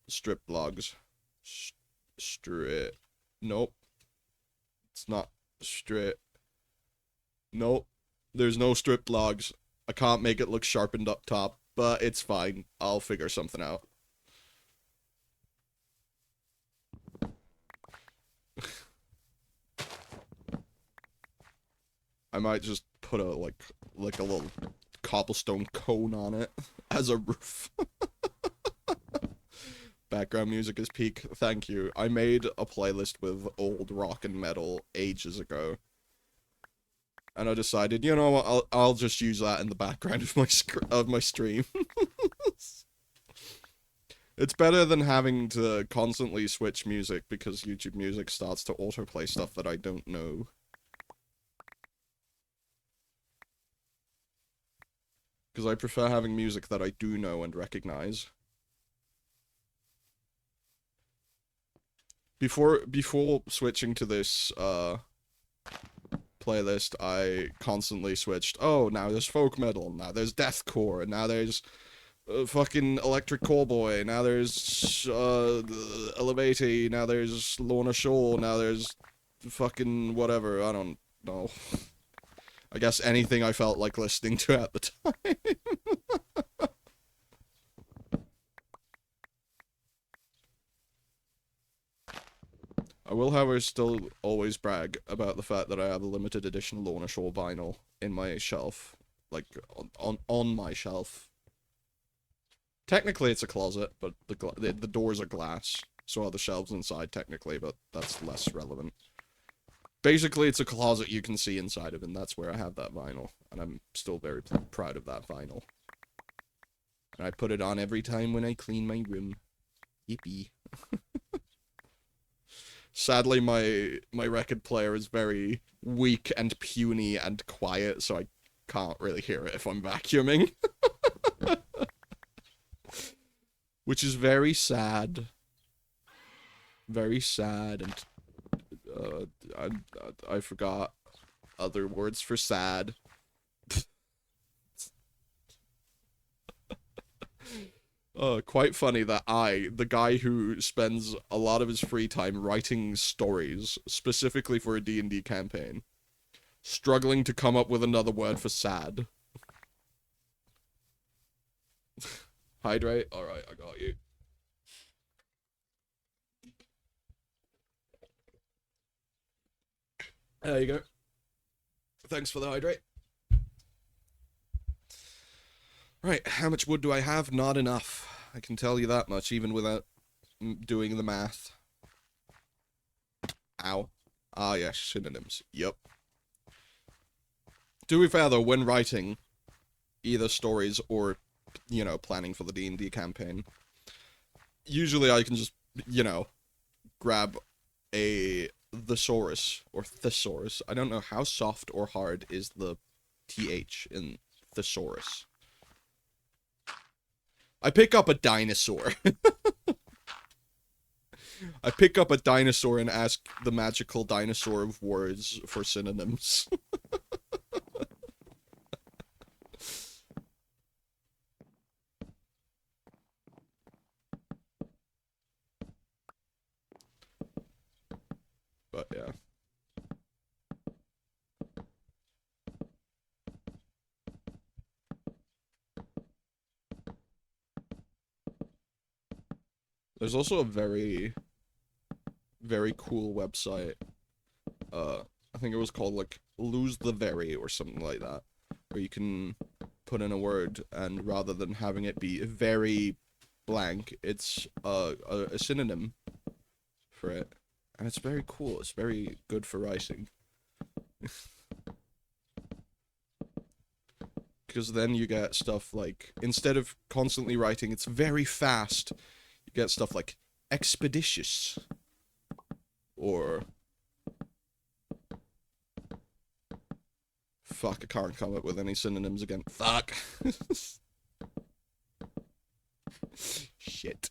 stripped logs. Strip. Nope. It's not strip. Nope. There's no stripped logs. I can't make it look sharpened up top, but it's fine. I'll figure something out. I might just put a like a little cobblestone cone on it as a roof. Background music is peak. Thank you. I made a playlist with old rock and metal ages ago. And I decided, you know what, I'll just use that in the background of my stream. It's better than having to constantly switch music because YouTube Music starts to autoplay stuff that I don't know. Because I prefer having music that I do know and recognize. Before switching to this, playlist, I constantly switched. Oh, now there's folk metal, now there's deathcore, now there's fucking electric callboy, now there's Elevati, now there's Lorna Shore, now there's fucking whatever, I don't know. I guess anything I felt like listening to at the time. I will, however, still always brag about the fact that I have a limited edition Lorna Shore vinyl in my shelf. Like, on my shelf. Technically, it's a closet, but the doors are glass, so are the shelves inside, technically, but that's less relevant. Basically, it's a closet you can see inside of, and that's where I have that vinyl, and I'm still very proud of that vinyl. And I put it on every time when I clean my room. Yippee. Sadly, my record player is very weak and puny and quiet, so I can't really hear it if I'm vacuuming. Which is very sad. Very sad, and I forgot other words for sad. Quite funny that the guy who spends a lot of his free time writing stories specifically for a D&D campaign, struggling to come up with another word for sad. Hydrate? Alright, I got you. There you go. Thanks for the hydrate. Right, how much wood do I have? Not enough. I can tell you that much, even without doing the math. Ow. Ah, yes, synonyms. Yup. To be fair, though, when writing either stories or, you know, planning for the D&D campaign, usually I can just, you know, grab a thesaurus or thesaurus. I don't know how soft or hard is the TH in thesaurus. I pick up a dinosaur. I pick up a dinosaur and ask the magical dinosaur of words for synonyms. But yeah. There's also a very, very cool website. I think it was called, like, Lose the Very or something like that. Where you can put in a word, and rather than having it be very blank, it's a synonym for it. And it's very cool. It's very good for writing. Because then you get stuff like, instead of constantly writing, it's very fast. You get stuff like expeditious. Or... Fuck, I can't come up with any synonyms again. Fuck. Shit.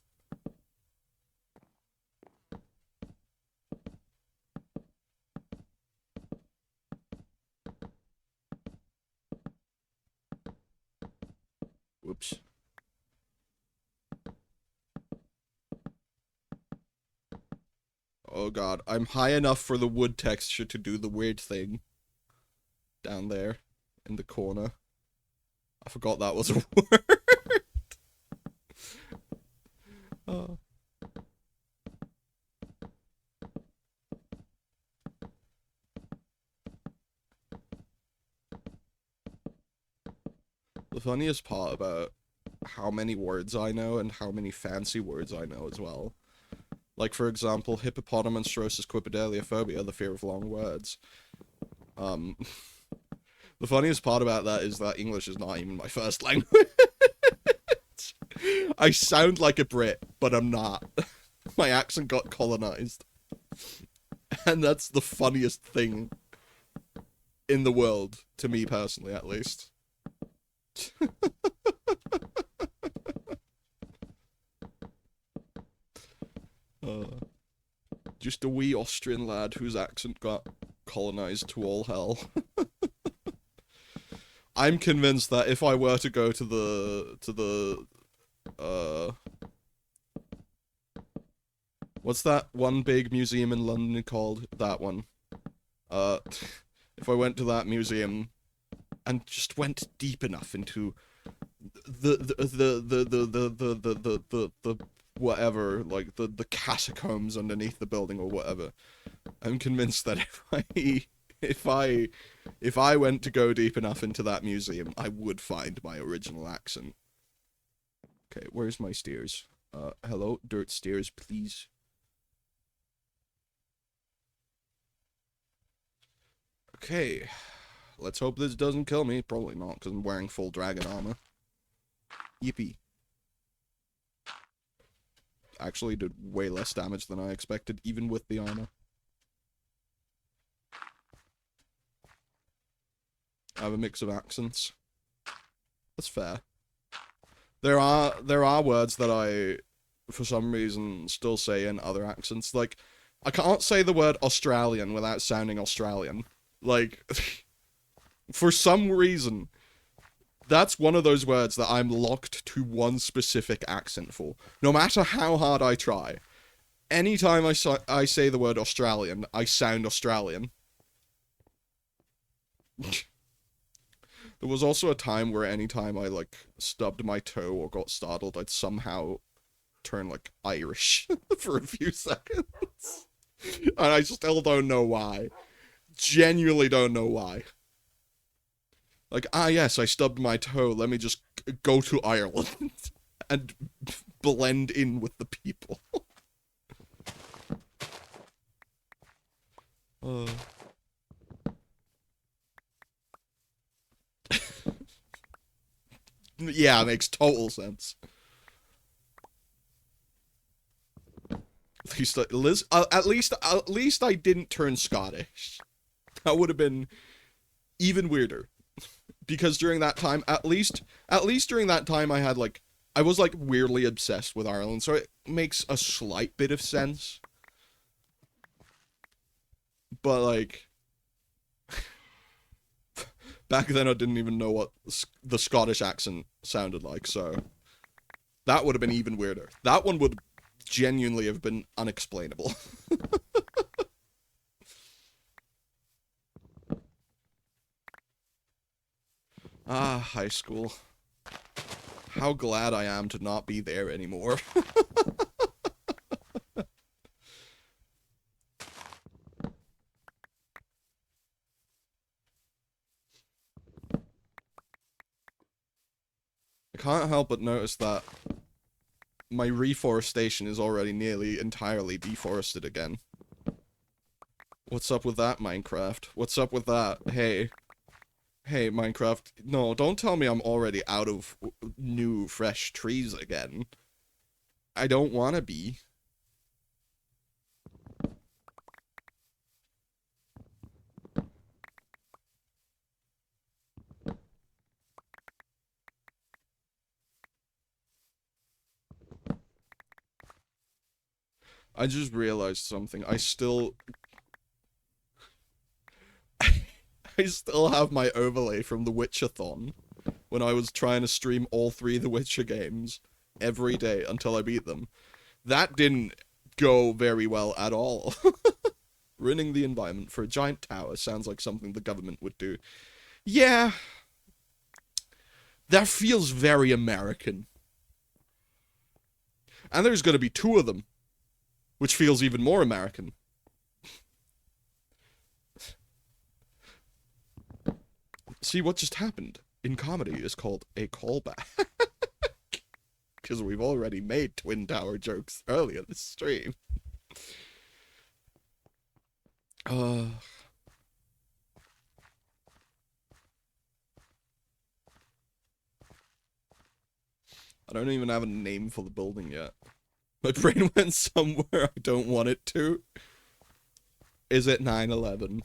Whoops. Oh god, I'm high enough for the wood texture to do the weird thing. Down there, in the corner. I forgot that was a word. Oh. The funniest part about how many words I know and how many fancy words I know as well. Like, for example, hippopotamonstrosis quipedaliophobia, the fear of long words. The funniest part about that is that English is not even my first language. I sound like a Brit, but I'm not. My accent got colonized. And that's the funniest thing in the world, to me personally, at least. Just a wee Austrian lad whose accent got colonized to all hell. I'm convinced that if I were to go to the what's that one big museum in London called? That one. If I went to that museum and just went deep enough into the whatever, like the catacombs underneath the building or whatever, I'm convinced that if I went to go deep enough into that museum, I would find my original accent. Okay, where's my steers? Hello, dirt steers, please. Okay, let's hope this doesn't kill me. Probably not, because I'm wearing full dragon armor. Yippee. Actually did way less damage than I expected, even with the armor. I have a mix of accents. That's fair. There are words that I, for some reason, still say in other accents. Like, I can't say the word Australian without sounding Australian. Like, for some reason, That's one of those words that I'm locked to one specific accent for. No matter how hard I try. Anytime I say the word Australian, I sound Australian. There was also a time where anytime I, like, stubbed my toe or got startled, I'd somehow turn, like, Irish for a few seconds. And I still don't know why. Genuinely don't know why. Like, yes, I stubbed my toe. Let me just go to Ireland and blend in with the people. Yeah, it makes total sense. At least I didn't turn Scottish. That would have been even weirder. Because during that time, at least during that time, I was like weirdly obsessed with Ireland, so it makes a slight bit of sense. But like, back then I didn't even know what the Scottish accent sounded like, so that would have been even weirder. That one would genuinely have been unexplainable. High school. How glad I am to not be there anymore. I can't help but notice that my reforestation is already nearly entirely deforested again. What's up with that, Minecraft? What's up with that? Hey. Hey, Minecraft. No, don't tell me I'm already out of new, fresh trees again. I don't want to be. I just realized something. I still have my overlay from the Witchathon when I was trying to stream all 3 of the Witcher games every day until I beat them. That didn't go very well at all. Ruining the environment for a giant tower sounds like something the government would do. Yeah. That feels very American. And there's gonna be 2 of them, which feels even more American. See, what just happened in comedy is called a callback. Because we've already made Twin Tower jokes earlier this stream. I don't even have a name for the building yet. My brain went somewhere I don't want it to. Is it 9/11?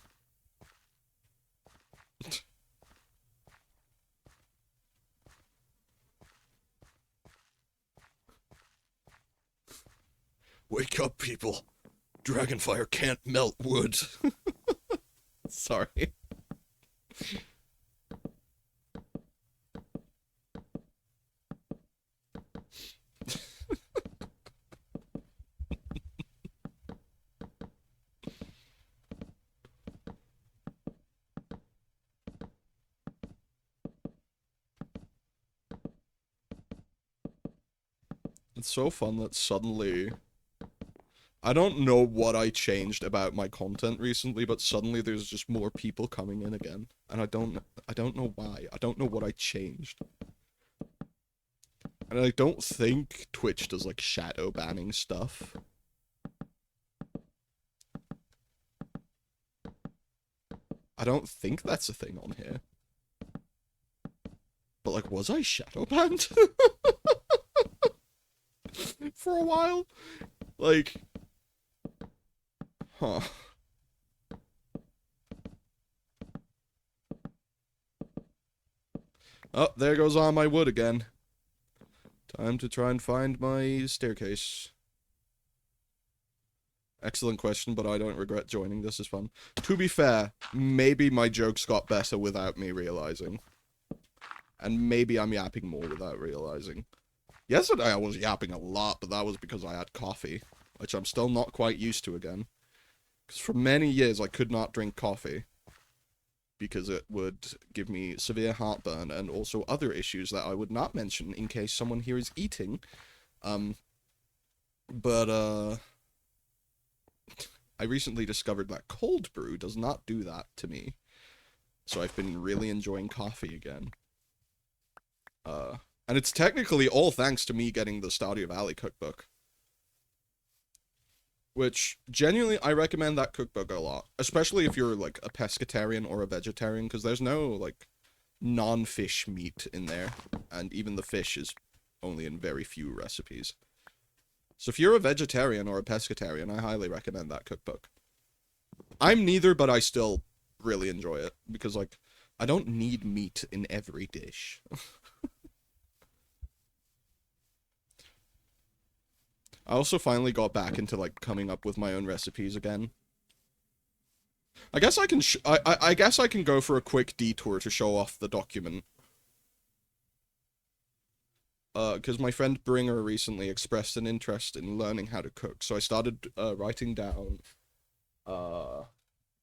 Wake up, people. Dragonfire can't melt wood. Sorry. It's so fun that suddenly... I don't know what I changed about my content recently, but suddenly there's just more people coming in again. And I don't know why. I don't know what I changed. And I don't think Twitch does, like, shadow banning stuff. I don't think that's a thing on here. But, like, was I shadow banned? For a while? Like... Huh. Oh, there goes all my wood again. Time to try and find my staircase. Excellent question, but I don't regret joining. This is fun. To be fair, maybe my jokes got better without me realizing. And maybe I'm yapping more without realizing. Yesterday I was yapping a lot, but that was because I had coffee, which I'm still not quite used to again. Because for many years I could not drink coffee because it would give me severe heartburn and also other issues that I would not mention in case someone here is eating. But I recently discovered that cold brew does not do that to me. So I've been really enjoying coffee again. And it's technically all thanks to me getting the Stardew Valley cookbook. Which, genuinely, I recommend that cookbook a lot. Especially if you're, like, a pescatarian or a vegetarian, because there's no, like, non-fish meat in there. And even the fish is only in very few recipes. So if you're a vegetarian or a pescatarian, I highly recommend that cookbook. I'm neither, but I still really enjoy it. Because, like, I don't need meat in every dish. I also finally got back into, like, coming up with my own recipes again. I guess I can I guess I can go for a quick detour to show off the document. Because my friend Bringer recently expressed an interest in learning how to cook, so I started, writing down,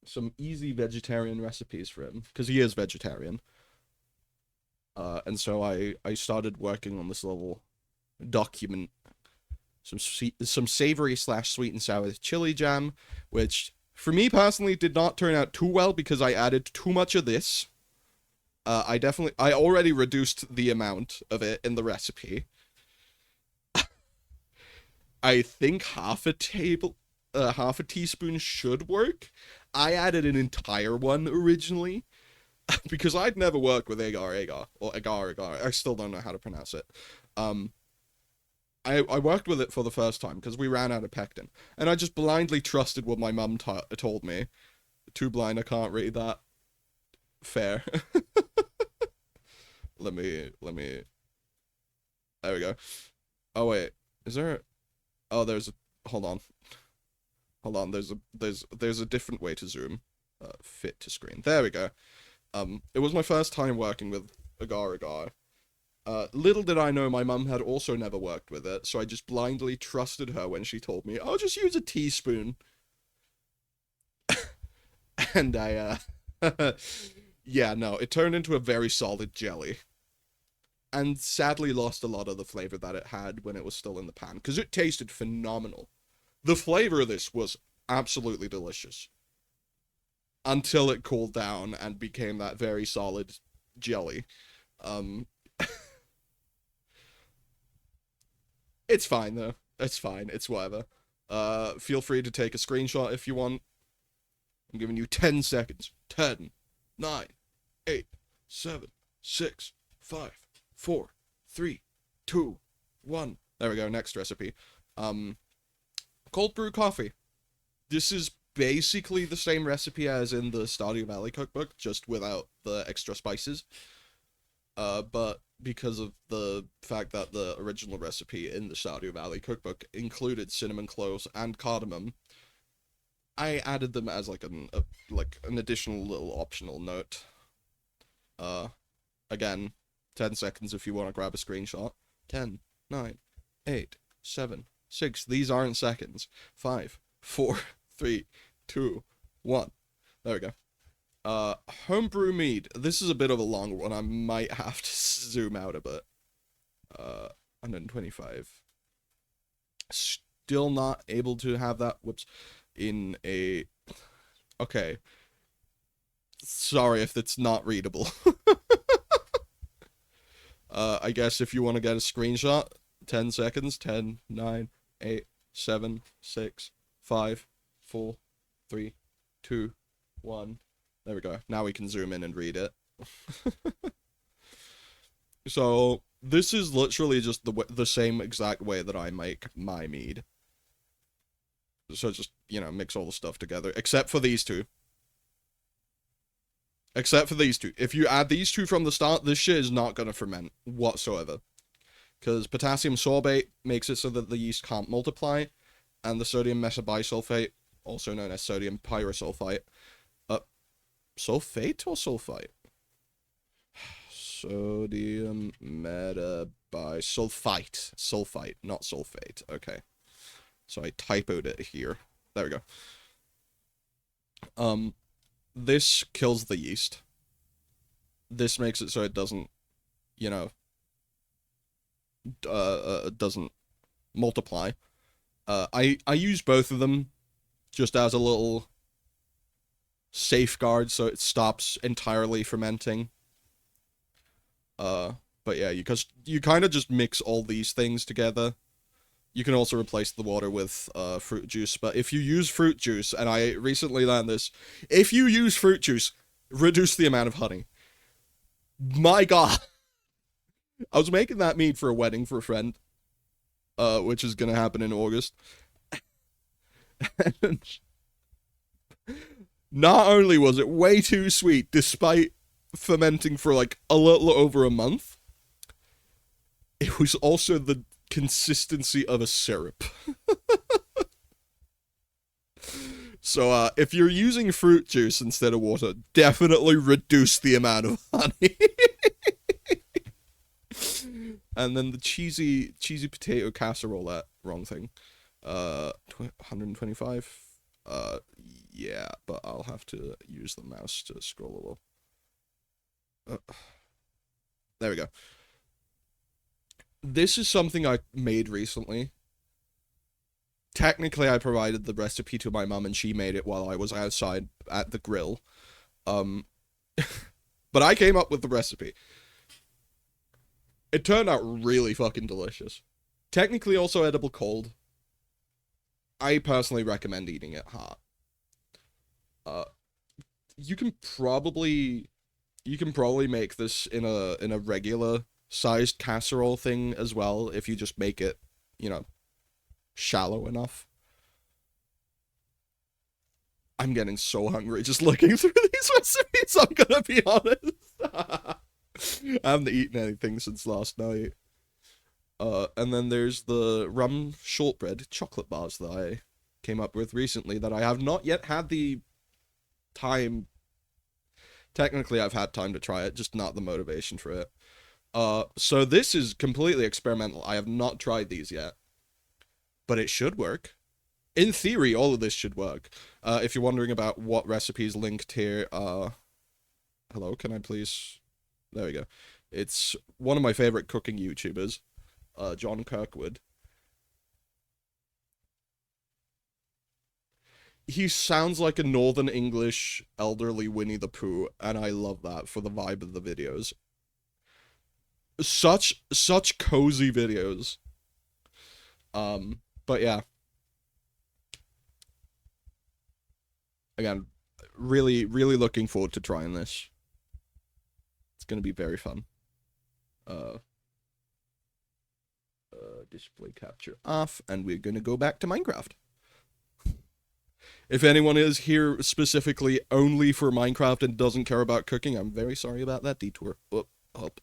some easy vegetarian recipes for him, because he is vegetarian. And so I started working on this little document, some savory slash sweet and sour chili jam, which for me personally did not turn out too well because I added too much of this. I already reduced the amount of it in the recipe. I think half a teaspoon should work. I added an entire one originally because I'd never worked with agar or agar. I still don't know how to pronounce it. I worked with it for the first time because we ran out of pectin, and I just blindly trusted what my mum told me. Too blind, I can't read that. Fair. Let me. There we go. Oh wait, is there? Oh, hold on. There's a different way to zoom. Fit to screen. There we go. It was my first time working with agar. Little did I know my mum had also never worked with it, so I just blindly trusted her when she told me, "I'll just use a teaspoon." And yeah, no, it turned into a very solid jelly. And sadly lost a lot of the flavor that it had when it was still in the pan, because it tasted phenomenal. The flavor of this was absolutely delicious. Until it cooled down and became that very solid jelly. It's fine, though. It's fine. It's whatever. Feel free to take a screenshot if you want. I'm giving you 10 seconds. 10, 9, 8, 7, 6, 5, 4, 3, 2, 1. There we go, next recipe. Cold brew coffee. This is basically the same recipe as in the Stardew Valley cookbook, just without the extra spices. But because of the fact that the original recipe in the Stardew Valley cookbook included cinnamon cloves and cardamom, I added them as like an additional little optional note. Again, 10 seconds if you want to grab a screenshot. 10, 9, 8, 7, 6. These aren't seconds. 5, 4, 3, 2, 1. There we go. Homebrew mead. This is a bit of a long one. I might have to zoom out a bit. 125. Still not able to have that. Whoops. In a... Okay. Sorry if it's not readable. I guess if you want to get a screenshot, 10 seconds. 10, 9, 8, 7, 6, 5, 4, 3, 2, 1. There we go. Now we can zoom in and read it. So, this is literally just the same exact way that I make my mead. So just, mix all the stuff together. Except for these two. If you add these two from the start, this shit is not going to ferment whatsoever. Because potassium sorbate makes it so that the yeast can't multiply. And the sodium metabisulfate, also known as sodium pyrosulfite. Sulfate or sulfite? Sodium metabisulfite. Sulfite, not sulfate. Okay. So I typoed it here. There we go. This kills the yeast. This makes it so it doesn't, you know, doesn't multiply. I use both of them just as a little safeguard so it stops entirely fermenting. But yeah, because you kind of just mix all these things together. You can also replace the water with fruit juice, but if you use fruit juice, and I recently learned this, if you use fruit juice, reduce the amount of honey. My god. I was making that mead for a wedding for a friend, which is gonna happen in August. And not only was it way too sweet, despite fermenting for like a little over a month, it was also the consistency of a syrup. So, if you're using fruit juice instead of water, definitely reduce the amount of honey. And then the cheesy potato casserole, that wrong thing. 125. Yeah, but I'll have to use the mouse to scroll a little. There we go. This is something I made recently. Technically, I provided the recipe to my mum, and she made it while I was outside at the grill. But I came up with the recipe. It turned out really fucking delicious. Technically also edible cold. I personally recommend eating it hot. You can probably make this in a regular sized casserole thing as well if you just make it, you know, shallow enough. I'm getting so hungry just looking through these recipes, I'm gonna be honest. I haven't eaten anything since last night. And then there's the rum shortbread chocolate bars that I came up with recently that I have not yet had the time. Technically, I've had time to try it, just not the motivation for it. So this is completely experimental. I have not tried these yet. But it should work. In theory, all of this should work. If you're wondering about what recipes linked here, hello, can I please... There we go. It's one of my favorite cooking YouTubers, John Kirkwood. He sounds like a Northern English elderly Winnie the Pooh, and I love that for the vibe of the videos. Such cozy videos. But yeah. Again, really looking forward to trying this. It's gonna be very fun. Display capture off, and we're gonna go back to Minecraft. If anyone is here specifically only for Minecraft and doesn't care about cooking, I'm very sorry about that detour. Up.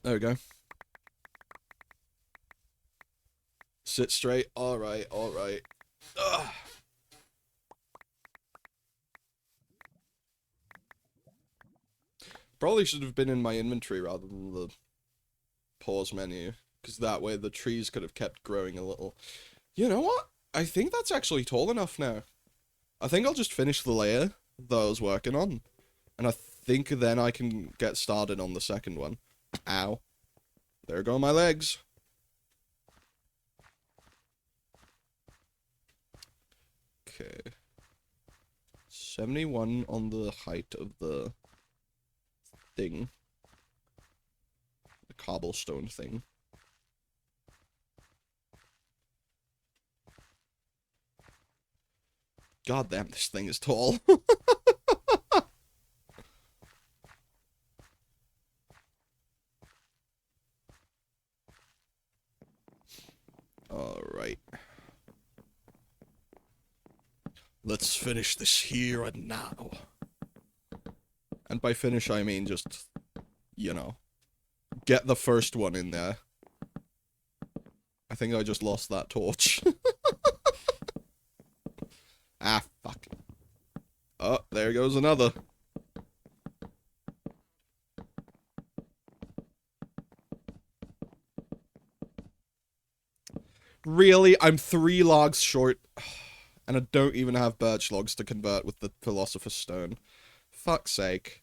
There we go. Sit straight. Alright. Ugh. Probably should have been in my inventory rather than the pause menu, because that way the trees could have kept growing a little. You know what? I think that's actually tall enough now. I think I'll just finish the layer that I was working on, and I think then I can get started on the second one. Ow. There go my legs. Okay. 71 on the height of the thing. The cobblestone thing. God damn, this thing is tall. Alright. Let's finish this here and now. And by finish, I mean just, you know, get the first one in there. I think I just lost that torch. Ah, fuck. There goes another. Really? I'm 3 logs short. And I don't even have birch logs to convert with the Philosopher's Stone. Fuck's sake.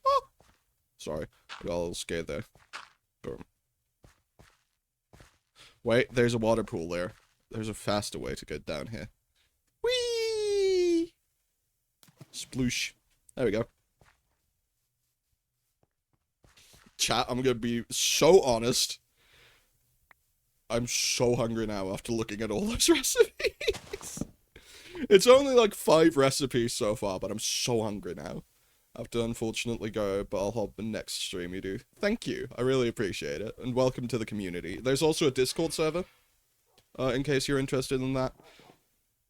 Oh! Sorry. I got a little scared there. Boom. Wait, there's a water pool there. There's a faster way to get down here. Whee! Sploosh. There we go. Chat, I'm gonna be so honest. I'm so hungry now after looking at all those recipes. It's only like 5 recipes so far, but I'm so hungry now. I have to unfortunately go, but I'll hop the next stream you do. Thank you. I really appreciate it. And welcome to the community. There's also a Discord server, in case you're interested in that.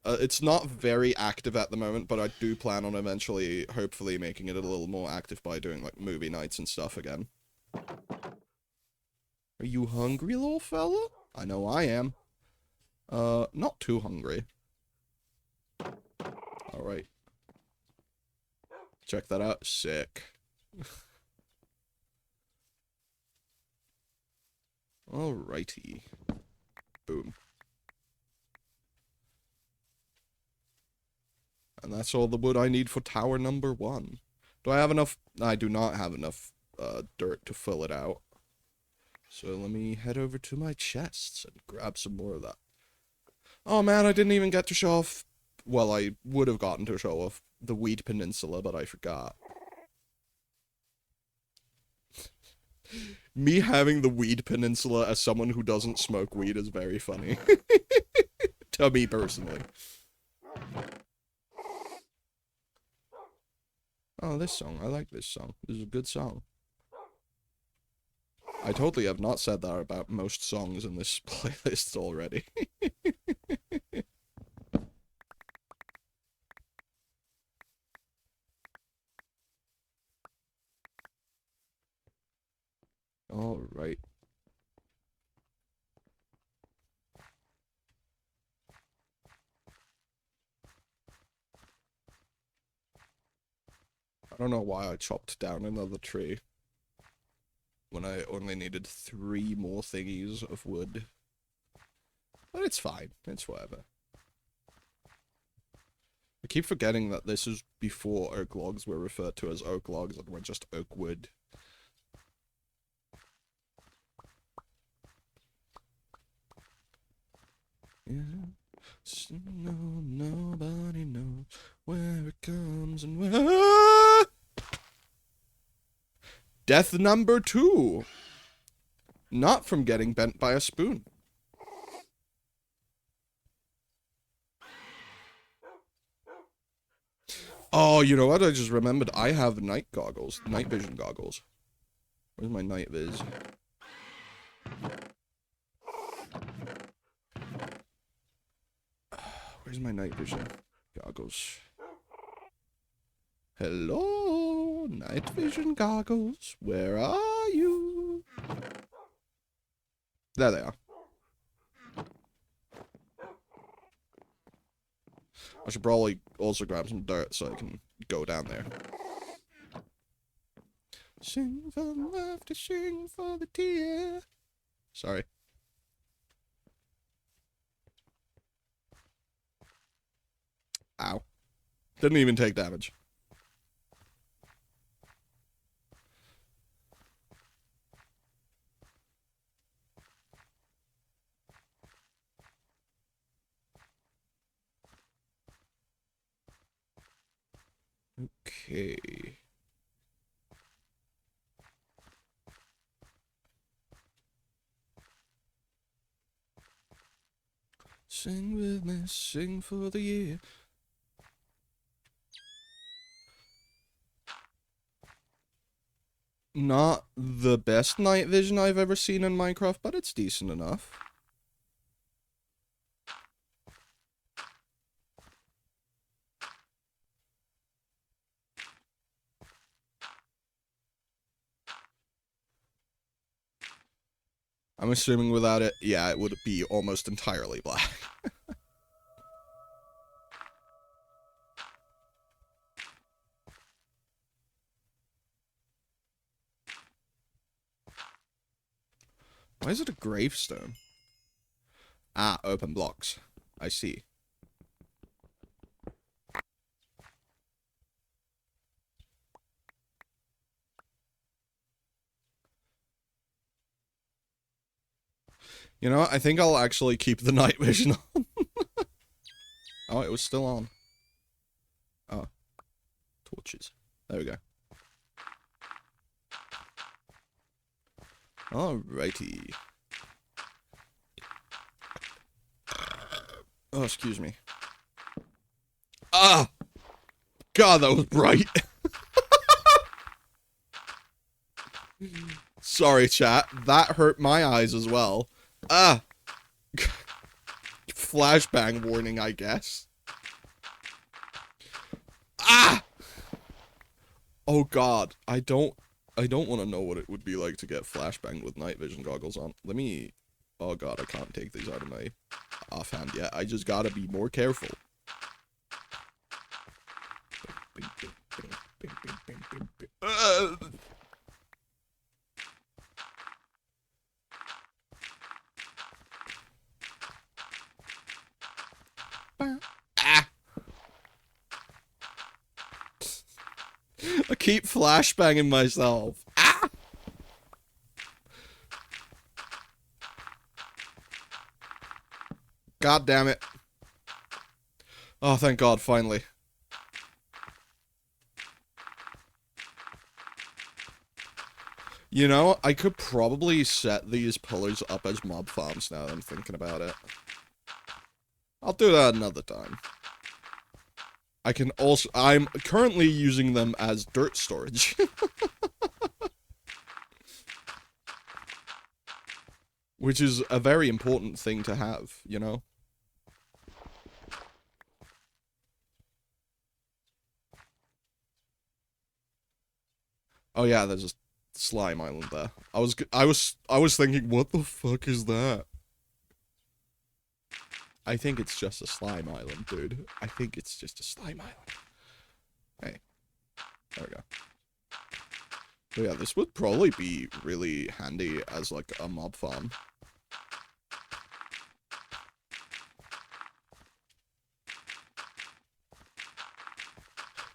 It's not very active at the moment, but I do plan on eventually, hopefully, making it a little more active by doing, like, movie nights and stuff again. Are you hungry, little fella? I know I am. Not too hungry. Alright. Check that out. Sick. Alrighty. Boom. And that's all the wood I need for tower number 1. Do I have enough? I do not have enough dirt to fill it out. So let me head over to my chests and grab some more of that. Oh man, I didn't even get to show off. Well, I would have gotten to show off the Weed Peninsula, but I forgot. Me having the Weed Peninsula as someone who doesn't smoke weed is very funny. To me personally. Oh, this song. I like this song. This is a good song. I totally have not said that about most songs in this playlist already. Alright. I don't know why I chopped down another tree when I only needed 3 more thingies of wood. But it's fine. It's whatever. I keep forgetting that this is before oak logs were referred to as oak logs and were just oak wood. Yeah. No, nobody knows where it comes and where. Death number 2. Not from getting bent by a spoon. Oh, you know what? I just remembered. I have night goggles. Night vision goggles. Where's my night viz? Where's my night vision goggles? Hello, night vision goggles. Where are you? There they are. I should probably also grab some dirt so I can go down there. Sing for the laughter, sing for the tear. Sorry. Ow. Didn't even take damage. Okay. Sing with me, sing for the year. Not the best night vision I've ever seen in Minecraft, but it's decent enough. I'm assuming without it, yeah, it would be almost entirely black. Why is it a gravestone? Ah, open blocks. I see. You know what? I think I'll actually keep the night vision on. Oh, it was still on. Oh. Torches. There we go. Alrighty. Oh, excuse me. Ah! God, that was bright. Sorry, chat. That hurt my eyes as well. Ah! Flashbang warning, I guess. Ah! Oh god, I don't want to know what it would be like to get flashbanged with night vision goggles on. Let me... Oh god, I can't take these out of my offhand yet. I just gotta be more careful. Ah! I keep flashbanging myself. Ah! God damn it. Oh, thank God, finally. You know, I could probably set these pillars up as mob farms now that I'm thinking about it. I'll do that another time. I can also... I'm currently using them as dirt storage. Which is a very important thing to have, you know? Oh yeah, there's a slime island there. I was thinking, what the fuck is that? I think it's just a slime island, dude. I think it's just a slime island. Hey. There we go. But yeah, this would probably be really handy as, like, a mob farm.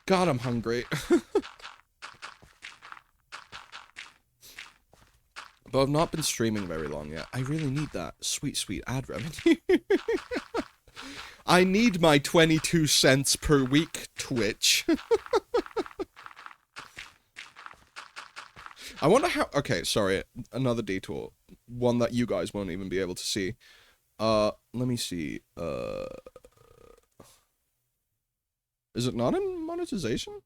God, I'm hungry. But I've not been streaming very long yet. I really need that sweet, sweet ad revenue. I need my 22 cents per week, Twitch. I wonder how... Okay, sorry. Another detour. One that you guys won't even be able to see. Let me see. Is it not in monetization?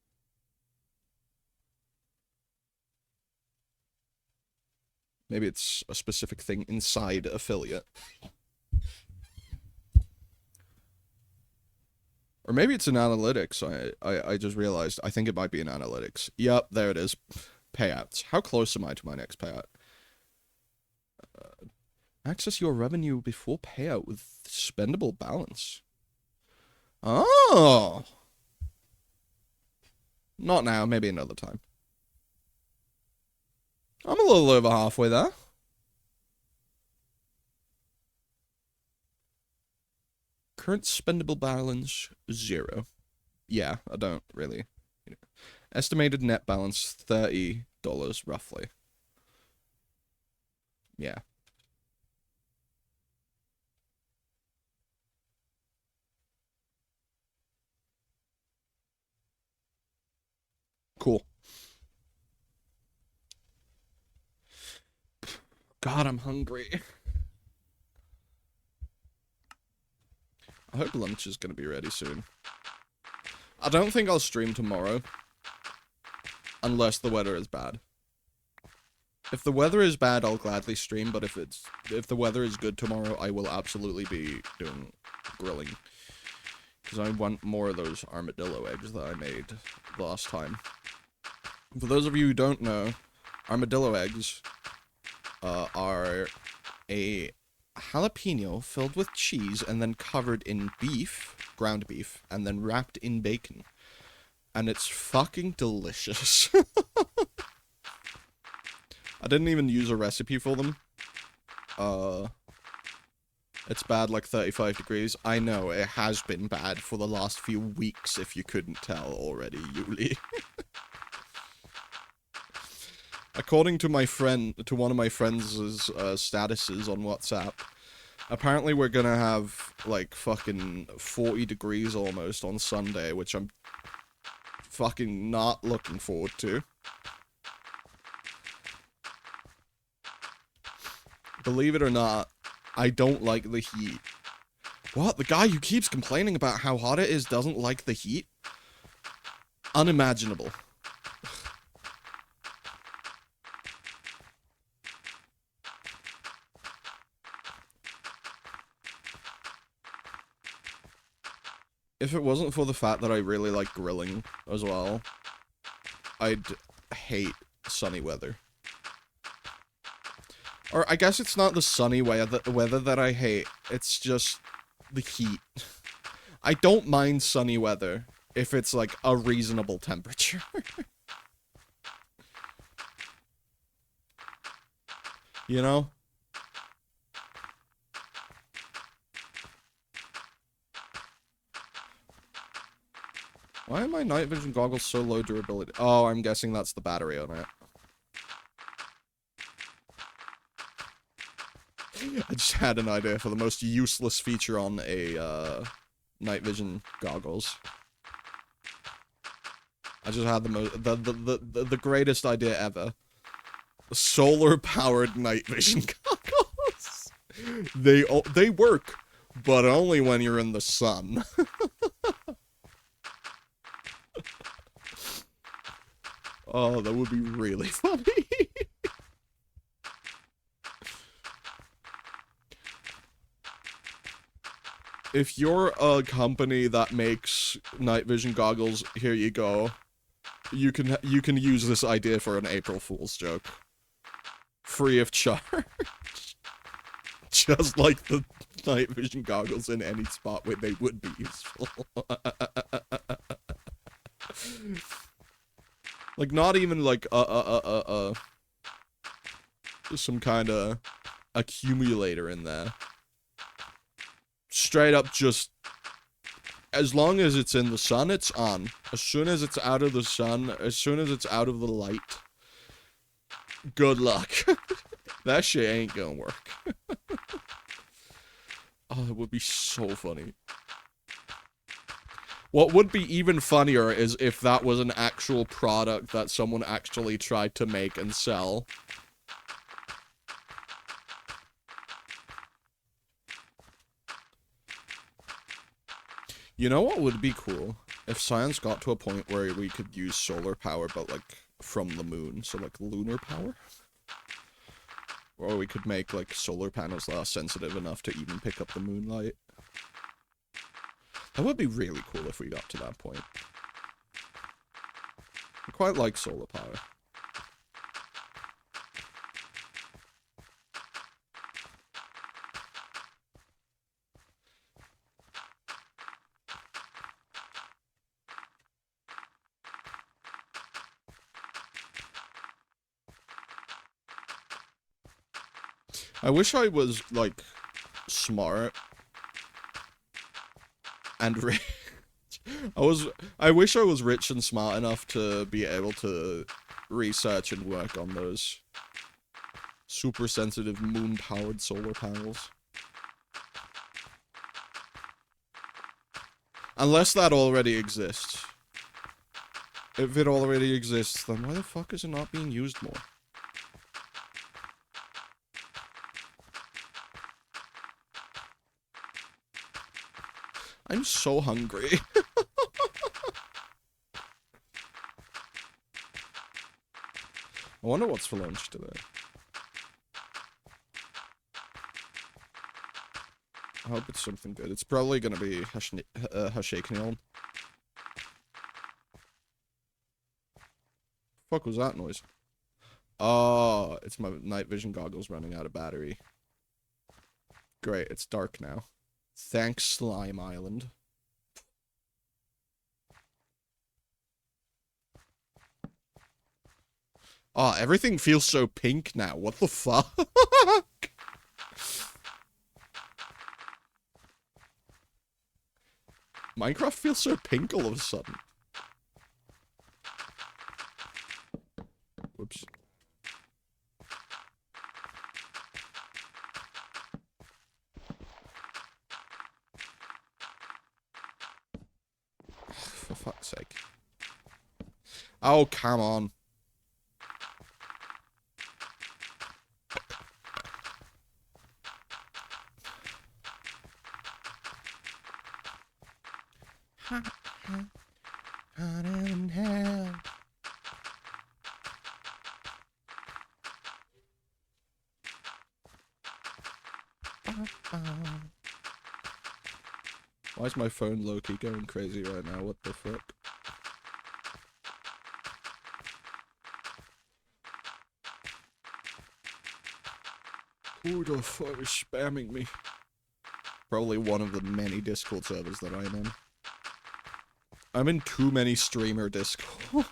Maybe it's a specific thing inside affiliate. Or maybe it's in analytics. I just realized. I think it might be in analytics. Yep, there it is. Payouts. How close am I to my next payout? Access your revenue before payout with spendable balance. Oh! Not now, maybe another time. I'm a little over halfway there. Current spendable balance, 0. Yeah, I don't really. You know. Estimated net balance, $30, roughly. Yeah. Cool. God, I'm hungry. I hope lunch is gonna be ready soon. I don't think I'll stream tomorrow. Unless the weather is bad. If the weather is bad, I'll gladly stream, but if the weather is good tomorrow, I will absolutely be doing grilling. Because I want more of those armadillo eggs that I made last time. For those of you who don't know, armadillo eggs are a jalapeno filled with cheese and then covered in beef, ground beef, and then wrapped in bacon. And it's fucking delicious. I didn't even use a recipe for them. It's bad like 35 degrees. I know, it has been bad for the last few weeks, if you couldn't tell already, Yuli. According to my friend, to one of my friends' statuses on WhatsApp, apparently we're gonna have, like, fucking 40 degrees almost on Sunday, which I'm fucking not looking forward to. Believe it or not, I don't like the heat. What? The guy who keeps complaining about how hot it is doesn't like the heat? Unimaginable. If it wasn't for the fact that I really like grilling as well, I'd hate sunny weather. Or I guess it's not the sunny weather that I hate, it's just the heat. I don't mind sunny weather if it's like a reasonable temperature. You know? Why are my night vision goggles so low durability? Oh, I'm guessing that's the battery on it. I just had an idea for the most useless feature on a, night vision goggles. I just had the greatest idea ever. Solar-powered night vision goggles. They work, but only when you're in the sun. Oh, that would be really funny. If you're a company that makes night vision goggles, here you go. You can use this idea for an April Fool's joke. Free of charge. Just like the night vision goggles in any spot where they would be useful. Like, not even like some kind of accumulator in there. Straight up just, as long as it's in the sun, it's on. As soon as it's out of the sun, as soon as it's out of the light, good luck. That shit ain't gonna work. Oh, it would be so funny. What would be even funnier is if that was an actual product that someone actually tried to make and sell. You know what would be cool? If science got to a point where we could use solar power, but, like, from the moon. So, like, lunar power? Or we could make, like, solar panels that are sensitive enough to even pick up the moonlight. That would be really cool if we got to that point. I quite like solar power. I wish I was, like, smart and rich. I wish I was rich and smart enough to be able to research and work on those super sensitive moon-powered solar panels. Unless that already exists. If it already exists, then why the fuck is it not being used more? I'm so hungry. I wonder what's for lunch today. I hope it's something good. It's probably gonna be Hasheknion. Fuck was that noise? Oh, it's my night vision goggles running out of battery. Great, it's dark now. Thanks, Slime Island. Oh, everything feels so pink now. What the fuck? Minecraft feels so pink all of a sudden. Whoops. For fuck's sake. Oh, come on. In hell. Why is my phone low-key going crazy right now? What the fuck? Who the fuck is spamming me? Probably one of the many Discord servers that I'm in. I'm in too many streamer Discords.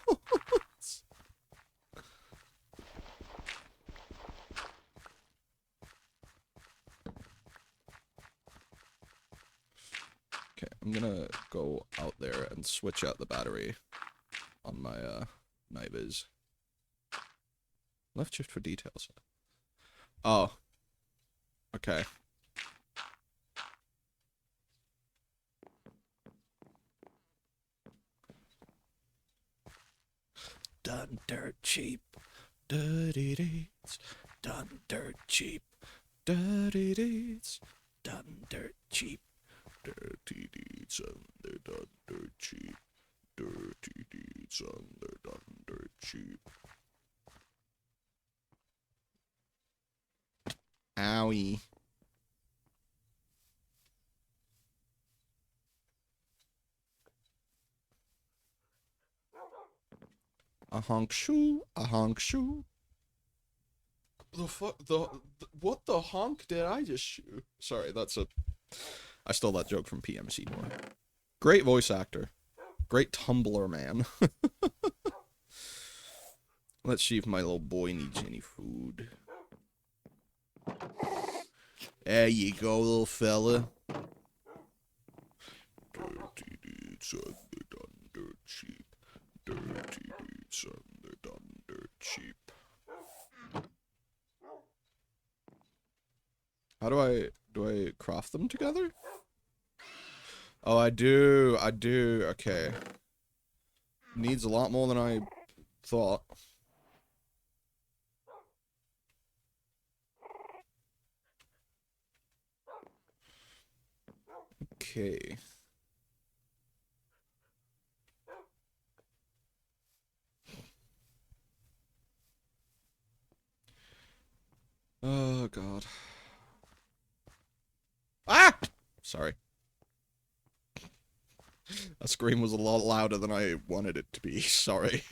Okay, I'm gonna go out there and switch out the battery on my Niviz. Left shift for details. Oh. Okay. Done dirt cheap. Dirty deeds. Done dirt cheap. Dirty deeds. Done dirt cheap. Dirty deeds and they're done dirt cheap. Dirty deeds and they're done dirt cheap. Owie. A honk shoe, a honk shoe. The fuck, what the honk did I just shoot? Sorry, I stole that joke from PM Seymour. Great voice actor. Great Tumblr man. Let's see if my little boy needs any food. There you go, little fella. Dirty deeds and they're done dirt cheap. Dirty deeds and they're done dirt cheap. How do I craft them together? Oh, I do, okay. Needs a lot more than I thought. Okay. Oh, God. Ah! Sorry. That scream was a lot louder than I wanted it to be. Sorry.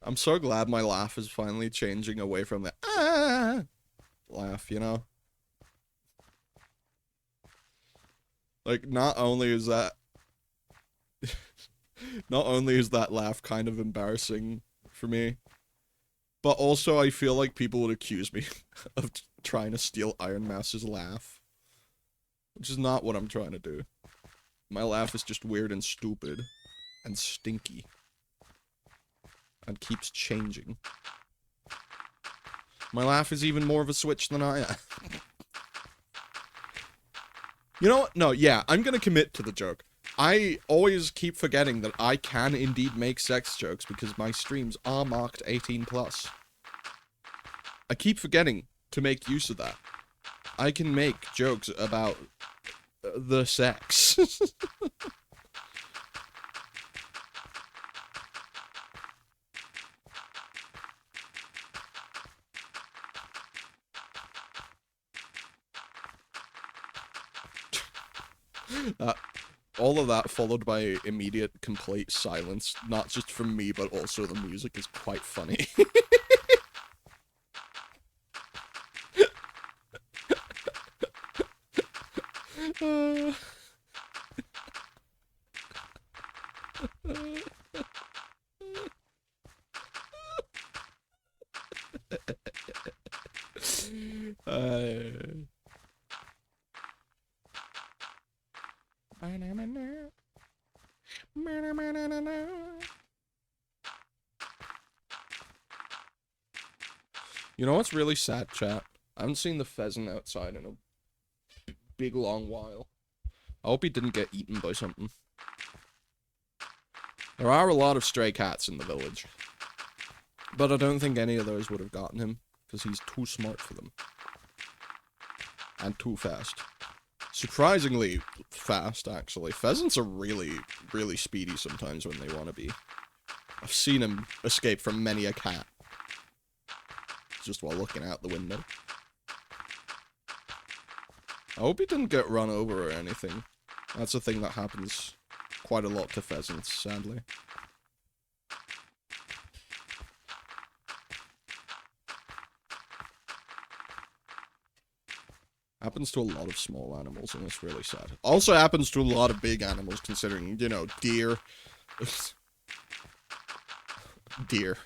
I'm so glad my laugh is finally changing away from the ah laugh, you know? Like, not only is that laugh kind of embarrassing for me, but also I feel like people would accuse me of trying to steal Iron Master's laugh. Which is not what I'm trying to do. My laugh is just weird and stupid. And stinky. And keeps changing. My laugh is even more of a switch than I am. You know what? No, yeah, I'm gonna commit to the joke. I always keep forgetting that I can indeed make sex jokes because my streams are marked 18+. I keep forgetting to make use of that. I can make jokes about the sex. All of that followed by immediate complete silence, not just from me, but also the music is quite funny. You know what's really sad, chat? I haven't seen the pheasant outside in a big long while. I hope he didn't get eaten by something. There are a lot of stray cats in the village. But I don't think any of those would have gotten him, because he's too smart for them. And too fast. Surprisingly fast, actually. Pheasants are really, really speedy sometimes when they want to be. I've seen him escape from many a cat. Just while looking out the window. I hope he didn't get run over or anything. That's a thing that happens quite a lot to pheasants, sadly. Happens to a lot of small animals, and it's really sad. Also happens to a lot of big animals, considering, you know, deer. Deer.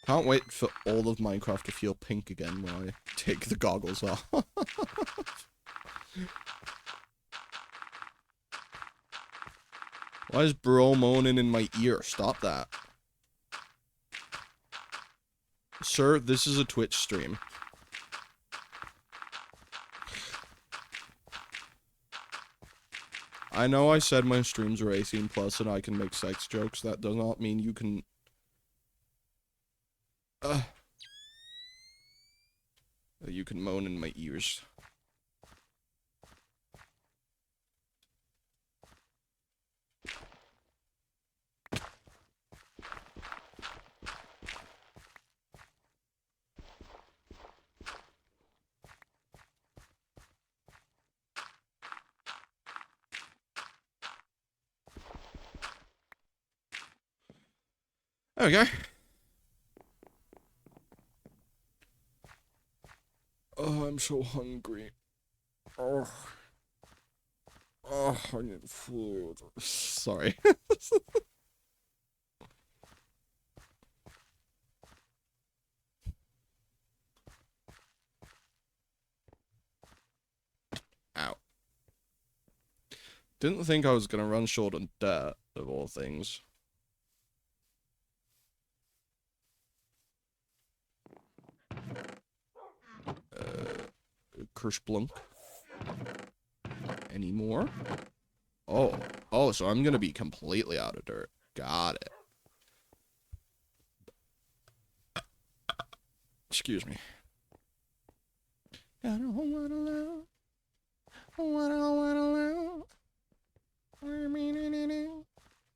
Can't wait for all of Minecraft to feel pink again when I take the goggles off. Why is bro moaning in my ear? Stop that. Sir, this is a Twitch stream. I know I said my streams are 18+ and I can make sex jokes. That does not mean you can... you can moan in my ears. There we go. Oh, I'm so hungry. Oh, I need food. Sorry. Ow. Didn't think I was gonna run short on dirt, of all things. Kershblunk. Any more? Oh, so I'm gonna be completely out of dirt. Got it. Excuse me.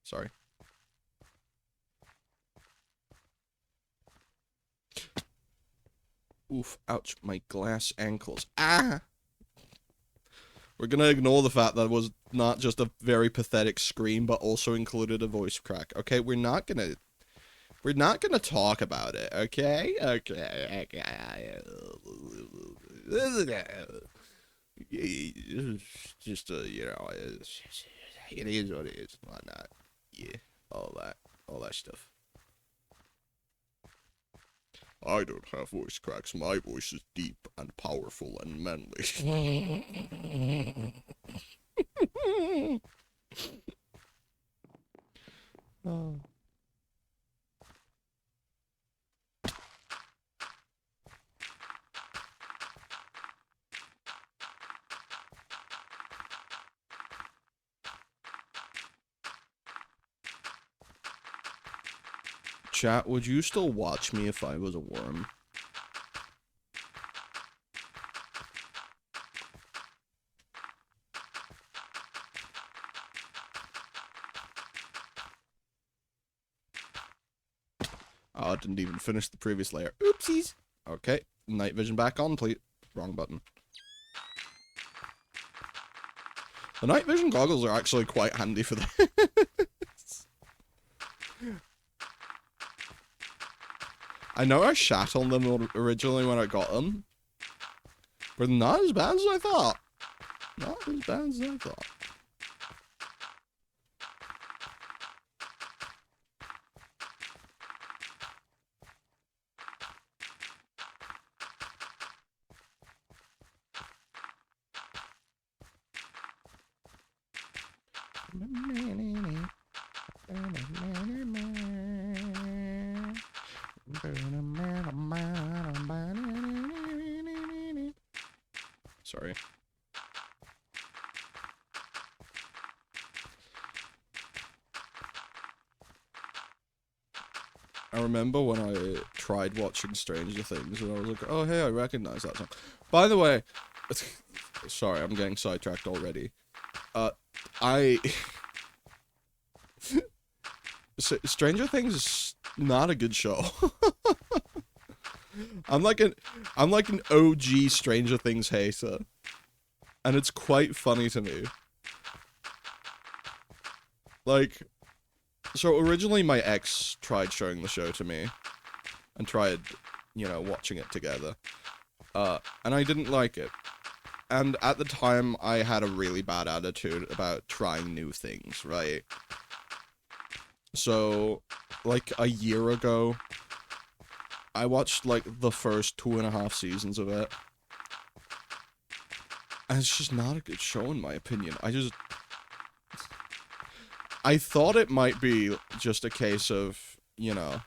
Sorry. Oof, ouch, my glass ankles. Ah! We're gonna ignore the fact that it was not just a very pathetic scream, but also included a voice crack. Okay, we're not gonna talk about it, okay? Okay. Just, you know, it is what it is, whatnot. Yeah, all that stuff. I don't have voice cracks. My voice is deep and powerful and manly. Oh. Chat, would you still watch me if I was a worm? Oh, I didn't even finish the previous layer. Oopsies. Okay, night vision back on, please. Wrong button. The night vision goggles are actually quite handy for this. I know I shat on them originally when I got them, but not as bad as I thought. Not as bad as I thought. Sorry. I remember when I tried watching Stranger Things and I was like, oh hey, I recognize that song. By the way, sorry, I'm getting sidetracked already. I Stranger Things is not a good show. I'm like an OG Stranger Things hater, and it's quite funny to me. Like, so originally my ex tried showing the show to me, and tried, you know, watching it together. And I didn't like it. And at the time, I had a really bad attitude about trying new things, right? So, like, a year ago, I watched, like, the first 2.5 seasons of it. And it's just not a good show, in my opinion. I thought it might be just a case of, you know,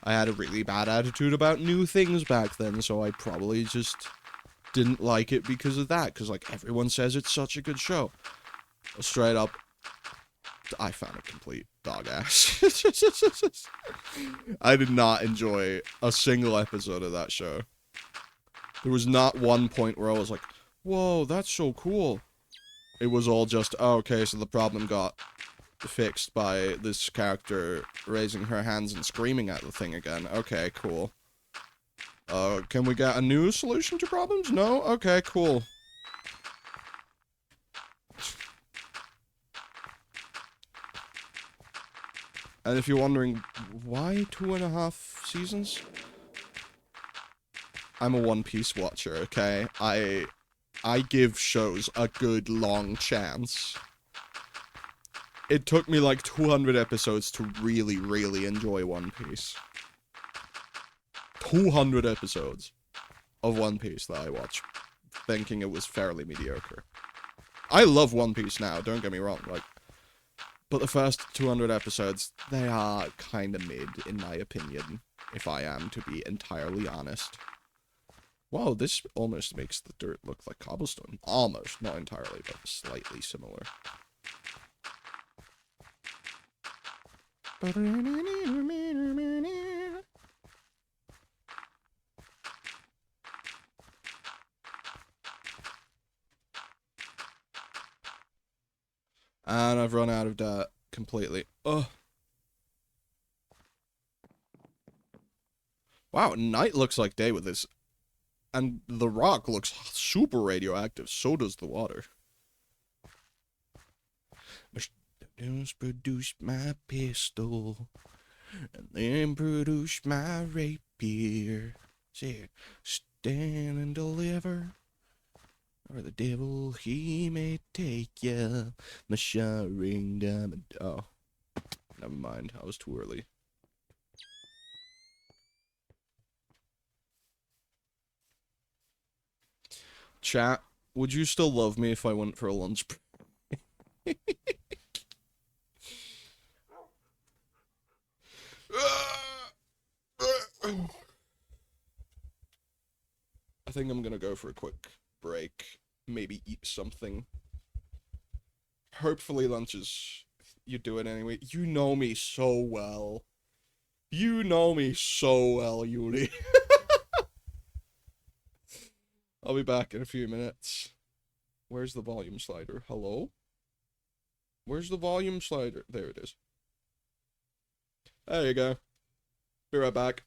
I had a really bad attitude about new things back then, so I probably just didn't like it because of that, because, like, everyone says it's such a good show. Straight up, I found it complete dog ass. I did not enjoy a single episode of that show. There was not one point where I was like, whoa, that's so cool. It was all just, oh, okay, so the problem got fixed by this character raising her hands and screaming at the thing again. Okay, cool. Can we get a new solution to problems? No? Okay, cool. And if you're wondering, why 2.5 seasons? I'm a One Piece watcher, okay? I give shows a good long chance. It took me like 200 episodes to really, really enjoy One Piece. 200 episodes of One Piece that I watched, thinking it was fairly mediocre. I love One Piece now, don't get me wrong, like, but the first 200 episodes, they are kinda mid, in my opinion, if I am to be entirely honest. Wow, this almost makes the dirt look like cobblestone. Almost, not entirely, but slightly similar. And I've run out of dirt completely. Ugh. Wow, night looks like day with this. And the rock looks super radioactive. So does the water. Produce my pistol. And then produce my rapier. Say, stand and deliver. Or the devil, he may take ya. My shining diamond. Oh. Never mind. I was too early. Chat, would you still love me if I went for a lunch break? I think I'm gonna go for a quick break. Maybe eat something. Hopefully lunch is... You do it anyway. You know me so well. You know me so well, Yuri. I'll be back in a few minutes. Where's the volume slider? Hello? Where's the volume slider? There it is. There you go. Be right back.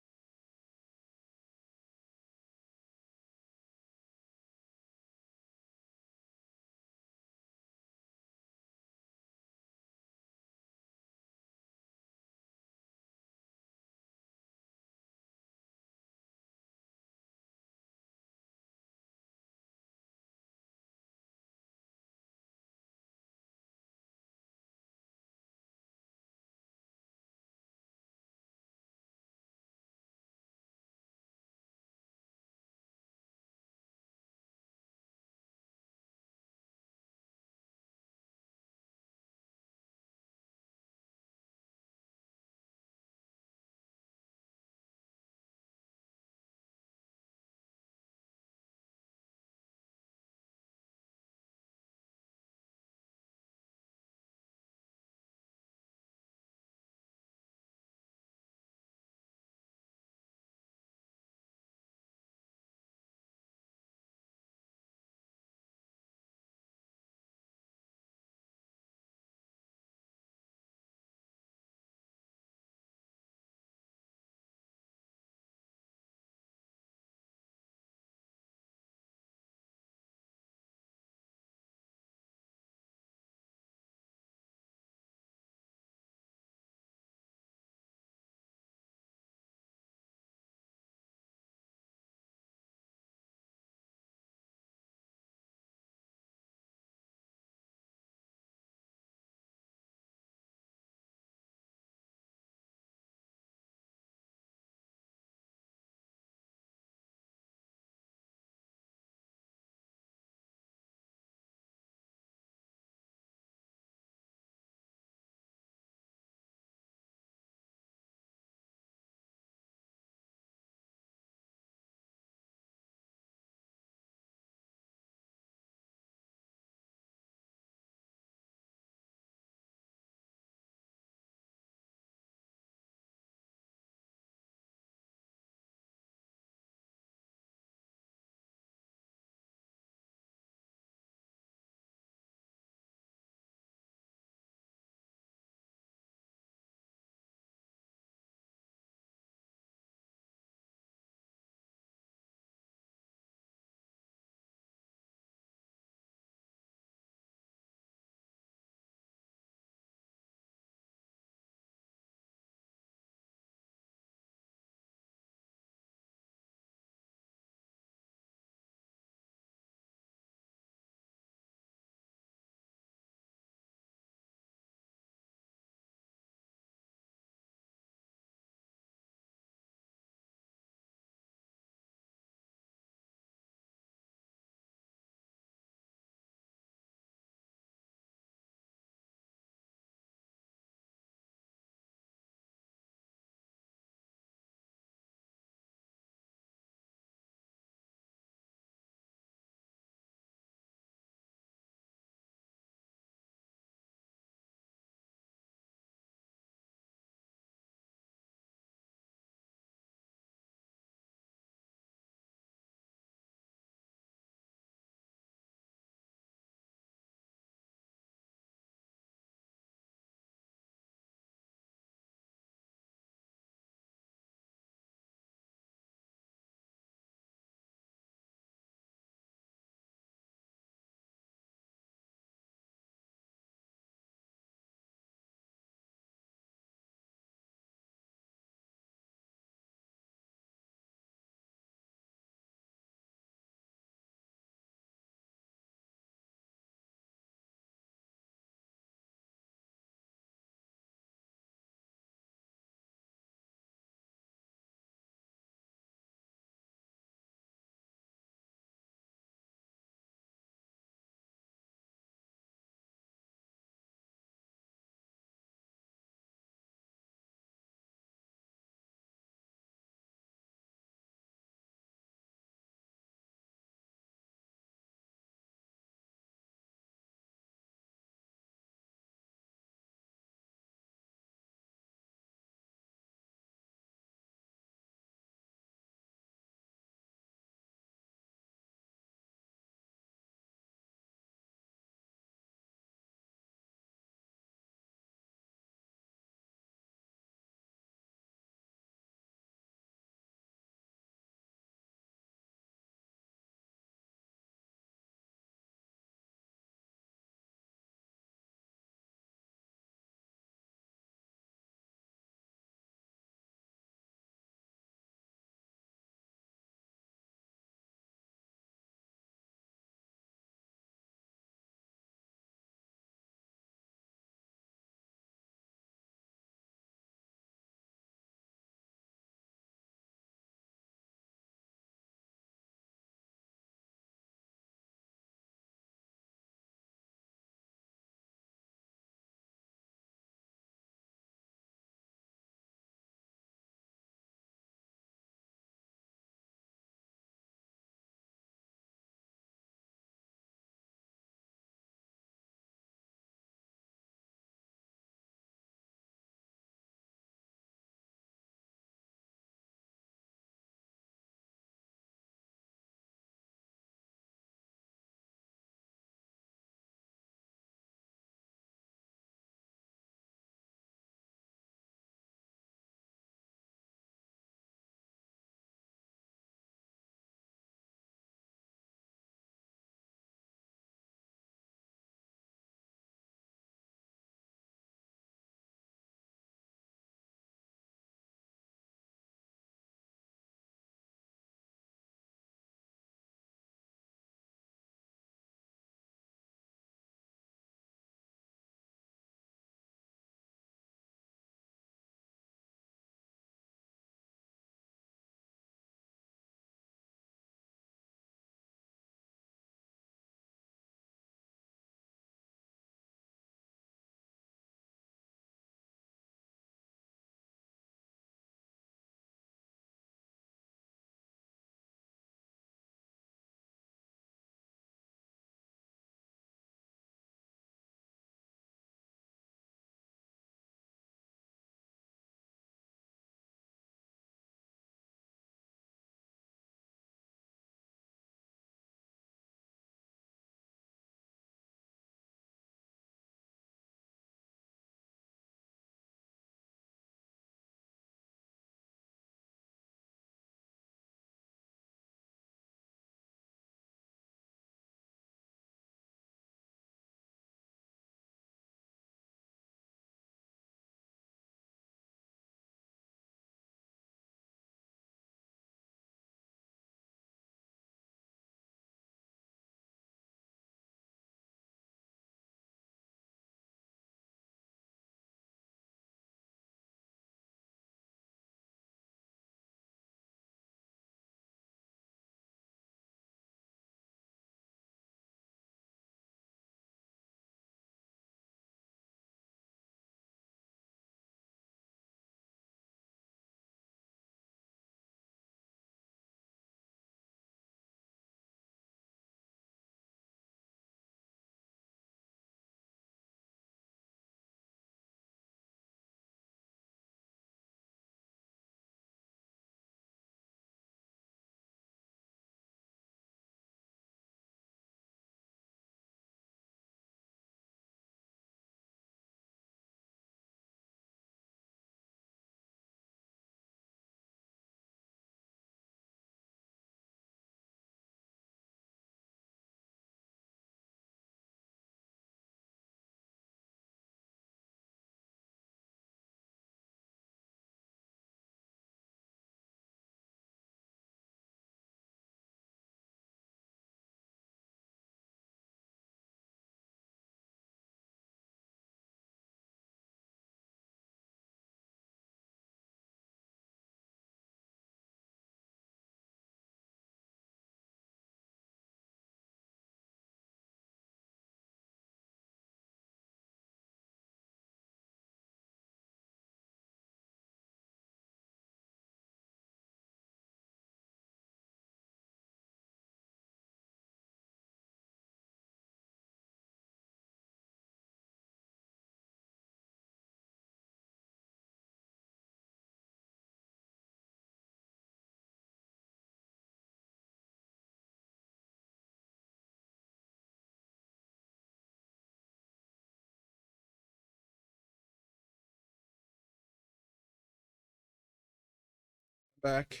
Back.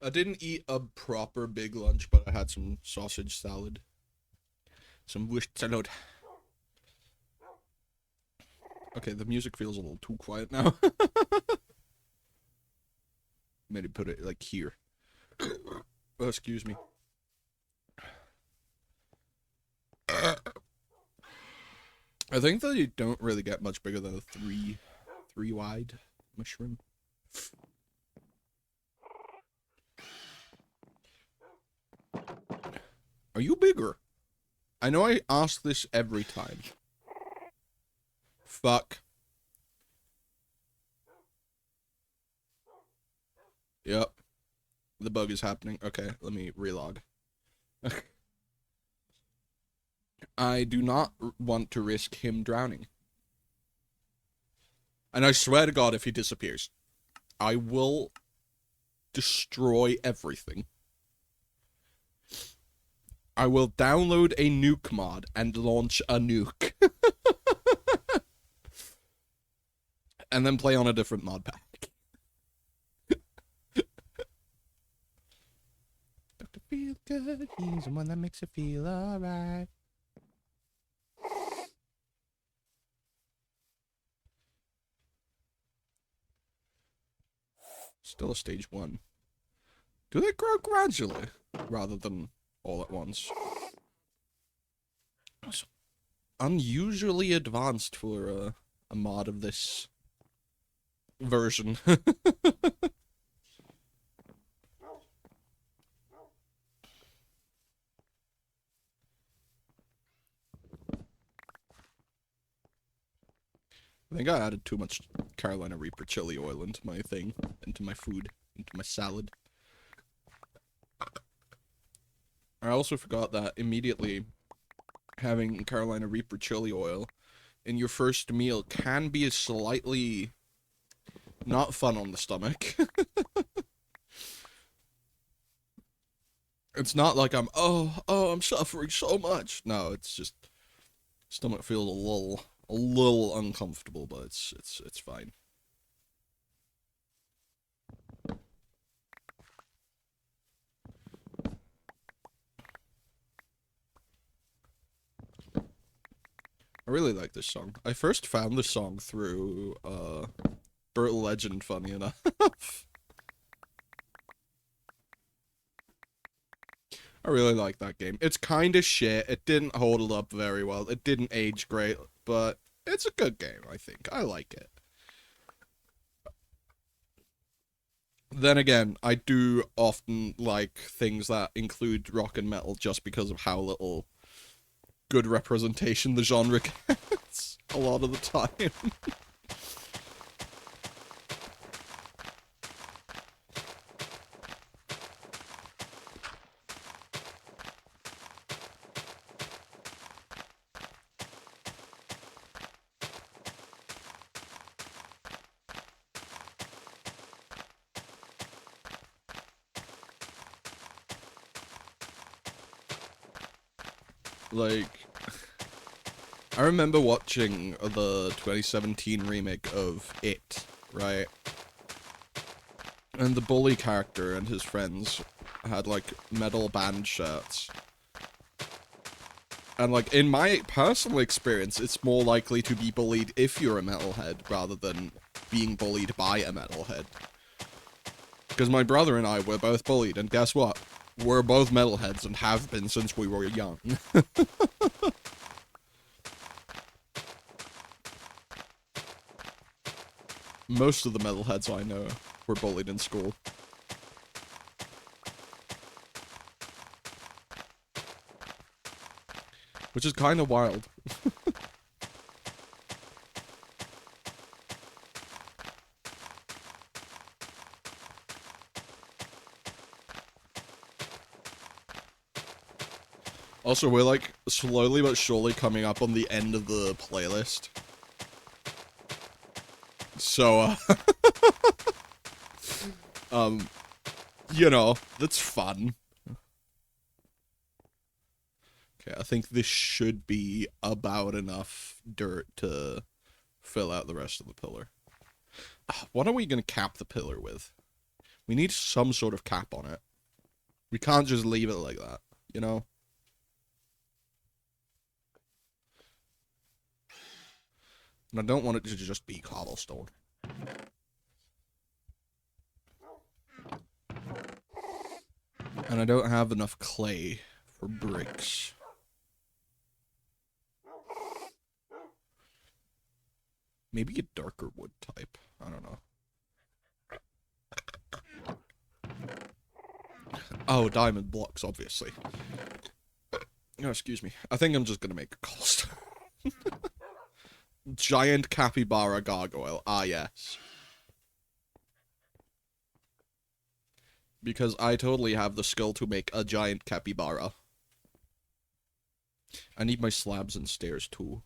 I didn't eat a proper big lunch, but I had some sausage salad. Some Wurst salad. Okay, the music feels a little too quiet now. Maybe put it like here. Oh, excuse me. I think that you don't really get much bigger than a three wide mushroom. Are you bigger? I know I ask this every time. Fuck. Yep. The bug is happening. Okay, let me relog. I do not want to risk him drowning. And I swear to God, if he disappears, I will destroy everything. I will download a nuke mod and launch a nuke. And then play on a different mod pack. Dr. Feel Good, he's the one that makes it feel alright. Still a stage 1. Do they grow gradually rather than all at once? It's unusually advanced for a mod of this version. I think I added too much Carolina Reaper chili oil into my thing, into my food, into my salad. I also forgot that immediately having Carolina Reaper chili oil in your first meal can be slightly not fun on the stomach. It's not like I'm I'm suffering so much. No, it's just stomach feels a little uncomfortable, but it's fine. I really like this song. I first found this song through Brutal Legend, funny enough. I really like that game. It's kind of shit. It didn't hold up very well. It didn't age great, but it's a good game, I think. I like it. Then again, I do often like things that include rock and metal just because of how little good representation the genre gets a lot of the time. Like, I remember watching the 2017 remake of It, right? And the bully character and his friends had, like, metal band shirts. And, like, in my personal experience, it's more likely to be bullied if you're a metalhead rather than being bullied by a metalhead. Because my brother and I were both bullied, and guess what? We're both metalheads and have been since we were young. Most of the metalheads I know were bullied in school. Which is kind of wild. Also, we're like slowly but surely coming up on the end of the playlist. So, you know, that's fun. Okay, I think this should be about enough dirt to fill out the rest of the pillar. What are we gonna cap the pillar with? We need some sort of cap on it. We can't just leave it like that, you know? And I don't want it to just be cobblestone. And I don't have enough clay for bricks. Maybe a darker wood type. I don't know. Oh, diamond blocks, obviously. Oh, excuse me. I think I'm just gonna make a cobblestone. Giant capybara gargoyle. Ah, yes. Because I totally have the skill to make a giant capybara. I need my slabs and stairs too.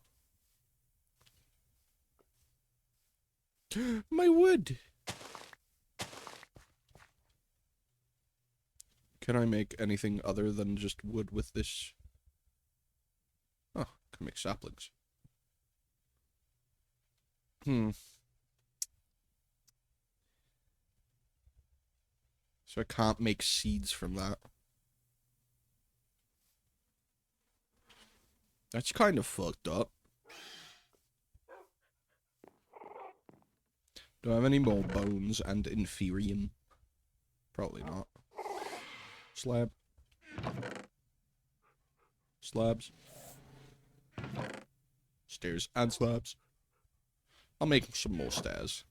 My wood! Can I make anything other than just wood with this? Oh, I can make saplings. So I can't make seeds from that. That's kind of fucked up. Do I have any more bones and inferium? Probably not. Slab. Slabs. Stairs and slabs. I'll make some more stairs.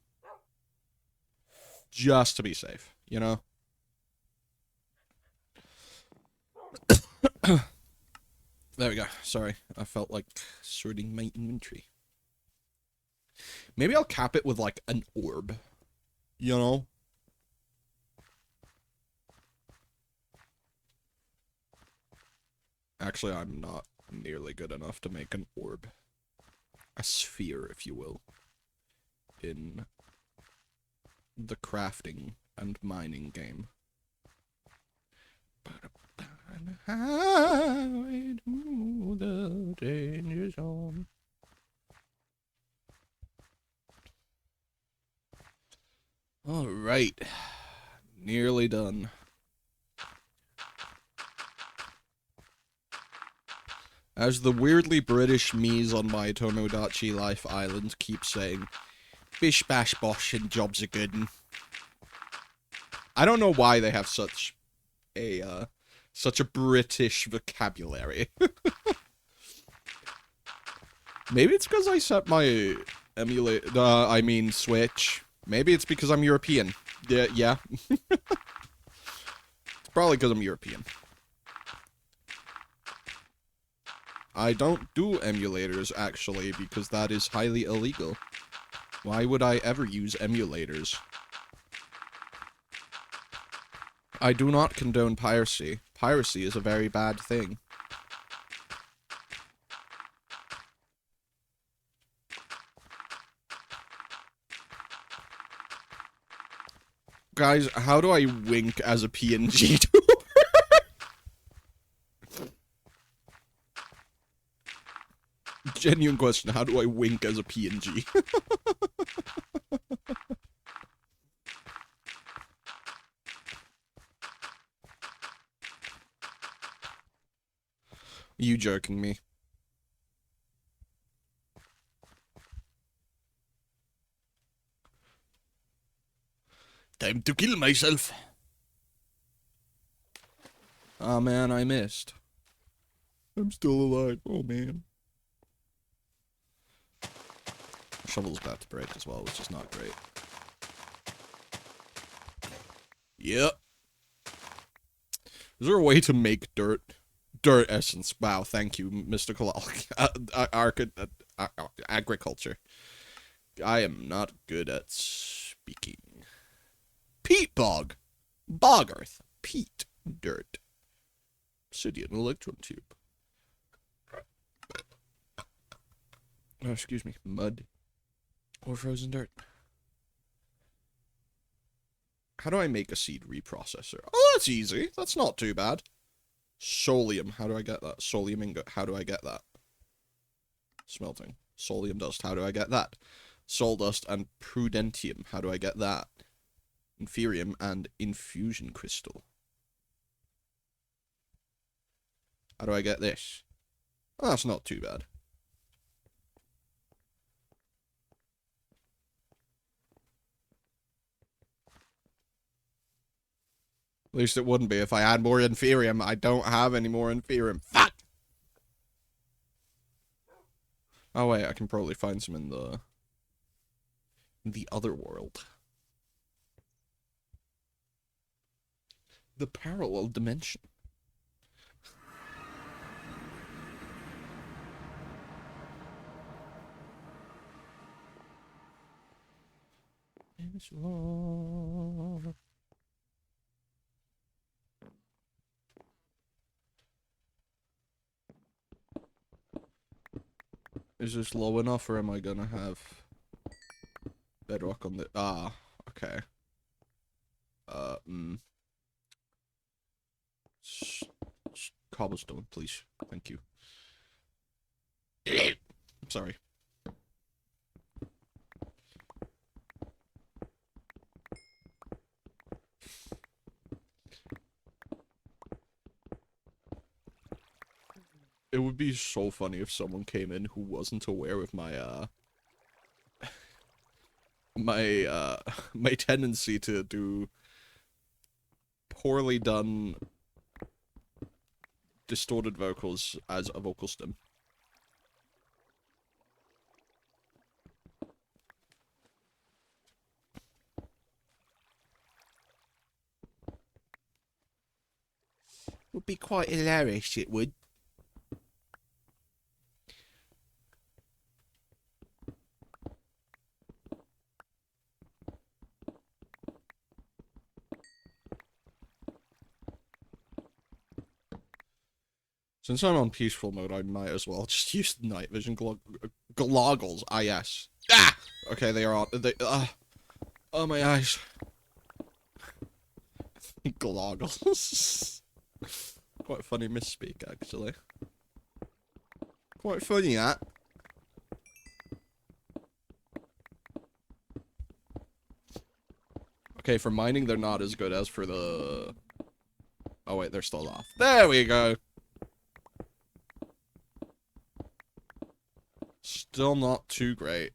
Just to be safe, you know? There we go. Sorry, I felt like sorting my inventory. Maybe I'll cap it with, like, an orb. You know? Actually, I'm not nearly good enough to make an orb. A sphere, if you will. In the crafting and mining game. Highway to the danger zone. Alright. Nearly done. As the weirdly British me's on my Tomodachi Life Island keep saying, bish bash bosh and jobs are good. I don't know why they have such a British vocabulary. Maybe it's because I set my Switch. Maybe it's because I'm European. Yeah. It's probably because I'm European. I don't do emulators, actually, because that is highly illegal. Why would I ever use emulators? I do not condone piracy. Piracy is a very bad thing. Guys, how do I wink as a PNG tuber? Genuine question, how do I wink as a PNG? You joking me? Time to kill myself. Oh man, I missed. I'm still alive. Oh man. Shovel's about to break as well, which is not great. Yep. Is there a way to make dirt? Dirt essence. Wow, thank you, Mr. Kalal. Agriculture. I am not good at speaking. Peat bog. Bog earth. Peat. Dirt. Obsidian electron tube. Oh, excuse me. Mud. Or frozen dirt. How do I make a seed reprocessor? Oh, that's easy. That's not too bad. Solium. How do I get that? Solium ingot. How do I get that? Smelting. Solium dust. How do I get that? Sawdust, and Prudentium. How do I get that? Inferium and Infusion Crystal. How do I get this? Oh, that's not too bad. At least it wouldn't be if I had more Inferium. I don't have any more Inferium. Fuck! Oh wait, I can probably find some in the other world. The parallel dimension. Is this low enough, or am I gonna have bedrock on the... Ah, okay. Cobblestone, please. Thank you. I'm sorry. It would be so funny if someone came in who wasn't aware of my, my tendency to do poorly done distorted vocals as a vocal stem. Would be quite hilarious, it would. Since I'm on peaceful mode, I might as well just use the night vision goggles. Ah, yes. Ah! Okay, they are on. Oh, my eyes. Goggles. Quite funny misspeak, actually. Quite funny, that. Okay, for mining, they're not as good as for the... Oh, wait, they're still off. There we go. Still not too great,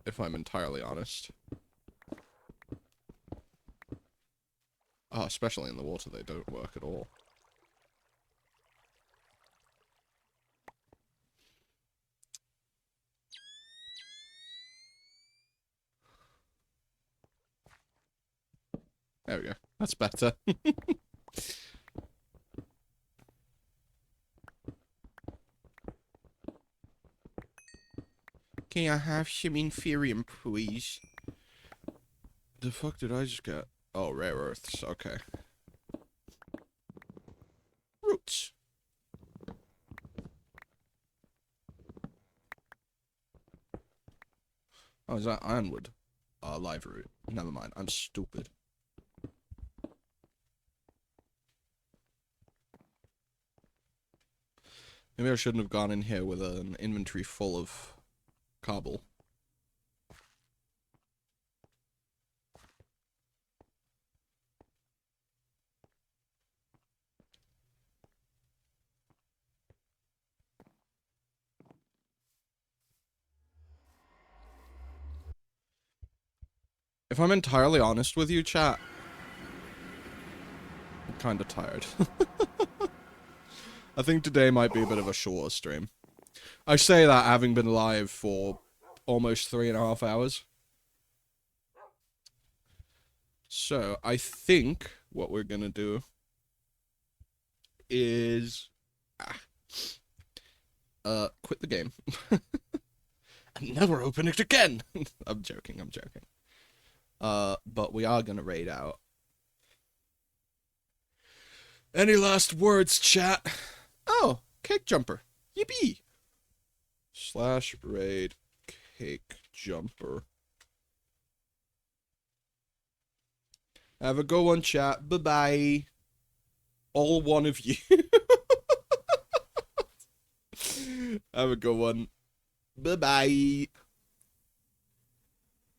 if I'm entirely honest. Oh, especially in the water, they don't work at all. There we go. That's better. Can I have some Inferium, please? The fuck did I just get? Oh, rare earths. Okay. Roots. Oh, is that ironwood? Live root. Never mind. I'm stupid. Maybe I shouldn't have gone in here with an inventory full of cobble. If I'm entirely honest with you, chat, I'm kinda tired. I think today might be a bit of a shorter stream. I say that having been live for almost 3.5 hours. So, I think what we're gonna do is... quit the game. And never open it again! I'm joking, I'm joking. But we are gonna raid out. Any last words, chat? Oh, Cake Jumper. Yippee! /raid Cake Jumper. Have a good one, chat. Bye-bye. All one of you. Have a good one. Bye-bye.